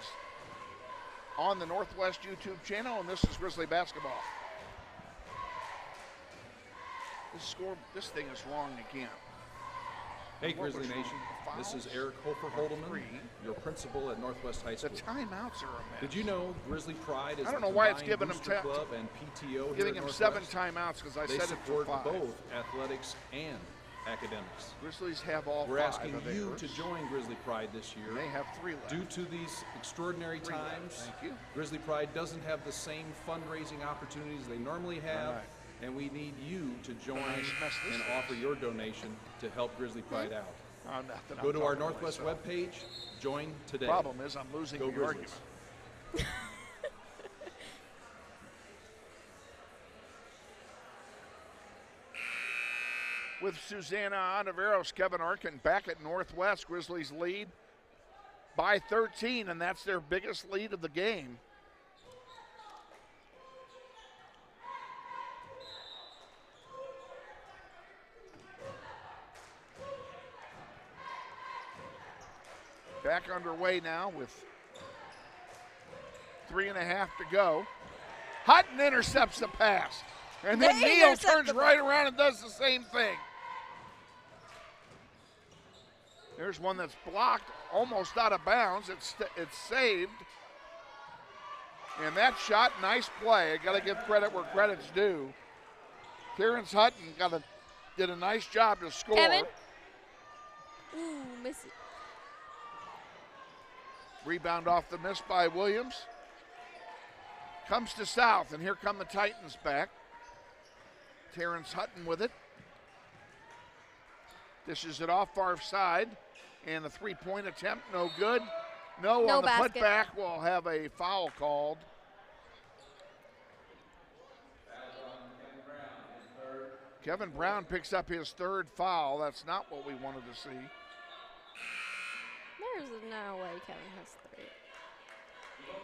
on the Northwest YouTube channel, and this is Grizzly basketball. This thing is wrong again. Hey, Grizzly Nation. This is Eric Hofer-Holdeman, your principal at Northwest High School. The timeouts are a mess. Did you know Grizzly Pride is I don't the know why it's combined giving him booster club and PTO giving here him at 7 Northwest? timeouts because I They said it for support 5. both athletics and academics. Grizzlies have all 5. We're asking of you theirs. to join Grizzly Pride this year. They have 3 left. Due to these extraordinary 3 left. times, Thank you. Grizzly Pride doesn't have the same fundraising opportunities they normally have, and we need you to join and offer your donation to help Grizzly Pride out. Oh, nothing. Go I'm to our talking Northwest myself. webpage, join today. Problem is I'm losing Go the Grizzlies. argument. with Susanna Ontiveros. Kevin Arkin back at Northwest. Grizzlies lead by 13, and that's their biggest lead of the game. Back underway now with 3.5 to go. Hutton intercepts the pass. And then Neal turns right around and does the same thing. There's one that's blocked, almost out of bounds. It's saved. And that shot, nice play. I got to give credit where credit's due. Terrence Hutton did a nice job to score. Kevin? Ooh, miss it. Rebound off the miss by Williams. Comes to South, and here come the Titans back. Terrence Hutton with it. Dishes it off far side, and the three-point attempt, no good. No on the basket. putback, we'll have a foul called. Kevin Brown picks up his third foul. That's not what we wanted to see. There's no way Kevin has 3.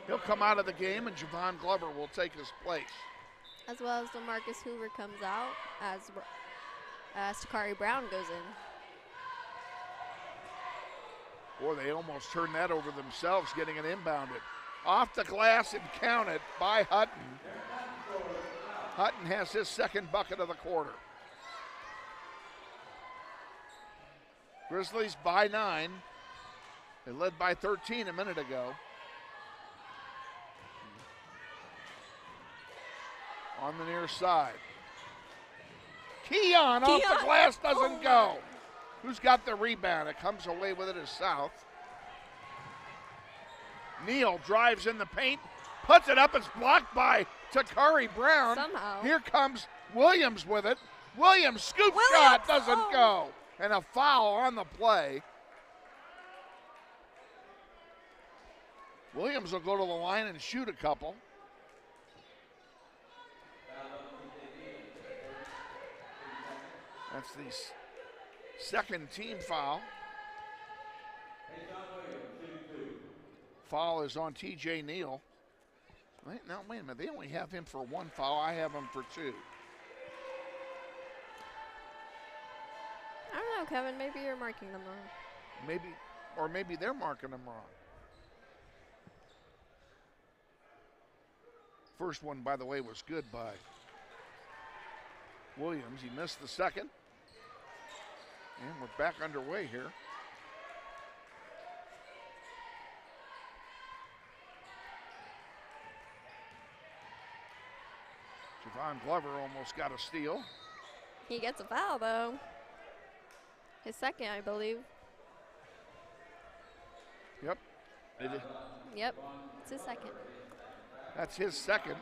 He'll come out of the game, and Javon Glover will take his place. As well as DeMarcus Hoover comes out as Takari Brown goes in. Boy, they almost turned that over themselves, getting it inbounded. Off the glass and counted by Hutton. Hutton has his second bucket of the quarter. Grizzlies by 9. They led by 13 a minute ago. On the near side. Keon off the glass, doesn't go. Who's got the rebound? It comes away with it as South. Neal drives in the paint, puts it up. It's blocked by Takari Brown. Somehow. Here comes Williams with it. Williams scoop shot, doesn't go. And a foul on the play. Williams will go to the line and shoot a couple. That's the second team foul. Foul is on T.J. Neal. Now, wait a minute. They only have him for 1 foul. I have him for 2. I don't know, Kevin. Maybe you're marking them wrong. Maybe they're marking them wrong. First one, by the way, was good by Williams. He missed the second. And we're back underway here. Javon Glover almost got a steal. He gets a foul, though. His second, I believe. Yep. Yep, it's his second. That's his second.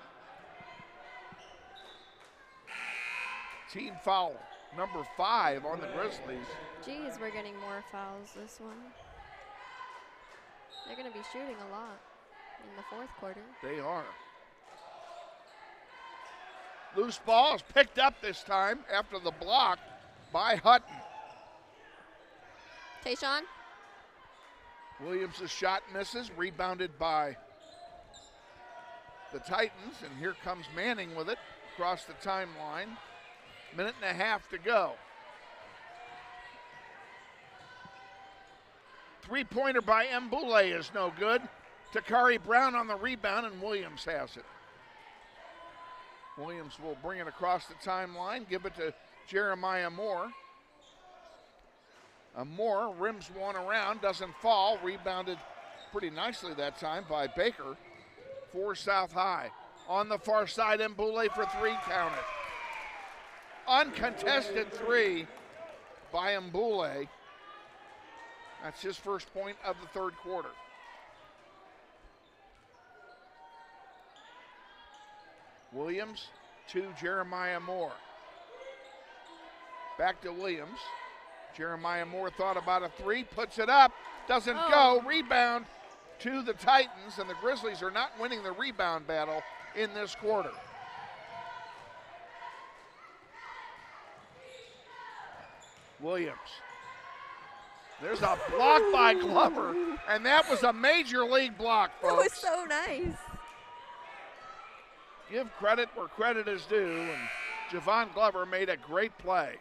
Team foul, number 5 on the Grizzlies. Geez, we're getting more fouls this one. They're going to be shooting a lot in the fourth quarter. They are. Loose ball is picked up this time after the block by Hutton. Tayshaun. Williams' shot misses, rebounded by the Titans, and here comes Manning with it across the timeline. 1.5 minutes to go. Three-pointer by Mbule is no good. Takari Brown on the rebound, and Williams has it. Williams will bring it across the timeline, give it to Jeremiah Moore. Moore rims one around, doesn't fall, rebounded pretty nicely that time by Baker for South High. On the far side, Mbule for 3, count it. Uncontested 3 by Mbule. That's his first point of the third quarter. Williams to Jeremiah Moore. Back to Williams. Jeremiah Moore thought about a 3, puts it up, doesn't go. Rebound to the Titans, and the Grizzlies are not winning the rebound battle in this quarter. Williams. There's a block by Glover, and that was a major league block, folks. That was so nice. Give credit where credit is due, and Javon Glover made a great play.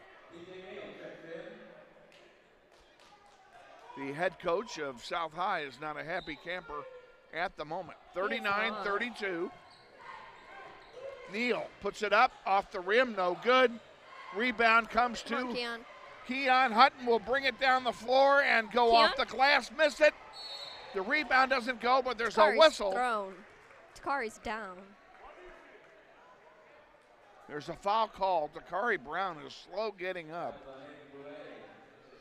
The head coach of South High is not a happy camper at the moment. 39-32. Neal puts it up off the rim, no good. Rebound comes to Keon Hutton. Will bring it down the floor and go off the glass, miss it. The rebound doesn't go, but there's a whistle. Thrown. Takari's down. There's a foul called. Takari Brown is slow getting up.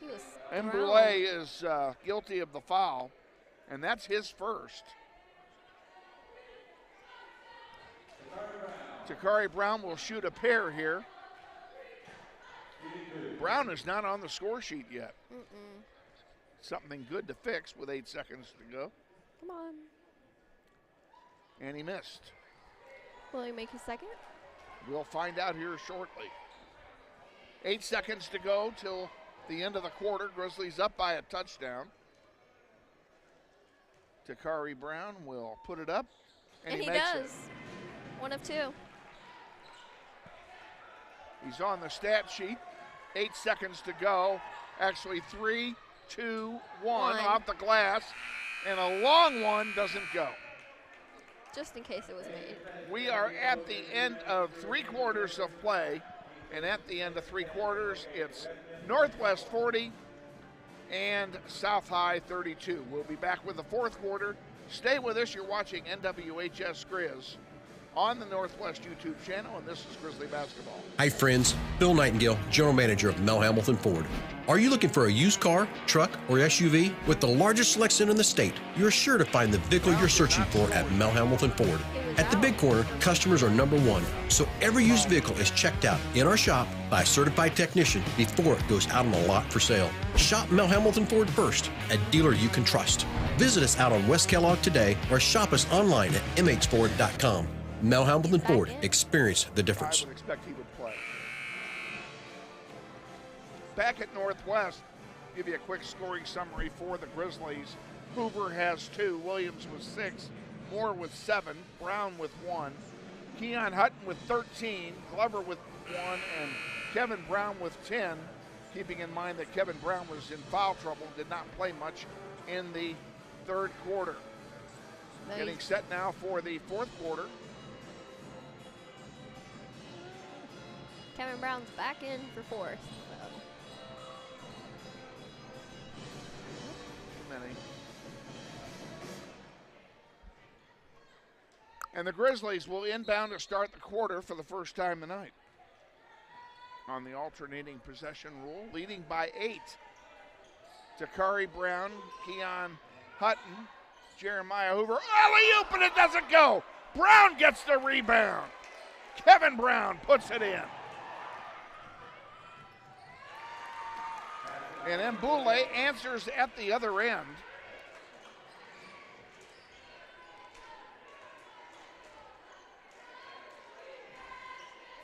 He was Mboulet is guilty of the foul, and that's his first. Takari Brown will shoot a pair here. Brown is not on the score sheet yet. Something good to fix with 8 seconds to go. Come on. And he missed. Will he make his second? We'll find out here shortly. 8 seconds to go till the end of the quarter. Grizzlies up by a touchdown. Takari Brown will put it up, and he makes does. It. 1 of 2. He's on the stat sheet. 8 seconds to go. Actually, 3, 2, 1 off the glass, and a long one doesn't go. Just in case it was made. We are at the end of 3 quarters of play, and at the end of 3 quarters, it's Northwest 40 and South High 32. We'll be back with the 4th quarter. Stay with us. You're watching NWHS Grizz on the Northwest YouTube channel, and this is Grizzly Basketball. Hi friends, Bill Nightingale, General Manager of Mel Hamilton Ford. Are you looking for a used car, truck, or SUV? With the largest selection in the state, you're sure to find the vehicle you're searching for at Mel Hamilton Ford. At the Big Corner, customers are number 1, so every used vehicle is checked out in our shop by a certified technician before it goes out on the lot for sale. Shop Mel Hamilton Ford first, a dealer you can trust. Visit us out on West Kellogg today or shop us online at mhford.com. Mel Hamilton Ford, experience the difference. I would expect he would play. Back at Northwest, give you a quick scoring summary for the Grizzlies. Hoover has 2, Williams with 6, Moore with 7, Brown with 1, Keon Hutton with 13, Glover with 1, and Kevin Brown with 10, keeping in mind that Kevin Brown was in foul trouble, did not play much in the 3rd quarter. Nice. Getting set now for the 4th quarter. Kevin Brown's back in for 4th. Too many. And the Grizzlies will inbound to start the quarter for the first time tonight. On the alternating possession rule, leading by 8. Takari Brown, Keon Hutton, Jeremiah Hoover. Alley-oop, and it doesn't go. Brown gets the rebound. Kevin Brown puts it in. And Mboulet answers at the other end.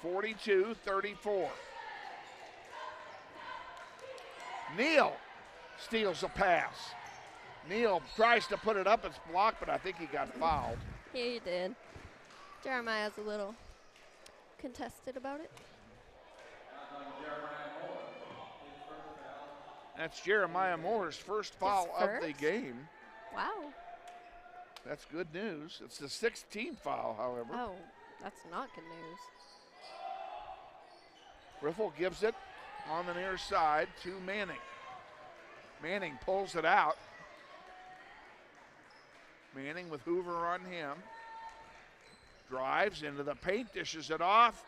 (42-34). Neal steals a pass. Neal tries to put it up, it's blocked, but I think he got fouled. Yeah, he did. Jeremiah's a little contested about it. That's Jeremiah Moore's first foul of the game. Wow. That's good news. It's the 16th foul, however. Oh, that's not good news. Riffle gives it on the near side to Manning. Manning pulls it out. Manning with Hoover on him. Drives into the paint, dishes it off.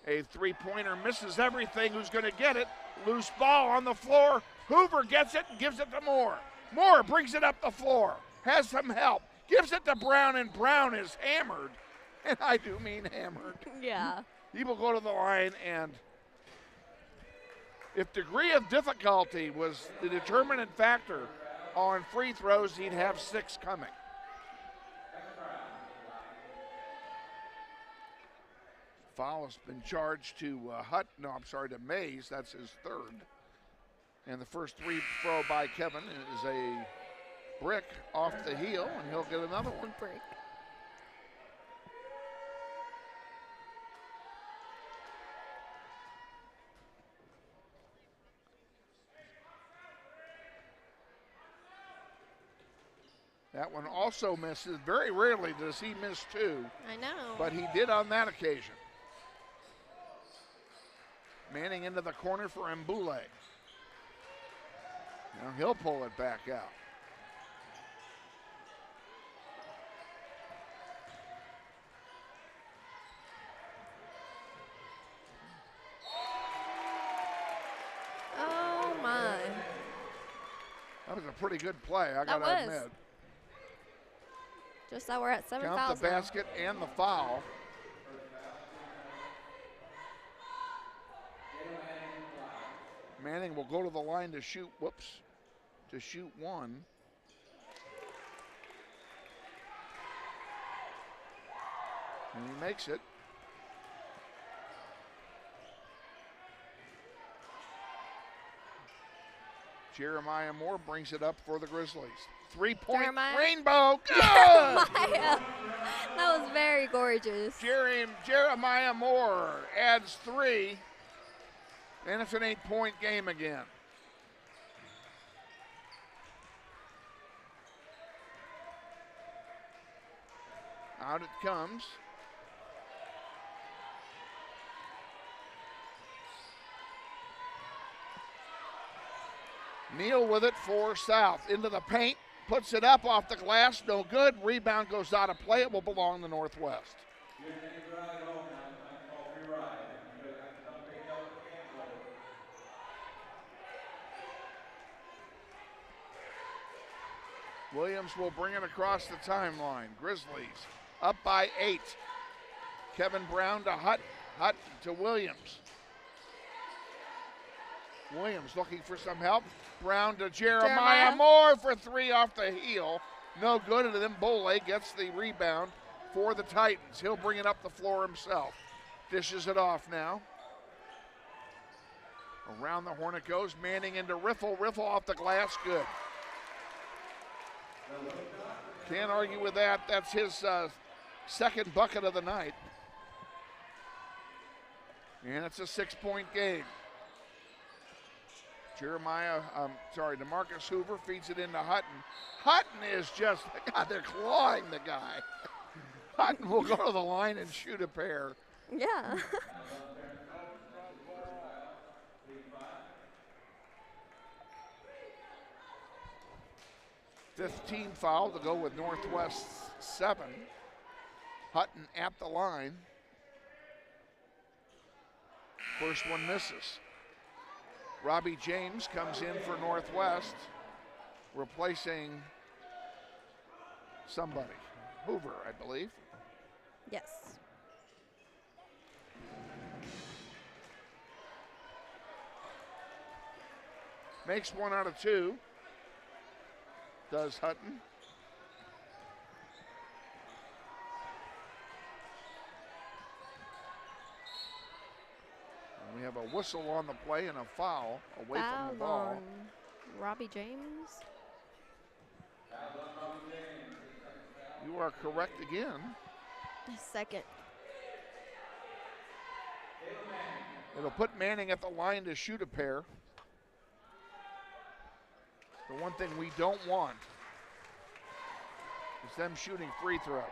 A 3-pointer misses everything. Who's going to get it? Loose ball on the floor. Hoover gets it and gives it to Moore. Moore brings it up the floor. Has some help. Gives it to Brown, and Brown is hammered. And I do mean hammered. Yeah. He will go to the line, and if degree of difficulty was the determinant factor on free throws, he'd have 6 coming. Foul has been charged to to Mays. That's his 3rd. And the first free throw by Kevin is a brick off the heel, and he'll get another one. Brick. That one also misses. Very rarely does he miss two. I know. But he did on that occasion. Manning into the corner for Mbule. Now he'll pull it back out. Oh my. That was a pretty good play, I That gotta was. admit. Just that we're at 7 Count fouls the now. basket and the foul. Manning will go to the line to shoot, to shoot one. And he makes it. Jeremiah Moore brings it up for the Grizzlies. 3-point Jeremiah. rainbow, good! Jeremiah. That was very gorgeous. Jeremiah Moore adds 3, and it's an 8-point game again. Out it comes. Neal with it for South. Into the paint, puts it up off the glass, no good. Rebound goes out of play. It will belong to Northwest. Williams will bring it across the timeline. Grizzlies up by 8. Kevin Brown to Hutton. Hutton to Williams. Williams looking for some help. Brown to Jeremiah Moore for 3 off the heel. No good, and then Bole gets the rebound for the Titans. He'll bring it up the floor himself. Dishes it off now. Around the horn it goes. Manning into Riffle. Riffle off the glass, good. Can't argue with that. That's his second bucket of the night. And it's a 6-point game. DeMarcus Hoover feeds it into Hutton. Hutton is just, God, they're clawing the guy. Hutton will go to the line and shoot a pair. Yeah. 15 foul to go with Northwest 7. Hutton at the line. First one misses. Robbie James comes in for Northwest, replacing somebody. Hoover, I believe. Yes. Makes 1 out of 2. Does Hutton. And we have a whistle on the play and a foul away from the ball. On Robbie James. You are correct again. Second. It'll put Manning at the line to shoot a pair. The one thing we don't want is them shooting free throws.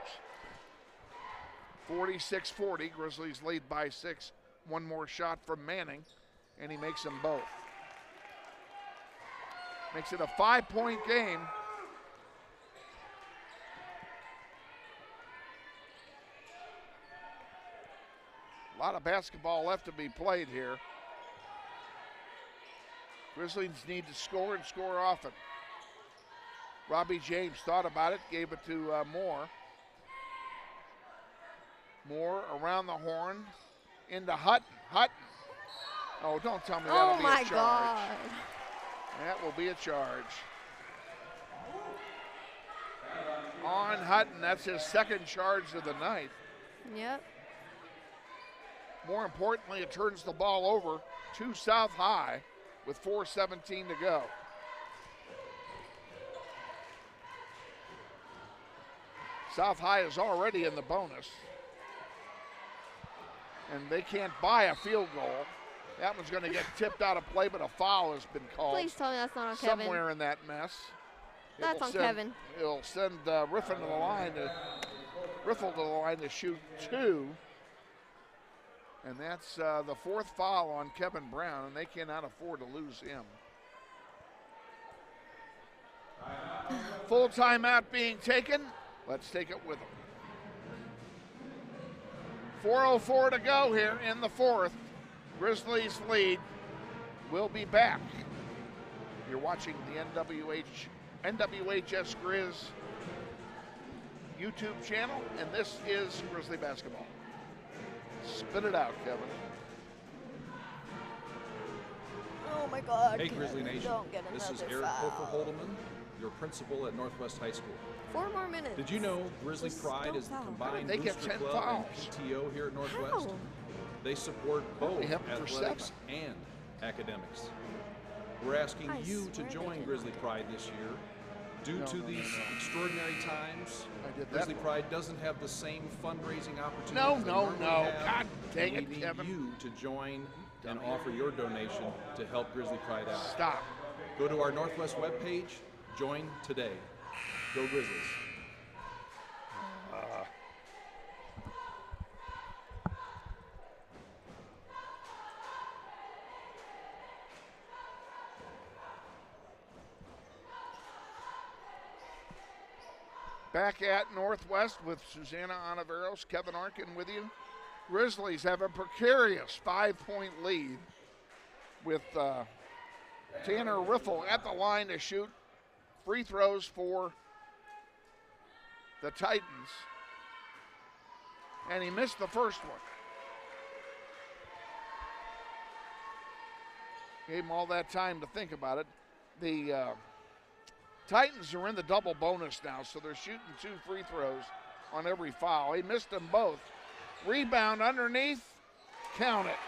46-40, Grizzlies lead by 6. One more shot from Manning, and he makes them both. Makes it a 5-point game. A lot of basketball left to be played here. Grizzlies need to score and score often. Robbie James thought about it, gave it to Moore. Moore around the horn into Hutton. Hutton. Oh, don't tell me that'll be a charge. God. That will be a charge. On Hutton, that's his second charge of the night. Yep. More importantly, it turns the ball over to South High. with 4:17 to go. South High is already in the bonus. And they can't buy a field goal. That one's going to get tipped out of play, but a foul has been called. Please tell me that's not on Kevin. Somewhere in that mess. That's on Kevin. It'll send Riffle to the line to shoot 2. And that's the 4th foul on Kevin Brown, and they cannot afford to lose him. Full timeout being taken. Let's take it with them. 4:04 to go here in the 4th. Grizzlies lead. We'll be back. You're watching the NWHS Grizz YouTube channel, and this is Grizzly basketball. Spit it out, Kevin. Oh my God. Hey, Grizzly Nation. Don't get This is another Eric foul. Holderman, your principal at Northwest High School. 4 more minutes. Did you know Grizzly Just Pride don't is the foul. combined They get booster 10 club fouls. and PTO here at Northwest? How? They support both They have them for athletics and academics. We're asking I you to swear they join did. Grizzly Pride this year. Due to these extraordinary times, I did that. Grizzly Pride doesn't have the same fundraising opportunities. No, they no, normally no. have, God dang and it, we need Kevin. you to join and offer your donation to help Grizzly Pride out. Stop. Go to our Northwest webpage, join today. Go Grizzlies. Back at Northwest with Susanna Onaveros, Kevin Arkin with you. Grizzlies have a precarious 5-point lead with Tanner Riffle at the line to shoot free throws for the Titans. And he missed the first one. Gave him all that time to think about it. The Titans are in the double bonus now, so they're shooting 2 free throws on every foul. He missed them both. Rebound underneath, count it.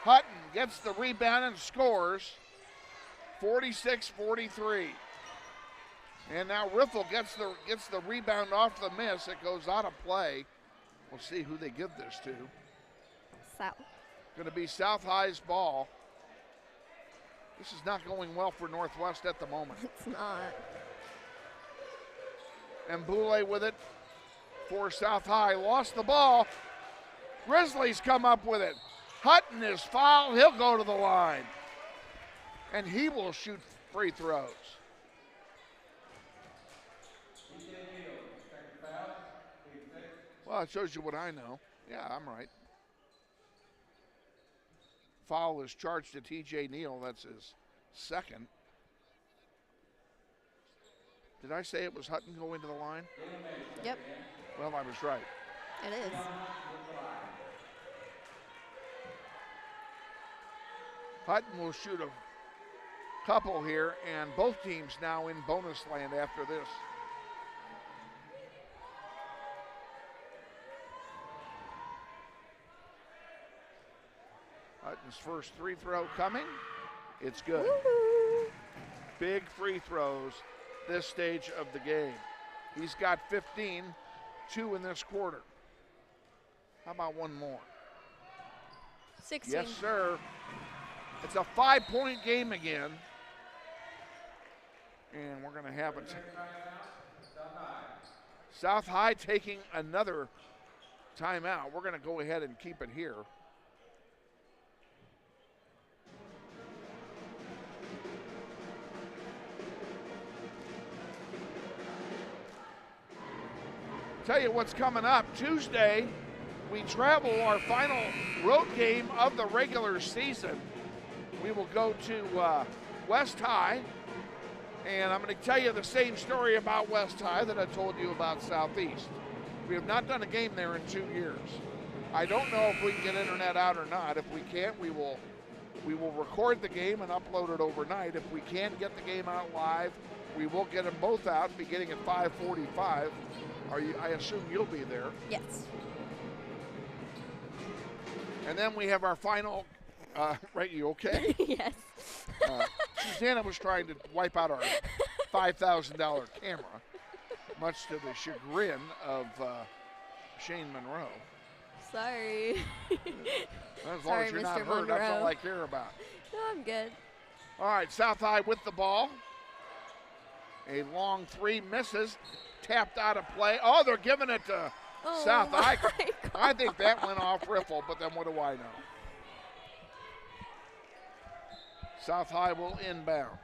Hutton gets the rebound and scores, 46-43. And now Riffle gets the rebound off the miss. It goes out of play. We'll see who they give this to. South. Going to be South High's ball. This is not going well for Northwest at the moment. It's not. And Boulay with it for South High. Lost the ball. Grizzlies come up with it. Hutton is fouled. He'll go to the line. And he will shoot free throws. Well, it shows you what I know. Yeah, I'm right. Foul is charged to TJ Neal. That's his second. Did I say it was Hutton going to the line? Yep, Well, I was right. it is. Hutton will shoot a couple here, and both teams now in bonus land after this. Hutton's first free throw coming. It's good. Woo-hoo. Big free throws this stage of the game. He's got 15, 2 in this quarter. How about one more? 16. Yes, sir. It's a 5-point game again. And we're going to have it. South High taking another timeout. We're going to go ahead and keep it here. Tell you what's coming up. Tuesday, we travel our final road game of the regular season. We will go to West High, and I'm going to tell you the same story about West High that I told you about Southeast. We have not done a game there in 2 years. I don't know if we can get internet out or not. If we can't, we will record the game and upload it overnight. If we can't get the game out live, we will get them both out beginning at 5:45. I assume you'll be there. Yes. And then we have our final Right, you okay? Yes. Susanna was trying to wipe out our $5,000 camera, much to the chagrin of Shane Monroe. Sorry. As long Sorry, as you're Mr. not hurt, Monroe. that's all I care about. No, I'm good. All right, South High with the ball. A long three misses. Tapped out of play. Oh, they're giving it to South High. I think that went off riffle, but then what do I know? South High will inbound.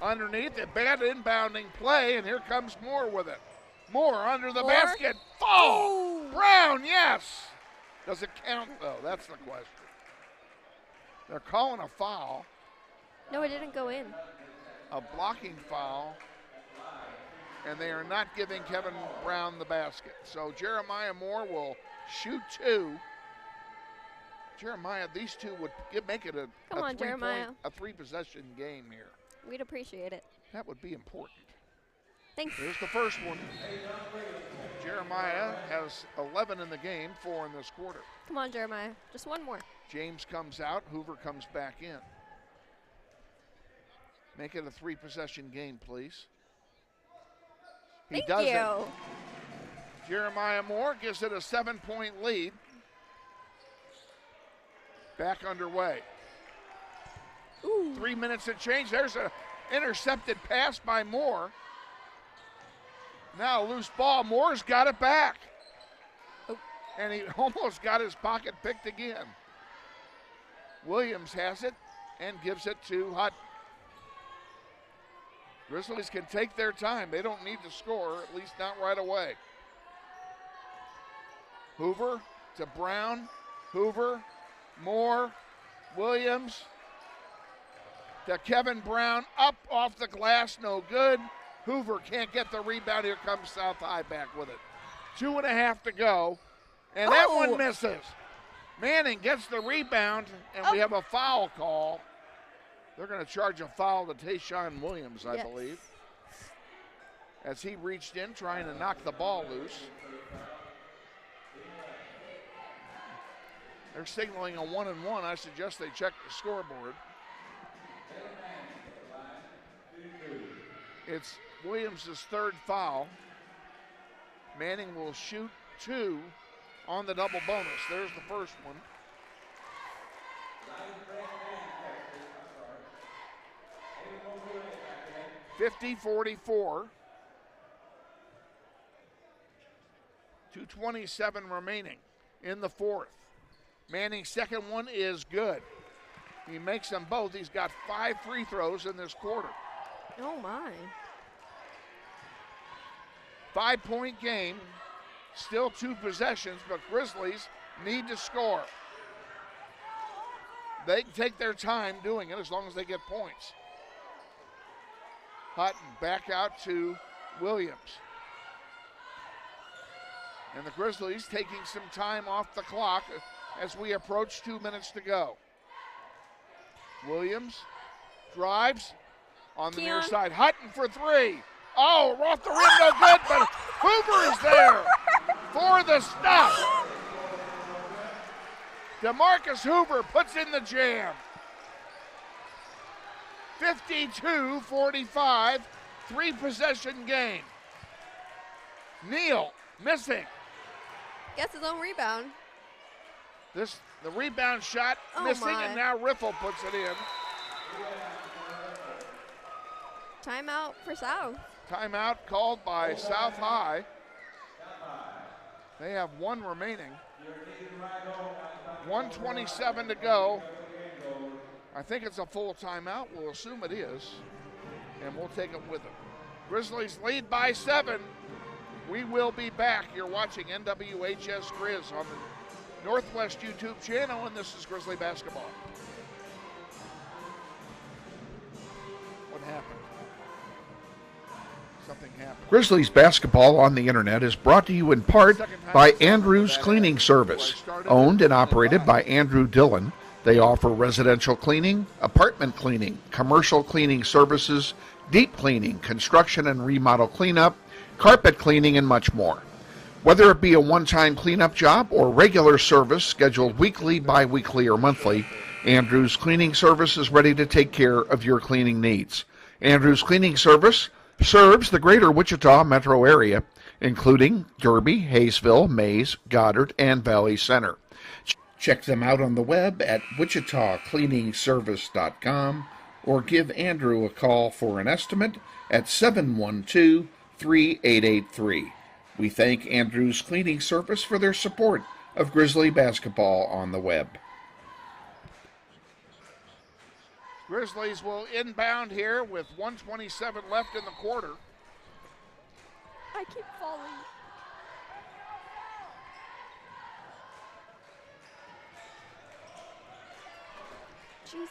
Underneath, a bad inbounding play, and here comes Moore with it. Moore under the basket. Oh! Brown, yes! Does it count, though? That's the question. They're calling a foul. No, it didn't go in. A blocking foul, and they are not giving Kevin Brown the basket. So Jeremiah Moore will shoot two. Jeremiah, these two would make it a three-possession game here. We'd appreciate it. That would be important. Thanks. Here's the first one. Jeremiah has 11 in the game, 4 in this quarter. Come on, Jeremiah. Just one more. James comes out. Hoover comes back in. Make it a three-possession game, please. He does it. Jeremiah Moore gives it a 7-point lead. Back underway. Ooh. 3 minutes and change. There's an intercepted pass by Moore. Now a loose ball. Moore's got it back. Oh. And he almost got his pocket picked again. Williams has it and gives it to Hutton. Grizzlies can take their time. They don't need to score, at least not right away. Hoover to Brown. Hoover, Moore, Williams to Kevin Brown. Up off the glass, no good. Hoover can't get the rebound. Here comes South High back with it. 2.5 to go. And that one misses. Manning gets the rebound, and we have a foul call. They're going to charge a foul to Tayshawn Williams, I believe, as he reached in trying to knock the ball loose. They're signaling a 1-and-1. I suggest they check the scoreboard. It's Williams' third foul. Manning will shoot 2 on the double bonus. There's the first one. (50-44). 2:27 remaining in the fourth. Manning's second one is good. He makes them both. He's got 5 free throws in this quarter. Oh, my. 5-point game. Still 2 possessions, but Grizzlies need to score. They can take their time doing it as long as they get points. Hutton back out to Williams. And the Grizzlies taking some time off the clock as we approach 2 minutes to go. Williams drives on the near side. Hutton for 3. Oh, off the rim, no good, but Hoover is there for the stop. DeMarcus Hoover puts in the jam. 52-45, 3-possession game. Neal missing. Gets his own rebound. The rebound shot missing, and now Riffle puts it in. Timeout for South. Timeout called by South High. They have 1 remaining. 1:27 to go. I think it's a full timeout. We'll assume it is, and we'll take it with them. Grizzlies lead by 7. We will be back. You're watching NWHS Grizz on the Northwest YouTube channel, and this is Grizzly basketball. What happened? Something happened. Grizzlies basketball on the internet is brought to you in part by Andrew's Cleaning Service, owned and operated by Andrew Dillon. They offer residential cleaning, apartment cleaning, commercial cleaning services, deep cleaning, construction and remodel cleanup, carpet cleaning, and much more. Whether it be a one-time cleanup job or regular service scheduled weekly, bi-weekly, or monthly, Andrews Cleaning Service is ready to take care of your cleaning needs. Andrews Cleaning Service serves the greater Wichita metro area, including Derby, Hayesville, Mays, Goddard, and Valley Center. Check them out on the web at wichitacleaningservice.com or give Andrew a call for an estimate at 712-3883. We thank Andrews Cleaning Service for their support of Grizzly basketball on the web. Grizzlies will inbound here with 1:27 left in the quarter. I keep falling. Jesus.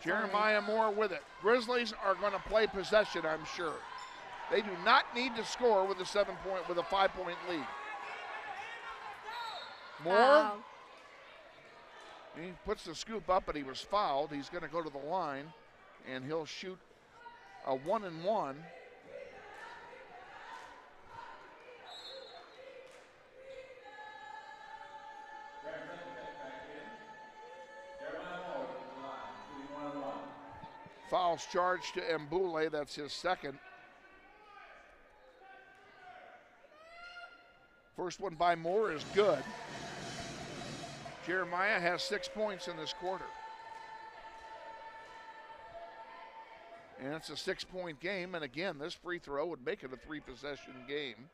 Jeremiah Moore with it. Grizzlies are going to play possession, I'm sure. They do not need to score with a 5-point lead. Moore. Wow. He puts the scoop up, but he was fouled. He's going to go to the line, and he'll shoot a 1-and-1. Fouls charged to Mbule. That's his second. First one by Moore is good. Jeremiah has 6 points in this quarter. And it's a 6-point game. And again, this free throw would make it a 3-possession game.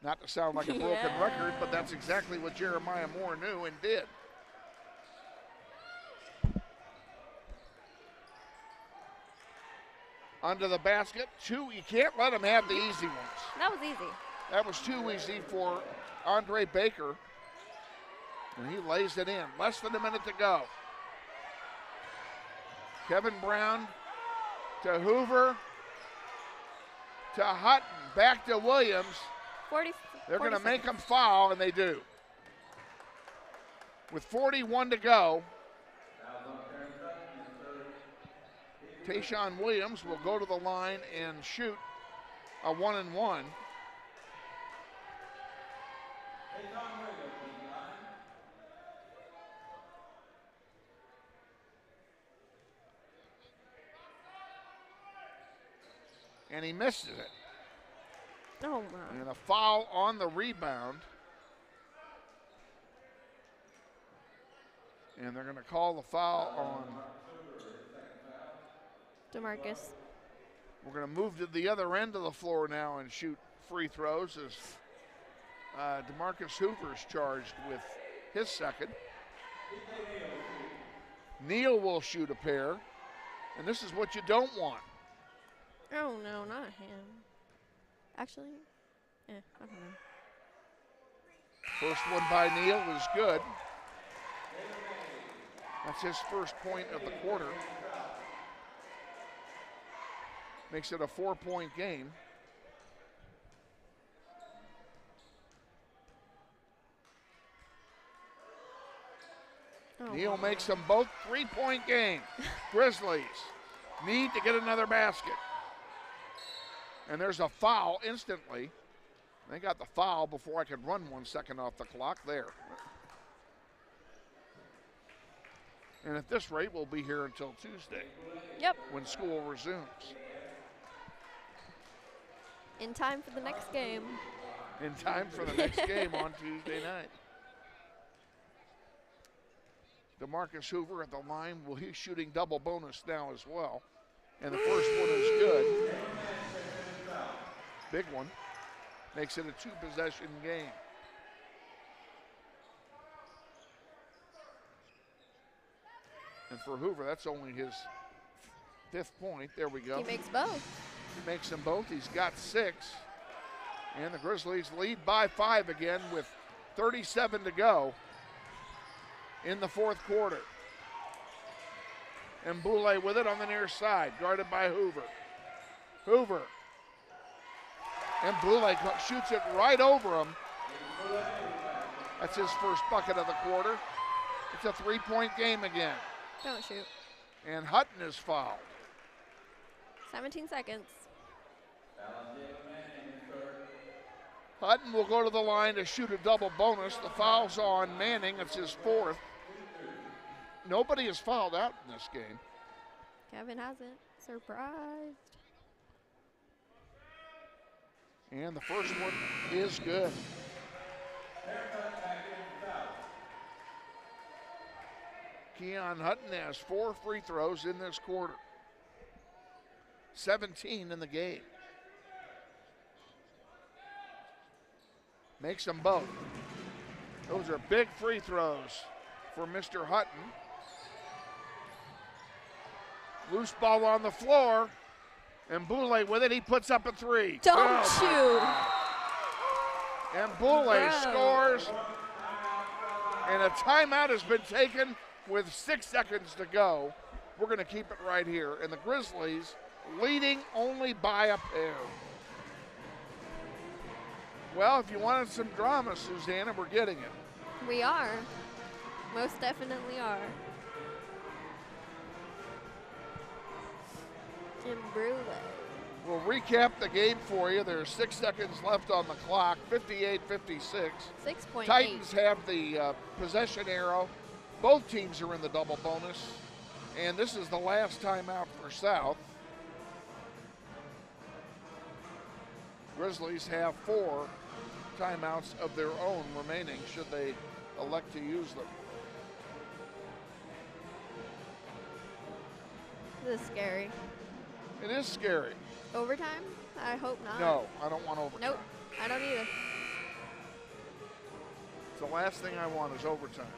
Not to sound like a broken record, but that's exactly what Jeremiah Moore knew and did. Under the basket, two. You can't let him have the easy ones. That was easy. That was too easy for Andre Baker. And he lays it in. Less than a minute to go. Kevin Brown to Hoover to Hutton. Back to Williams. They're going to make him foul, and they do. With 41 to go, Tayshaun Williams will go to the line and shoot a 1-and-1. And he misses it. Oh, my. And a foul on the rebound. And they're going to call the foul on DeMarcus. We're going to move to the other end of the floor now and shoot free throws as DeMarcus Hoover's charged with his second. Neal will shoot a pair, and this is what you don't want. Oh, no, not him. Actually, I don't know. First one by Neal is good. That's his first point of the quarter. Makes it a 4-point game. Oh, Neal makes them both 3-point game. Grizzlies need to get another basket. And there's a foul instantly. They got the foul before I could run 1 second off the clock there. And at this rate, we'll be here until Tuesday. Yep. When school resumes. In time for the next game. In time for the next game on Tuesday night. DeMarcus Hoover at the line. Well, he's shooting double bonus now as well. And the first one is good. Big one. Makes it a 2-possession game. And for Hoover, that's only his 5th point. There we go. He makes both. He makes them both. He's got 6. And the Grizzlies lead by 5 again with 37 to go in the 4th quarter. And Boulay with it on the near side, guarded by Hoover. Hoover. And Boulay shoots it right over him. That's his first bucket of the quarter. It's a 3-point game again. Don't shoot. And Hutton is fouled. 17 seconds. Hutton will go to the line to shoot a double bonus. The foul's on Manning. It's his 4th. Nobody has fouled out in this game. Kevin hasn't. Surprised. And the first one is good. Keon Hutton has 4 free throws in this quarter. 17 in the game. Makes them both. Those are big free throws for Mr. Hutton. Loose ball on the floor. And Boulay with it, he puts up a 3. Don't shoot. And Boulay scores. And a timeout has been taken with 6 seconds to go. We're going to keep it right here. And the Grizzlies leading only by a pair. Well, if you wanted some drama, Susanna, we're getting it. We are. Most definitely are. Jim Brule. We'll recap the game for you. There's 6 seconds left on the clock, 58-56. 6.8. Titans have the possession arrow. Both teams are in the double bonus. And this is the last timeout for South. Grizzlies have 4 timeouts of their own remaining should they elect to use them. This is scary. It is scary. Overtime? I hope not. No, I don't want overtime. Nope, I don't either. The last thing I want is overtime.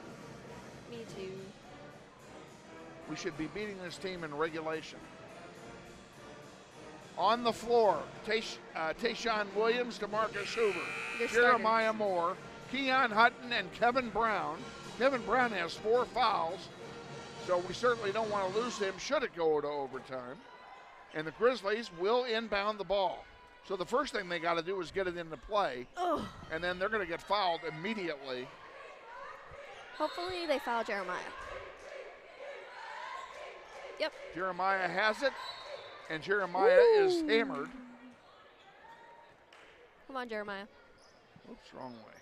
Me too. We should be beating this team in regulation. On the floor, Tayshawn Williams, DeMarcus Hoover, Jeremiah Moore, Keon Hutton, and Kevin Brown. Kevin Brown has 4 fouls, so we certainly don't want to lose him should it go to overtime. And the Grizzlies will inbound the ball. So the first thing they got to do is get it into play, and then they're going to get fouled immediately. Hopefully they foul Jeremiah. Yep. Jeremiah has it, and Jeremiah is hammered. Come on, Jeremiah. Oops, wrong way.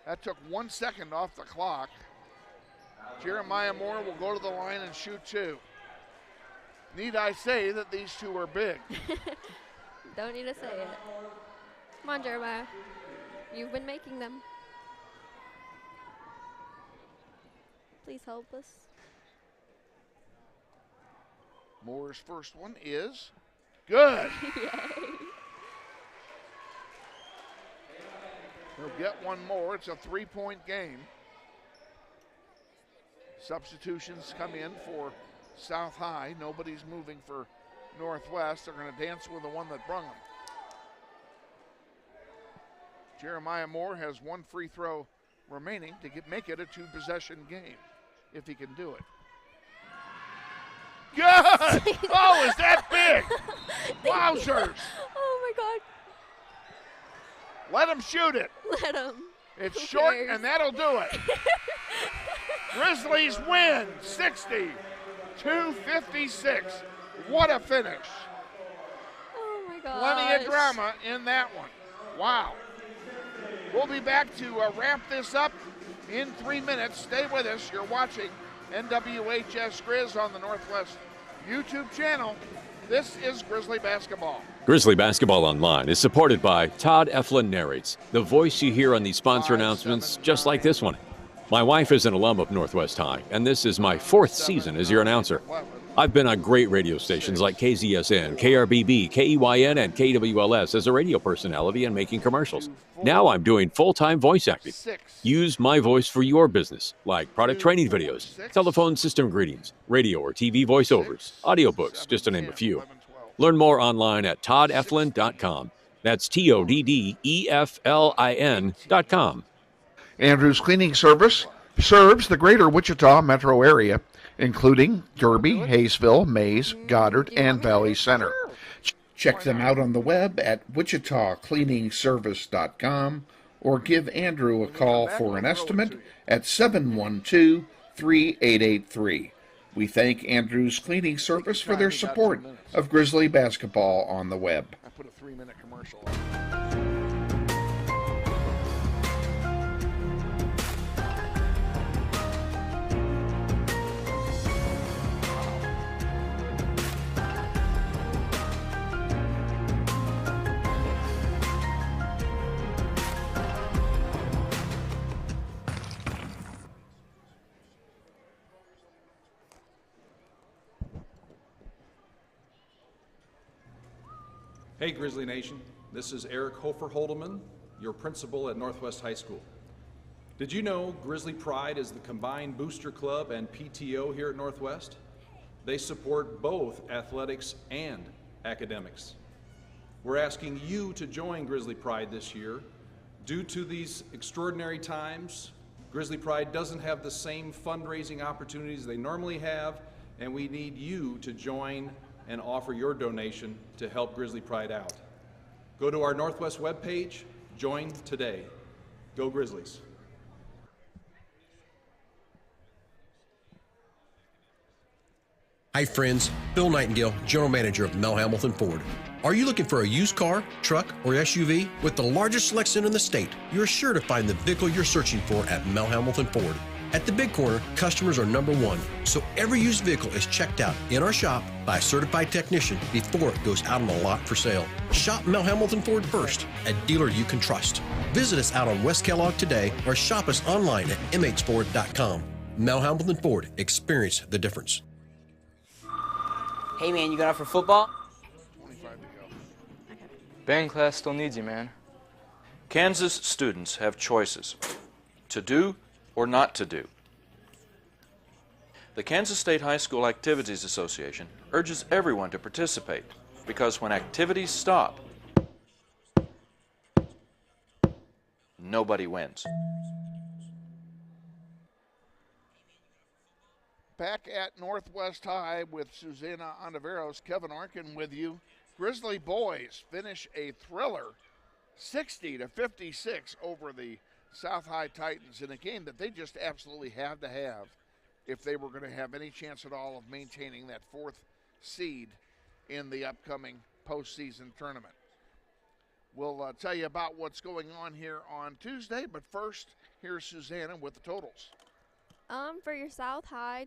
That took 1 second off the clock. Jeremiah Moore will go to the line and shoot 2. Need I say that these 2 are big? Don't need to say it. Come on, Jeremiah. You've been making them. Please help us. Moore's first one is good. Yay. He'll get one more. It's a 3-point game. Substitutions come in for South High. Nobody's moving for Northwest. They're going to dance with the one that brung them. Jeremiah Moore has 1 free throw remaining to make it a 2-possession game, if he can do it. Good! Oh, is that big? Wowzers! Oh, my God. Let him shoot it. Let him. It's Who short, cares? and that'll do it. Grizzlies win 60-56. What a finish. Oh, my God. Plenty of drama in that one. Wow. We'll be back to wrap this up in 3 minutes. Stay with us. You're watching NWHS Grizz on the Northwest YouTube channel. This is Grizzly Basketball. Grizzly Basketball Online is supported by Todd Eflin Narrates, the voice you hear on these sponsor announcements just like this one. My wife is an alum of Northwest High, and this is my 4th season as your announcer. I've been on great radio stations like KZSN, KRBB, KEYN, and KWLS as a radio personality and making commercials. Now I'm doing full-time voice acting. Use my voice for your business, like product training videos, telephone system greetings, radio or TV voiceovers, audiobooks, just to name a few. Learn more online at toddeflin.com. That's TODDEFLIN.com. Andrews Cleaning Service serves the greater Wichita metro area, including Derby, Hayesville, Mays, Goddard, and Valley Center. Check them out on the web at wichitacleaningservice.com or give Andrew a call for an estimate at 712-3883. We thank Andrews Cleaning Service for their support of Grizzly basketball on the web. I put a 3-minute commercial on. Hey Grizzly Nation, this is Eric Hofer-Holdeman, your principal at Northwest High School. Did you know Grizzly Pride is the combined booster club and PTO here at Northwest? They support both athletics and academics. We're asking you to join Grizzly Pride this year. Due to these extraordinary times, Grizzly Pride doesn't have the same fundraising opportunities they normally have, and we need you to join and offer your donation to help Grizzly Pride out. Go to our Northwest webpage, join today. Go Grizzlies. Hi friends, Bill Nightingale, General Manager of Mel Hamilton Ford. Are you looking for a used car, truck, or SUV? With the largest selection in the state, you're sure to find the vehicle you're searching for at Mel Hamilton Ford. At the Big Corner, customers are number one, so every used vehicle is checked out in our shop by a certified technician before it goes out on the lot for sale. Shop Mel Hamilton Ford first, a dealer you can trust. Visit us out on West Kellogg today or shop us online at mhford.com. Mel Hamilton Ford, experience the difference. Hey man, you got out for football? Band class still needs you, man. Kansas students have choices to do or not to do. The Kansas State High School Activities Association urges everyone to participate because when activities stop, nobody wins. Back at Northwest High with Susanna Ontiveros, Kevin Arkin with you. Grizzly boys finish a thriller, 60-56 over the South High Titans in a game that they just absolutely had to have if they were going to have any chance at all of maintaining that fourth seed in the upcoming postseason tournament. We'll tell you about what's going on here on Tuesday, but first, here's Susanna with the totals. For your South High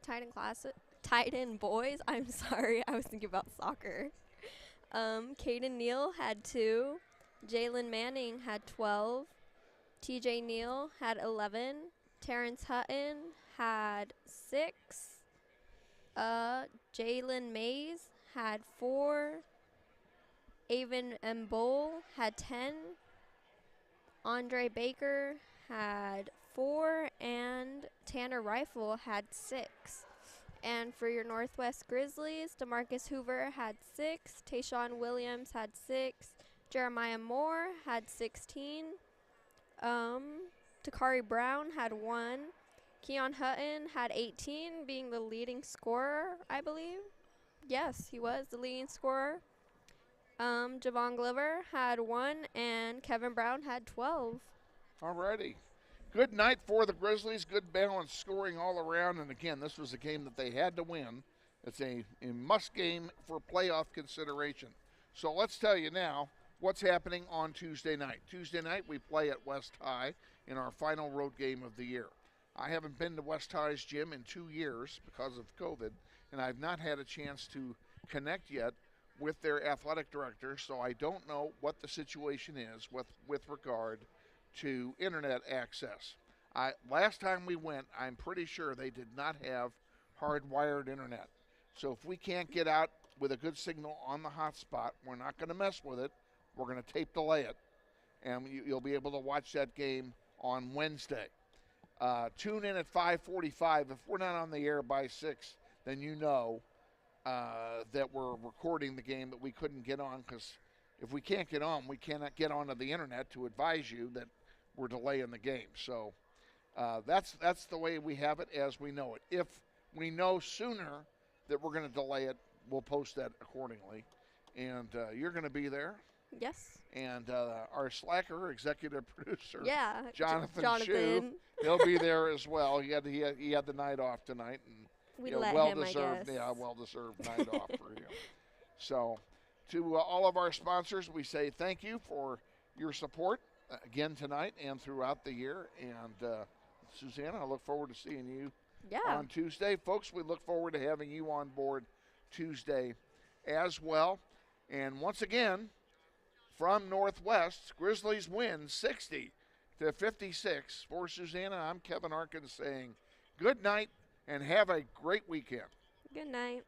Titan boys, I'm sorry, I was thinking about soccer. Caden Neal had 2, Jalen Manning had 12, TJ Neal had 11, Terrence Hutton had 6, Jalen Mays had 4, Avon Mbole had 10, Andre Baker had 4, and Tanner Rifle had 6. And for your Northwest Grizzlies, DeMarcus Hoover had 6, Tayshawn Williams had 6, Jeremiah Moore had 16, Takari Brown had 1, Keon Hutton had 18, being the leading scorer, I believe. Yes, he was the leading scorer. Javon Glover had 1, and Kevin Brown had 12. Alrighty. Good night for the Grizzlies. Good balanced scoring all around. And again, this was a game that they had to win. It's a must game for playoff consideration. So let's tell you now what's happening on Tuesday night. Tuesday night, we play at West High in our final road game of the year. I haven't been to West High's gym in 2 years because of COVID, and I've not had a chance to connect yet with their athletic director, so I don't know what the situation is with regard to internet access. Last time we went, I'm pretty sure they did not have hardwired internet. So if we can't get out with a good signal on the hotspot, we're not going to mess with it. We're going to tape delay it, and you'll be able to watch that game on Wednesday. Tune in at 5:45. If we're not on the air by 6, then you know that we're recording the game that we couldn't get on, because if we can't get on, we cannot get onto the internet to advise you that we're delaying the game. So that's the way we have it as we know it. If we know sooner that we're going to delay it, we'll post that accordingly. And you're going to be there. Yes. And our slacker, executive producer, yeah, Jonathan Schieu, he'll be there as well. He had the night off tonight, and we let him, I guess. Yeah, well-deserved night off for him. So, to all of our sponsors, we say thank you for your support again tonight and throughout the year. And Susanna, I look forward to seeing you on Tuesday, folks. We look forward to having you on board Tuesday as well. And once again, from Northwest, Grizzlies win 60-56. For Susanna, I'm Kevin Arkin saying good night and have a great weekend. Good night.